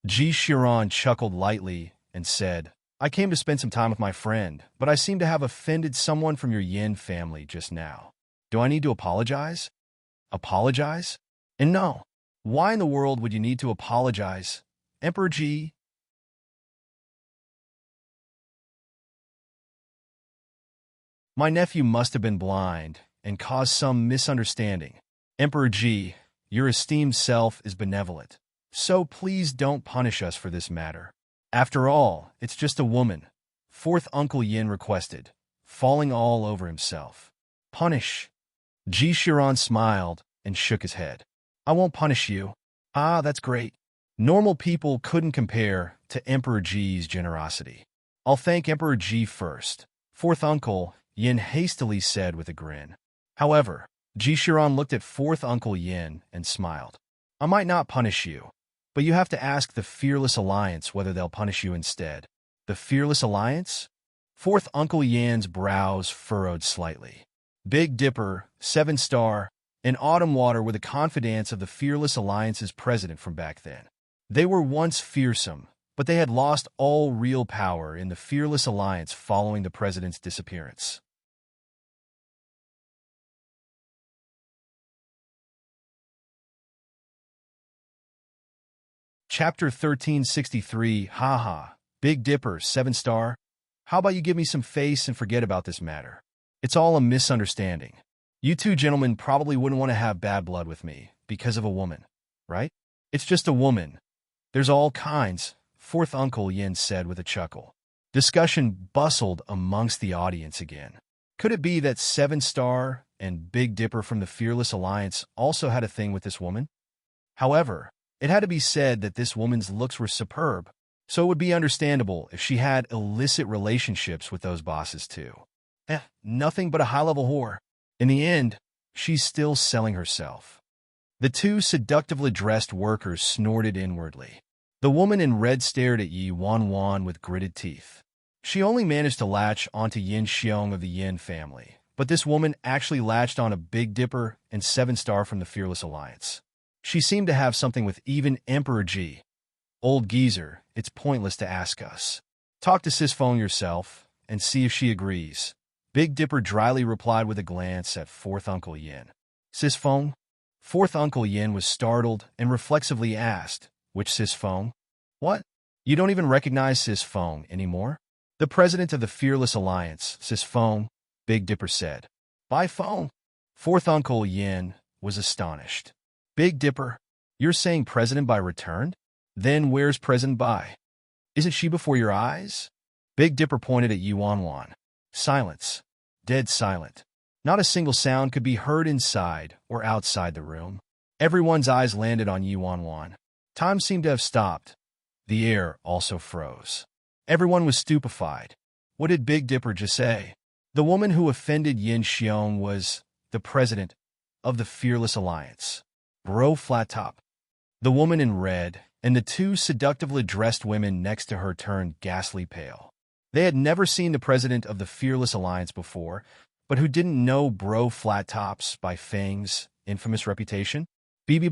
Speaker 1: Ji Shiran chuckled lightly and said, I came to spend some time with my friend, but I seem to have offended someone from your Yin family just now. Do I need to apologize? Apologize? And no. Why in the world would you need to apologize, Emperor Ji? My nephew must have been blind and caused some misunderstanding. Emperor Ji, your esteemed self is benevolent, so please don't punish us for this matter. After all, it's just a woman, fourth Uncle Yin requested, falling all over himself. Punish? Ji Shiran smiled and shook his head. I won't punish you. Ah, that's great. Normal people couldn't compare to Emperor Ji's generosity. I'll thank Emperor Ji first. Fourth Uncle Yin hastily said with a grin. However, Ji Shiran looked at fourth Uncle Yin and smiled. I might not punish you, but you have to ask the Fearless Alliance whether they'll punish you instead. The Fearless Alliance? Fourth Uncle Yin's brows furrowed slightly. Big Dipper, 7-star, and Autumn Water were the confidants of the Fearless Alliance's president from back then. They were once fearsome, but they had lost all real power in the Fearless Alliance following the president's disappearance. Chapter 1363, Haha, Big Dipper, 7-star. How about you give me some face and forget about this matter? It's all a misunderstanding. You two gentlemen probably wouldn't want to have bad blood with me because of a woman, right? It's just a woman. There's all kinds, fourth Uncle Yin said with a chuckle. Discussion bustled amongst the audience again. Could it be that 7-star and Big Dipper from the Fearless Alliance also had a thing with this woman? However, it had to be said that this woman's looks were superb, so it would be understandable if she had illicit relationships with those bosses too. Nothing but a high-level whore. In the end, she's still selling herself. The two seductively dressed workers snorted inwardly. The woman in red stared at Yi Wan with gritted teeth. She only managed to latch onto Yin Xiong of the Yin family, but this woman actually latched on a Big Dipper and 7-star from the Fearless Alliance. She seemed to have something with even Emperor Ji. Old geezer, it's pointless to ask us. Talk to Sis Feng yourself and see if she agrees. Big Dipper dryly replied with a glance at fourth Uncle Yin. Sis Feng? Fourth Uncle Yin was startled and reflexively asked, which Sis Feng? What? You don't even recognize Sis Feng anymore? The president of the Fearless Alliance, Sis Feng, Big Dipper said. By Feng? Fourth Uncle Yin was astonished. Big Dipper, you're saying President Bai returned? Then where's President Bai? Isn't she before your eyes? Big Dipper pointed at Yi Wan. Silence. Dead silent. Not a single sound could be heard inside or outside the room. Everyone's eyes landed on Yi Wan. Time seemed to have stopped. The air also froze. Everyone was stupefied. What did Big Dipper just say? The woman who offended Yin Xiong was the president of the Fearless Alliance. Bro Flat Top. The woman in red and the two seductively dressed women next to her turned ghastly pale. They had never seen the president of the Fearless Alliance before, but who didn't know Bro Flat Tops by Fang's infamous reputation? BB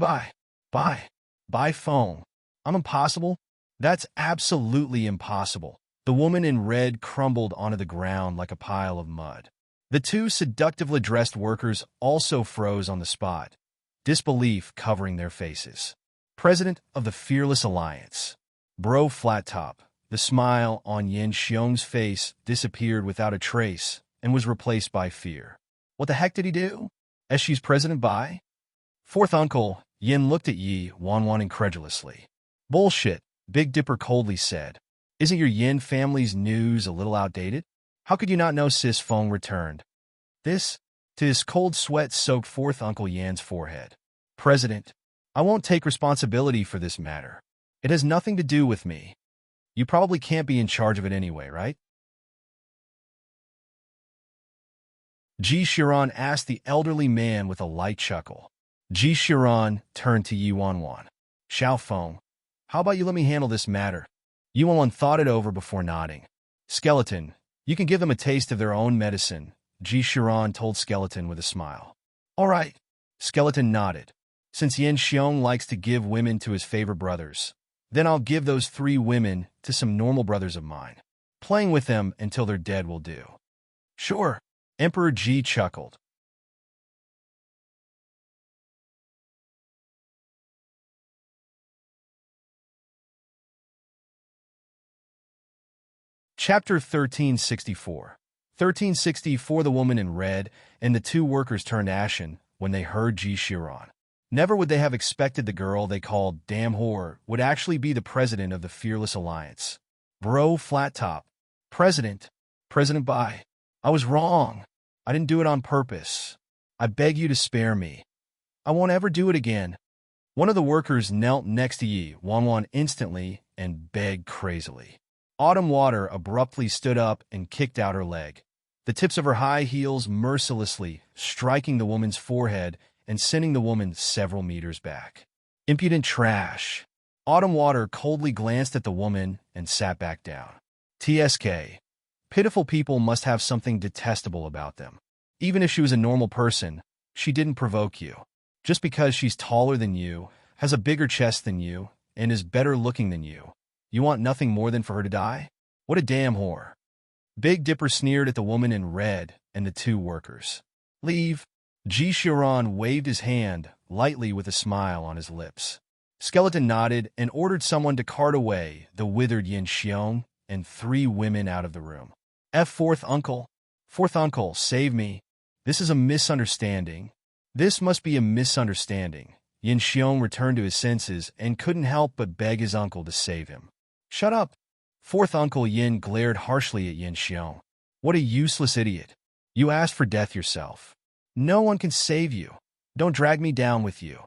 Speaker 1: Bye phone. I'm impossible? That's absolutely impossible. The woman in red crumbled onto the ground like a pile of mud. The two seductively dressed workers also froze on the spot, disbelief covering their faces. President of the Fearless Alliance. Bro Flat Top. The smile on Yin Xiong's face disappeared without a trace and was replaced by fear. What the heck did he do? As she's president by? Fourth uncle, Yin looked at Yi Wanwan incredulously. Bullshit, Big Dipper coldly said. Isn't your Yin family's news a little outdated? How could you not know Sis Feng returned? This, to his cold sweat soaked fourth uncle Yan's forehead. President, I won't take responsibility for this matter. It has nothing to do with me. You probably can't be in charge of it anyway, right? Ji Shiran asked the elderly man with a light chuckle. Ji Shiran turned to Yi Wanwan. Xiao Feng, how about you let me handle this matter? Yi Wanwan thought it over before nodding. Skeleton, you can give them a taste of their own medicine, Ji Shiran told Skeleton with a smile. All right. Skeleton nodded. Since Yin Xiong likes to give women to his favorite brothers, then I'll give those 3 women to some normal brothers of mine. Playing with them until they're dead will do. Sure. Emperor Ji chuckled. Chapter 1364. 1364. The woman in red and the 2 workers turned ashen when they heard Ji Shiran. Never would they have expected the girl they called Damn Whore would actually be the president of the Fearless Alliance. Bro Flat Top. President Bai. I was wrong. I didn't do it on purpose. I beg you to spare me. I won't ever do it again. One of the workers knelt next to Yi Wanwan instantly and begged crazily. Autumn Water abruptly stood up and kicked out her leg, the tips of her high heels mercilessly striking the woman's forehead and sending the woman several meters back. Impudent trash. Autumn Water coldly glanced at the woman and sat back down. TSK. Pitiful people must have something detestable about them. Even if she was a normal person, she didn't provoke you. Just because she's taller than you, has a bigger chest than you, and is better looking than you, you want nothing more than for her to die? What a damn whore. Big Dipper sneered at the woman in red and the 2 workers. Leave. Ji Shiran waved his hand lightly with a smile on his lips. Skeleton nodded and ordered someone to cart away the withered Yin Xiong and 3 women out of the room. Fourth uncle. Fourth uncle, save me. This is a misunderstanding. This must be a misunderstanding. Yin Xiong returned to his senses and couldn't help but beg his uncle to save him. Shut up. Fourth uncle Yin glared harshly at Yin Xiong. What a useless idiot. You asked for death yourself. No one can save you. Don't drag me down with you.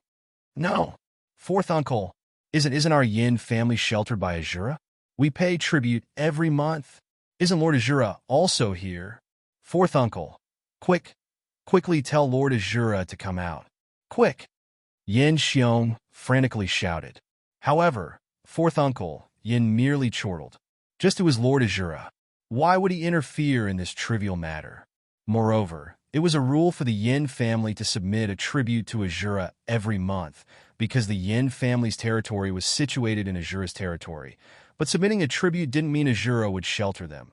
Speaker 1: No. Fourth uncle, isn't our Yin family sheltered by Azura? We pay tribute every month. Isn't Lord Azura also here? Fourth uncle, quickly tell Lord Azura to come out. Quick. Yin Xiong frantically shouted. However, fourth uncle, Yin merely chortled. Just to his Lord Azura. Why would he interfere in this trivial matter? Moreover, it was a rule for the Yin family to submit a tribute to Azura every month, because the Yin family's territory was situated in Azura's territory. But submitting a tribute didn't mean Azura would shelter them.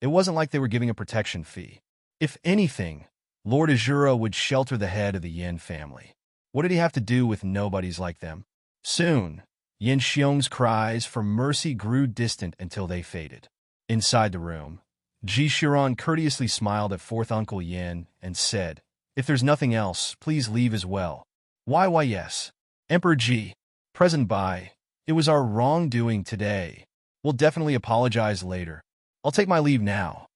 Speaker 1: It wasn't like they were giving a protection fee. If anything, Lord Azura would shelter the head of the Yin family. What did he have to do with nobodies like them? Soon, Yin Xiong's cries for mercy grew distant until they faded. Inside the room, Ji Shiran courteously smiled at fourth uncle Yin and said, "If there's nothing else, please leave as well." Why yes. Emperor Ji, present by, it was our wrongdoing today. We'll definitely apologize later. I'll take my leave now.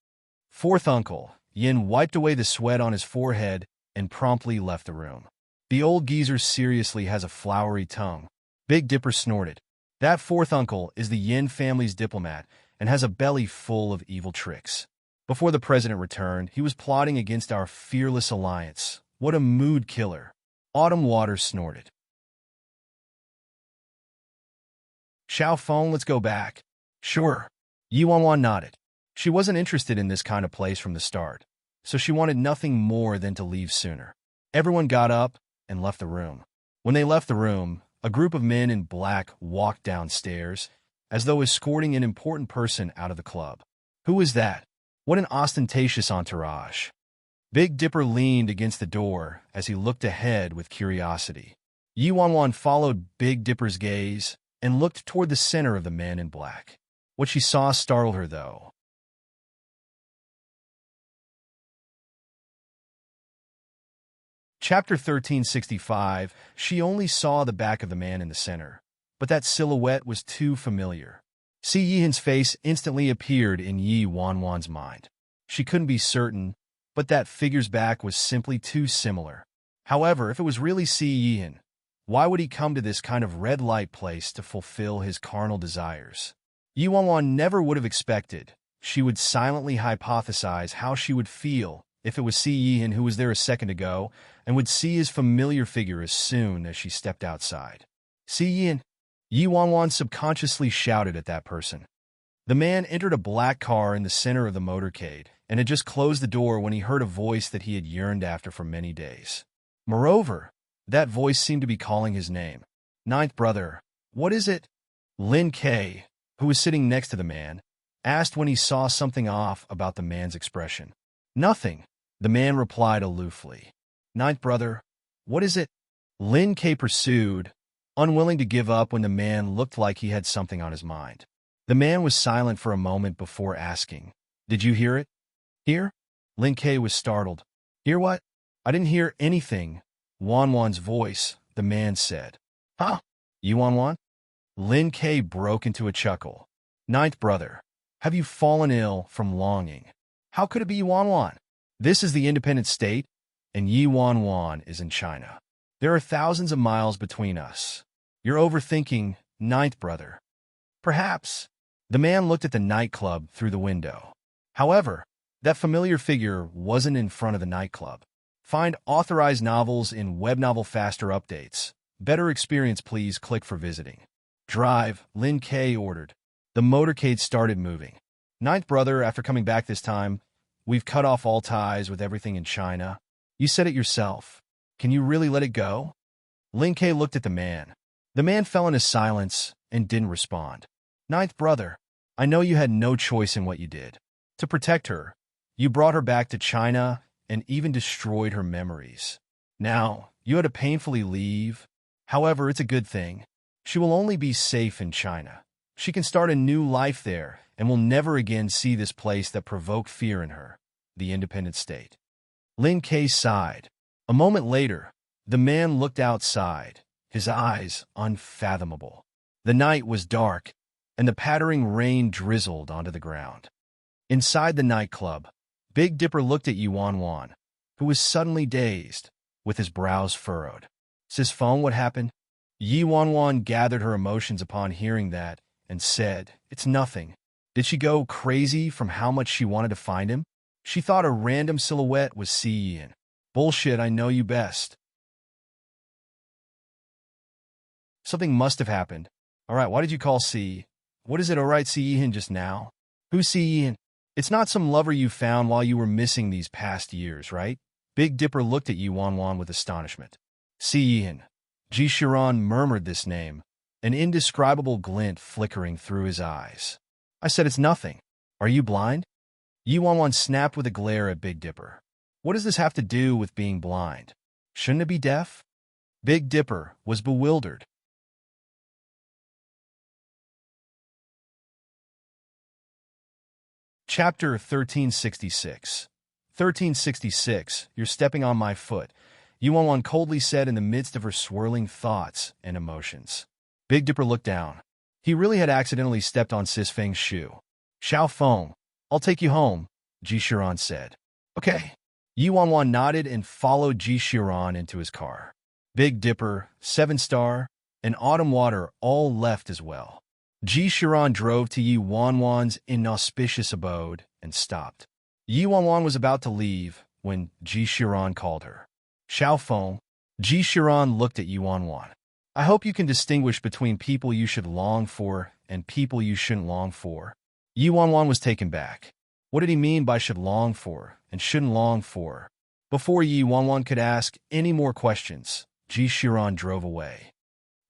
Speaker 1: Fourth uncle, Yin wiped away the sweat on his forehead and promptly left the room. The old geezer seriously has a flowery tongue. Big Dipper snorted. That fourth uncle is the Yin family's diplomat and has a belly full of evil tricks. Before the president returned, he was plotting against our fearless alliance. What a mood killer. Autumn Water snorted. Xiao Feng, let's go back. Sure. Yi Wanwan nodded. She wasn't interested in this kind of place from the start, so she wanted nothing more than to leave sooner. Everyone got up and left the room. When they left the room, a group of men in black walked downstairs, as though escorting an important person out of the club. Who was that? What an ostentatious entourage. Big Dipper leaned against the door as he looked ahead with curiosity. Yi Wanwan followed Big Dipper's gaze and looked toward the center of the man in black. What she saw startled her, though. Chapter 1365, she only saw the back of the man in the center, but that silhouette was too familiar. Si Yihan's face instantly appeared in Yi Wanwan's mind. She couldn't be certain, but that figure's back was simply too similar. However, if it was really Si Yihan, why would he come to this kind of red light place to fulfill his carnal desires? Yi Wanwan never would have expected. She would silently hypothesize how she would feel if it was Si Yihan who was there a second ago and would see his familiar figure as soon as she stepped outside. Si Yihan, Yi Wanwan subconsciously shouted at that person. The man entered a black car in the center of the motorcade and had just closed the door when he heard a voice that he had yearned after for many days. Moreover, that voice seemed to be calling his name. Ninth brother, what is it? Lin K, who was sitting next to the man, asked when he saw something off about the man's expression. Nothing, the man replied aloofly. Ninth brother, what is it? Lin K pursued, unwilling to give up when the man looked like he had something on his mind. The man was silent for a moment before asking, Did you hear it? Hear? Lin K was startled. Hear what? I didn't hear anything. Wanwan's voice, the man said. Huh? You Wanwan? Lin K broke into a chuckle. Ninth brother, have you fallen ill from longing? How could it be Wanwan? This is the independent state, and Yi Wanwan is in China. There are thousands of miles between us. You're overthinking, ninth brother. Perhaps. The man looked at the nightclub through the window. However, that familiar figure wasn't in front of the nightclub. Find authorized novels in Web Novel Faster Updates. Better experience, please click for visiting. Drive, Lin K ordered. The motorcade started moving. Ninth brother, after coming back this time, we've cut off all ties with everything in China. You said it yourself. Can you really let it go? Lin K looked at the man. The man fell into silence and didn't respond. Ninth brother, I know you had no choice in what you did. To protect her, you brought her back to China and even destroyed her memories. Now, you had to painfully leave. However, it's a good thing. She will only be safe in China. She can start a new life there and will never again see this place that provoked fear in her, the independent state. Lin K sighed. A moment later, the man looked outside, his eyes unfathomable. The night was dark, and the pattering rain drizzled onto the ground. Inside the nightclub, Big Dipper looked at Yi Wanwan, who was suddenly dazed, with his brows furrowed. Sis phone, what happened? Yi Wanwan gathered her emotions upon hearing that and said, It's nothing. Did she go crazy from how much she wanted to find him? She thought a random silhouette was Si Yihan. Bullshit, I know you best. Something must have happened. All right, why did you call Si? What is it, all right, Si Yihan just now? Who's Si Yihan? It's not some lover you found while you were missing these past years, right? Big Dipper looked at Yi Wanwan with astonishment. Si Yihan. Ji Shiran murmured this name, an indescribable glint flickering through his eyes. I said it's nothing. Are you blind? Yi Wanwan snapped with a glare at Big Dipper. What does this have to do with being blind? Shouldn't it be deaf? Big Dipper was bewildered. Chapter 1366. 1366, you're stepping on my foot, Yi Wanwan coldly said in the midst of her swirling thoughts and emotions. Big Dipper looked down. He really had accidentally stepped on Sis Feng's shoe. Xiao Feng, I'll take you home, Ji Shiran said. Okay. Yi Wanwan nodded and followed Ji Shiran into his car. Big Dipper, 7-Star, and Autumn Water all left as well. Ji Shiran drove to Yi Wanwan's inauspicious abode and stopped. Yi Wanwan was about to leave when Ji Shiran called her. Xiao Feng, Ji Shiran looked at Yi Wanwan. I hope you can distinguish between people you should long for and people you shouldn't long for. Yi Wanwan was taken back. What did he mean by should long for and shouldn't long for? Before Yi Wanwan could ask any more questions, Ji Shiran drove away.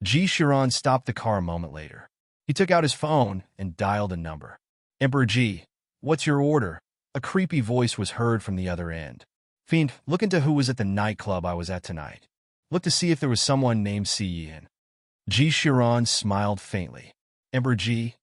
Speaker 1: Ji Shiran stopped the car a moment later. He took out his phone and dialed a number. Emperor Ji, what's your order? A creepy voice was heard from the other end. Fiend, look into who was at the nightclub I was at tonight. Look to see if there was someone named Cian. Ji Shiran smiled faintly. Emperor Ji,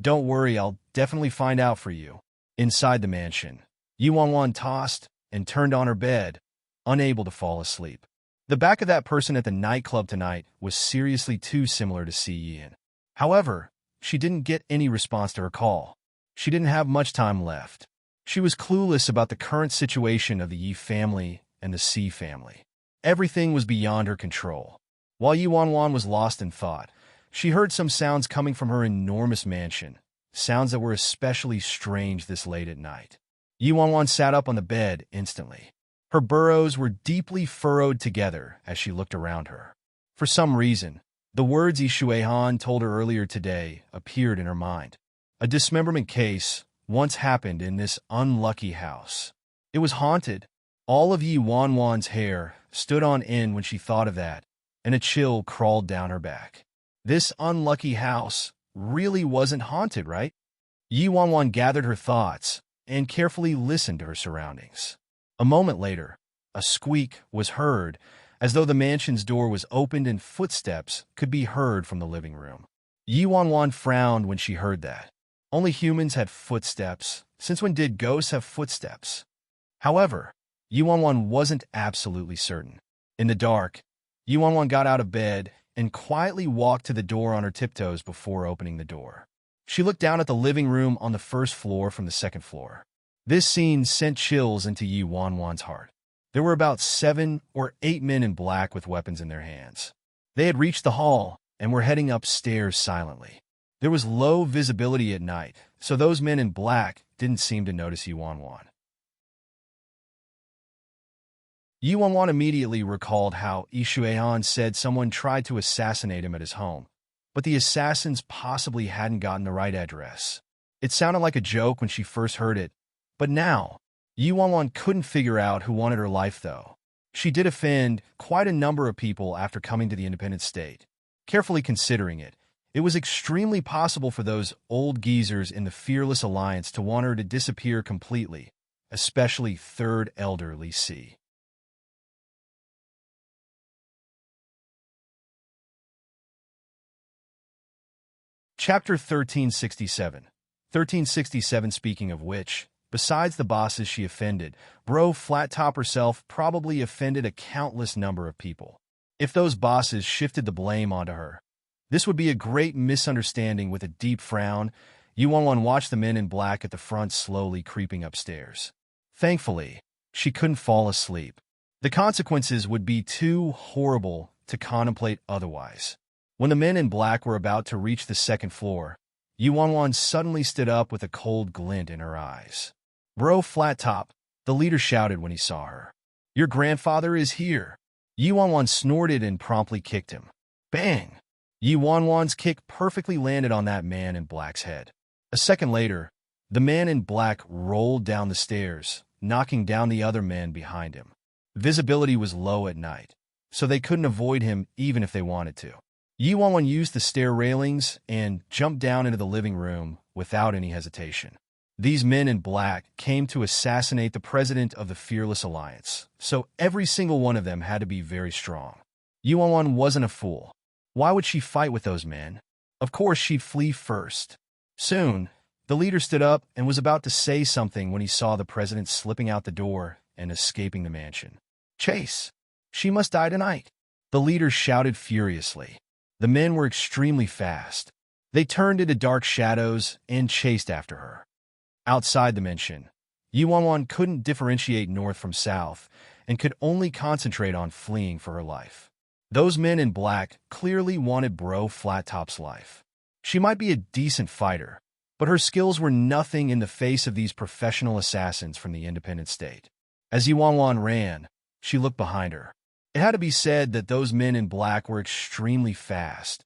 Speaker 1: don't worry, I'll definitely find out for you. Inside the mansion, Yu Wanwan tossed and turned on her bed, unable to fall asleep. The back of that person at the nightclub tonight was seriously too similar to Cian. However, she didn't get any response to her call. She didn't have much time left. She was clueless about the current situation of the Yi family and the C family. Everything was beyond her control. While Yi Wanwan was lost in thought, she heard some sounds coming from her enormous mansion, sounds that were especially strange this late at night. Yi Wanwan sat up on the bed instantly. Her burrows were deeply furrowed together as she looked around her. For some reason, the words Yi Shuihan told her earlier today appeared in her mind. A dismemberment case once happened in this unlucky house. It was haunted. All of Yi Wanwan's hair stood on end when she thought of that, and a chill crawled down her back. This unlucky house really wasn't haunted, right? Yi Wanwan gathered her thoughts and carefully listened to her surroundings. A moment later, a squeak was heard, as though the mansion's door was opened and footsteps could be heard from the living room. Yi Wanwan frowned when she heard that. Only humans had footsteps. Since when did ghosts have footsteps? However, Yi Wanwan wasn't absolutely certain. In the dark, Yi Wanwan got out of bed and quietly walked to the door on her tiptoes before opening the door. She looked down at the living room on the first floor from the second floor. This scene sent chills into Yi Wanwan's heart. There were about 7 or 8 men in black with weapons in their hands. They had reached the hall and were heading upstairs silently. There was low visibility at night, so those men in black didn't seem to notice Yi Wanwan. Yi Wanwan immediately recalled how Yi Shuihan said someone tried to assassinate him at his home, but the assassins possibly hadn't gotten the right address. It sounded like a joke when she first heard it, but now, Yi Wanwan couldn't figure out who wanted her life, though. She did offend quite a number of people after coming to the independent state. Carefully considering it, it was extremely possible for those old geezers in the Fearless Alliance to want her to disappear completely, especially Third Elder Li Si. Chapter 1367. 1367. Speaking of which, besides the bosses she offended, Bro Flat Top herself probably offended a countless number of people. If those bosses shifted the blame onto her, this would be a great misunderstanding. With a deep frown, Yi Wanwan watched the men in black at the front slowly creeping upstairs. Thankfully, she couldn't fall asleep. The consequences would be too horrible to contemplate otherwise. When the men in black were about to reach the second floor, Yi Wanwan suddenly stood up with a cold glint in her eyes. "Bro Flat Top," the leader shouted when he saw her. "Your grandfather is here." Yi Wanwan snorted and promptly kicked him. Bang! Yi Wanwan's kick perfectly landed on that man in black's head. A second later, the man in black rolled down the stairs, knocking down the other man behind him. Visibility was low at night, so they couldn't avoid him even if they wanted to. Yi Wanwan used the stair railings and jumped down into the living room without any hesitation. These men in black came to assassinate the president of the Fearless Alliance, so every single one of them had to be very strong. Yi Wanwan wasn't a fool. Why would she fight with those men? Of course she'd flee first. Soon, the leader stood up and was about to say something when he saw the president slipping out the door and escaping the mansion. "Chase! She must die tonight!" The leader shouted furiously. The men were extremely fast. They turned into dark shadows and chased after her. Outside the mansion, Yi Wanwan couldn't differentiate north from south and could only concentrate on fleeing for her life. Those men in black clearly wanted Bro Flat Top's life. She might be a decent fighter, but her skills were nothing in the face of these professional assassins from the independent state. As Yi Wanwan ran, she looked behind her. It had to be said that those men in black were extremely fast,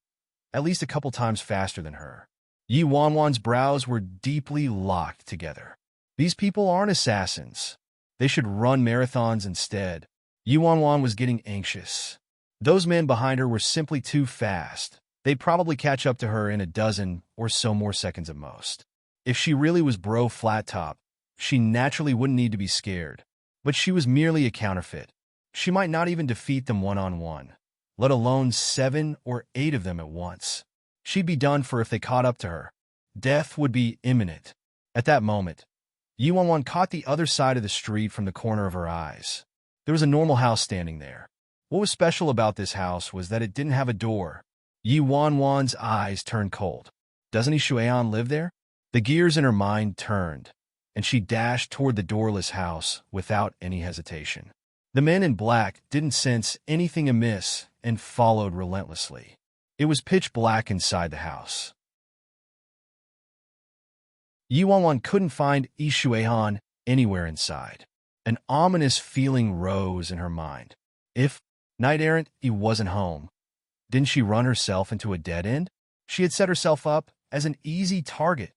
Speaker 1: at least a couple times faster than her. Yi Wanwan's brows were deeply locked together. These people aren't assassins. They should run marathons instead. Yi Wanwan was getting anxious. Those men behind her were simply too fast. They'd probably catch up to her in a dozen or so more seconds at most. If she really was Bro Flat Top, she naturally wouldn't need to be scared. But she was merely a counterfeit. She might not even defeat them one-on-one, let alone 7 or 8 of them at once. She'd be done for if they caught up to her. Death would be imminent. At that moment, Yuan caught the other side of the street from the corner of her eyes. There was a normal house standing there. What was special about this house was that it didn't have a door. Yuan's eyes turned cold. Doesn't Ishuan live there? The gears in her mind turned, and she dashed toward the doorless house without any hesitation. The men in black didn't sense anything amiss and followed relentlessly. It was pitch black inside the house. Yuan couldn't find Ishuan anywhere inside. An ominous feeling rose in her mind. If knight-errant he wasn't home, didn't she run herself into a dead end? She had set herself up as an easy target.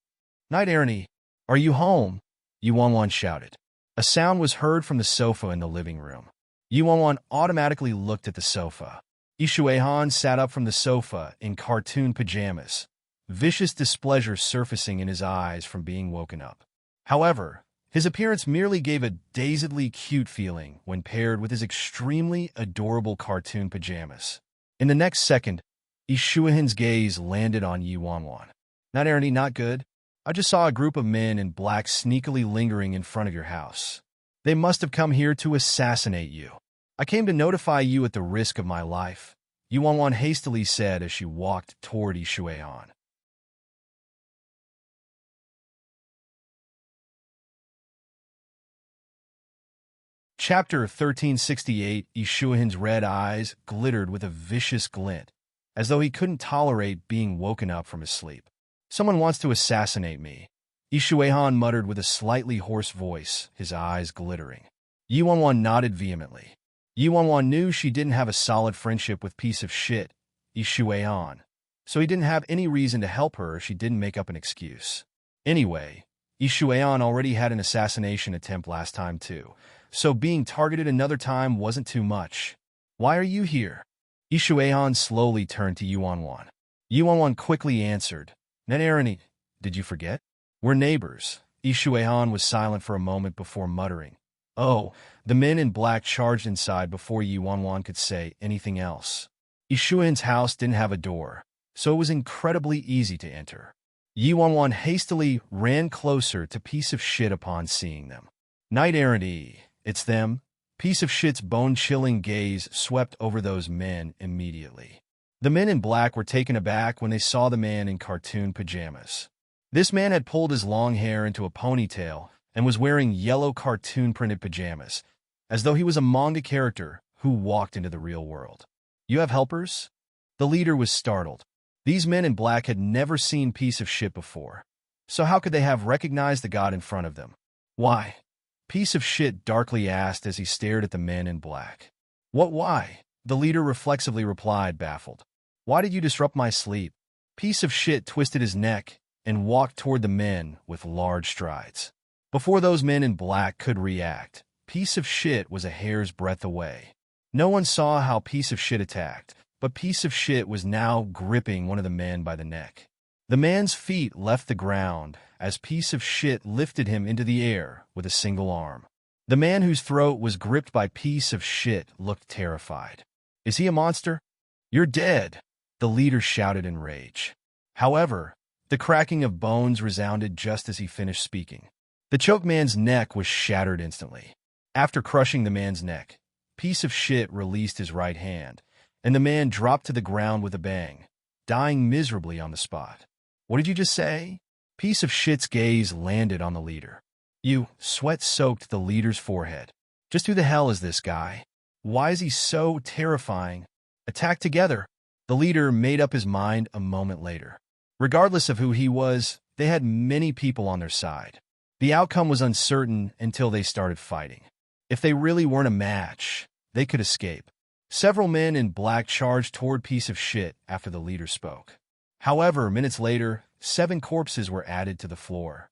Speaker 1: Knight-errant, are you home? Yuan shouted. A sound was heard from the sofa in the living room. Yuan automatically looked at the sofa. Ishuan sat up from the sofa in cartoon pajamas, vicious displeasure surfacing in his eyes from being woken up. However, his appearance merely gave a dazedly cute feeling when paired with his extremely adorable cartoon pajamas. In the next second, Ishuan's gaze landed on Yuan. Knight-errant, not good. I just saw a group of men in black sneakily lingering in front of your house. They must have come here to assassinate you. I came to notify you at the risk of my life, Yuan hastily said as she walked toward Ishuan. Chapter 1368. Ishuan's red eyes glittered with a vicious glint, as though he couldn't tolerate being woken up from his sleep. Someone wants to assassinate me, Ishuan muttered with a slightly hoarse voice, his eyes glittering. Yuan nodded vehemently. Yuan knew she didn't have a solid friendship with piece of shit, Ishuan, so he didn't have any reason to help her if she didn't make up an excuse. Anyway, Ishuan already had an assassination attempt last time too, so being targeted another time wasn't too much. Why are you here? Ishuan slowly turned to Yuan. Yuan quickly answered, Knight-errant, did you forget? We're neighbors. Ishuan was silent for a moment before muttering. Oh, the men in black charged inside before Yuan could say anything else. Ishuan's house didn't have a door, so it was incredibly easy to enter. Yuan hastily ran closer to piece of shit upon seeing them. Knight-errant, it's them. Piece of shit's bone-chilling gaze swept over those men immediately. The men in black were taken aback when they saw the man in cartoon pajamas. This man had pulled his long hair into a ponytail and was wearing yellow cartoon-printed pajamas, as though he was a manga character who walked into the real world. You have helpers? The leader was startled. These men in black had never seen piece of shit before, so how could they have recognized the god in front of them? Why? Piece of shit darkly asked as he stared at the men in black. What why? The leader reflexively replied, baffled. Why did you disrupt my sleep? Piece of shit twisted his neck and walked toward the men with large strides. Before those men in black could react, piece of shit was a hair's breadth away. No one saw how piece of shit attacked, but piece of shit was now gripping one of the men by the neck. The man's feet left the ground as piece of shit lifted him into the air with a single arm. The man whose throat was gripped by piece of shit looked terrified. Is he a monster? You're dead, the leader shouted in rage. However, the cracking of bones resounded just as he finished speaking. The choked man's neck was shattered instantly. After crushing the man's neck, piece of shit released his right hand, and the man dropped to the ground with a bang, dying miserably on the spot. What did you just say? Piece of shit's gaze landed on the leader. Sweat soaked the leader's forehead. Just who the hell is this guy? Why is he so terrifying? Attack together. The leader made up his mind a moment later. Regardless of who he was, they had many people on their side. The outcome was uncertain until they started fighting. If they really weren't a match, they could escape. Several men in black charged toward piece of shit after the leader spoke. However, minutes later, 7 corpses were added to the floor.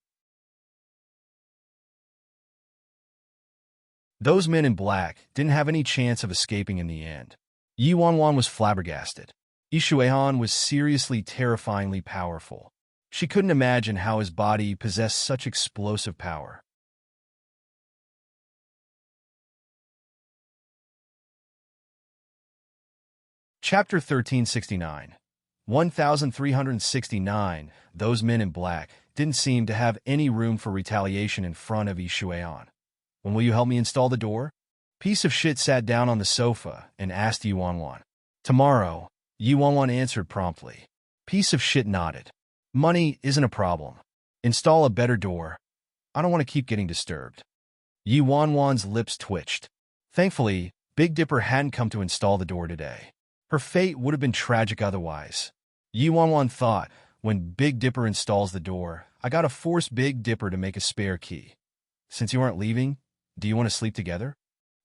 Speaker 1: Those men in black didn't have any chance of escaping in the end. Yuan was flabbergasted. Ishuan was seriously terrifyingly powerful. She couldn't imagine how his body possessed such explosive power. Chapter 1369. 1369. Those men in black didn't seem to have any room for retaliation in front of Yi Xuan. When will you help me install the door? Piece of shit sat down on the sofa and asked Yi Wanwan. Tomorrow, Yi Wanwan answered promptly. Piece of shit nodded. Money isn't a problem. Install a better door. I don't want to keep getting disturbed. Yi Wanwan's lips twitched. Thankfully, Big Dipper hadn't come to install the door today. Her fate would have been tragic otherwise. Yi Wanwan thought, when Big Dipper installs the door, I gotta force Big Dipper to make a spare key. Since you aren't leaving, do you want to sleep together?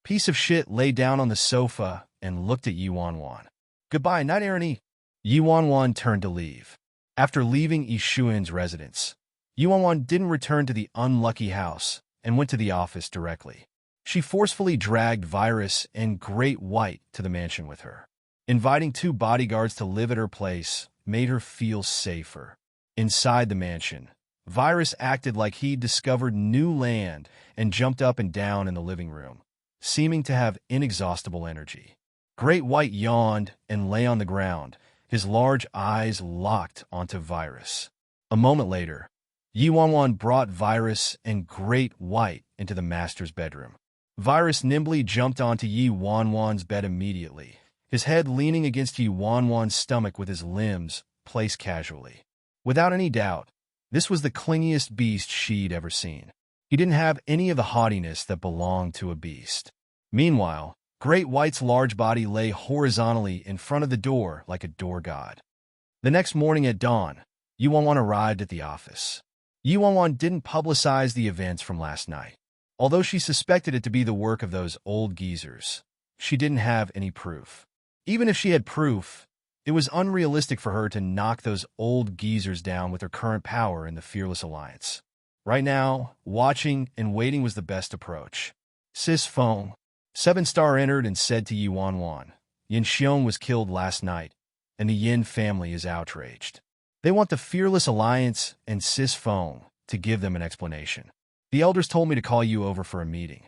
Speaker 1: Piece of shit lay down on the sofa and looked at Yi Wanwan. Goodbye, night Ernie. Yi Wanwan turned to leave. After leaving Yi Xuan's residence, Yi Wanwan didn't return to the unlucky house and went to the office directly. She forcefully dragged Virus and Great White to the mansion with her. Inviting 2 bodyguards to live at her place made her feel safer. Inside the mansion, Virus acted like he'd discovered new land and jumped up and down in the living room, seeming to have inexhaustible energy. Great White yawned and lay on the ground, his large eyes locked onto Virus. A moment later, Yi Wanwan brought Virus and Great White into the master's bedroom. Virus nimbly jumped onto Yi Wanwan's bed immediately, his head leaning against Yi Wanwan's stomach with his limbs placed casually. Without any doubt, this was the clingiest beast she'd ever seen. He didn't have any of the haughtiness that belonged to a beast. Meanwhile, Great White's large body lay horizontally in front of the door like a door god. The next morning at dawn, Yi Wanwan arrived at the office. Yi Wanwan didn't publicize the events from last night. Although she suspected it to be the work of those old geezers, she didn't have any proof. Even if she had proof, it was unrealistic for her to knock those old geezers down with her current power in the Fearless Alliance. Right now, watching and waiting was the best approach. Sis Feng. 7-star entered and said to Yi Wanwan, Yin Xiong was killed last night, and the Yin family is outraged. They want the Fearless Alliance and Sis Feng to give them an explanation. The elders told me to call you over for a meeting.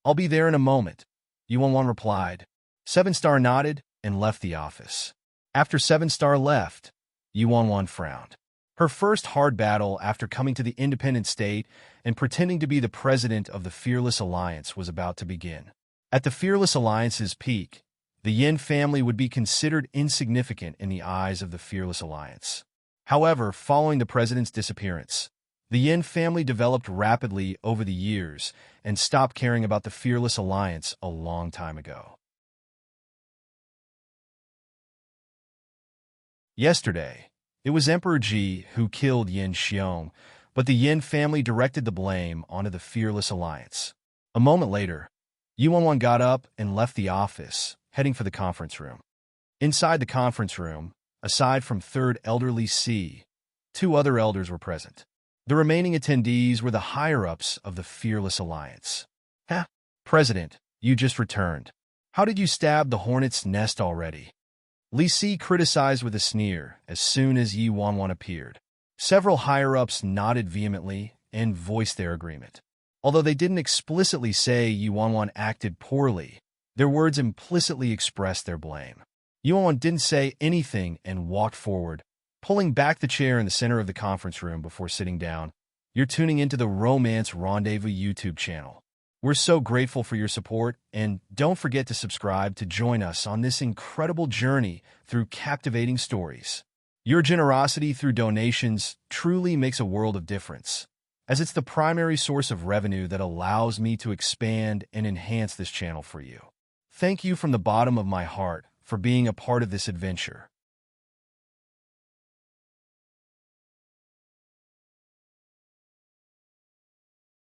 Speaker 1: I'll be there in a moment, Yi Wanwan replied. 7-star nodded and left the office. After 7-star left, Yi Wanwan frowned. Her first hard battle after coming to the independent state and pretending to be the president of the Fearless Alliance was about to begin. At the Fearless Alliance's peak, the Yin family would be considered insignificant in the eyes of the Fearless Alliance. However, following the president's disappearance, the Yin family developed rapidly over the years and stopped caring about the Fearless Alliance a long time ago. Yesterday, it was Emperor Ji who killed Yin Xiong, but the Yin family directed the blame onto the Fearless Alliance. A moment later, Yi Wanwan got up and left the office, heading for the conference room. Inside the conference room, aside from third elderly C, 2 other elders were present. The remaining attendees were the higher-ups of the Fearless Alliance. President, you just returned. How did you stab the hornet's nest already? Li Si criticized with a sneer as soon as Yi Wanwan appeared. Several higher-ups nodded vehemently and voiced their agreement. Although they didn't explicitly say Yi Wanwan acted poorly, their words implicitly expressed their blame. Yi Wanwan didn't say anything and walked forward, pulling back the chair in the center of the conference room before sitting down. You're tuning into the Romance Rendezvous YouTube channel. We're so grateful for your support, and don't forget to subscribe to join us on this incredible journey through captivating stories. Your generosity through donations truly makes a world of difference, as it's the primary source of revenue that allows me to expand and enhance this channel for you. Thank you from the bottom of my heart for being a part of this adventure.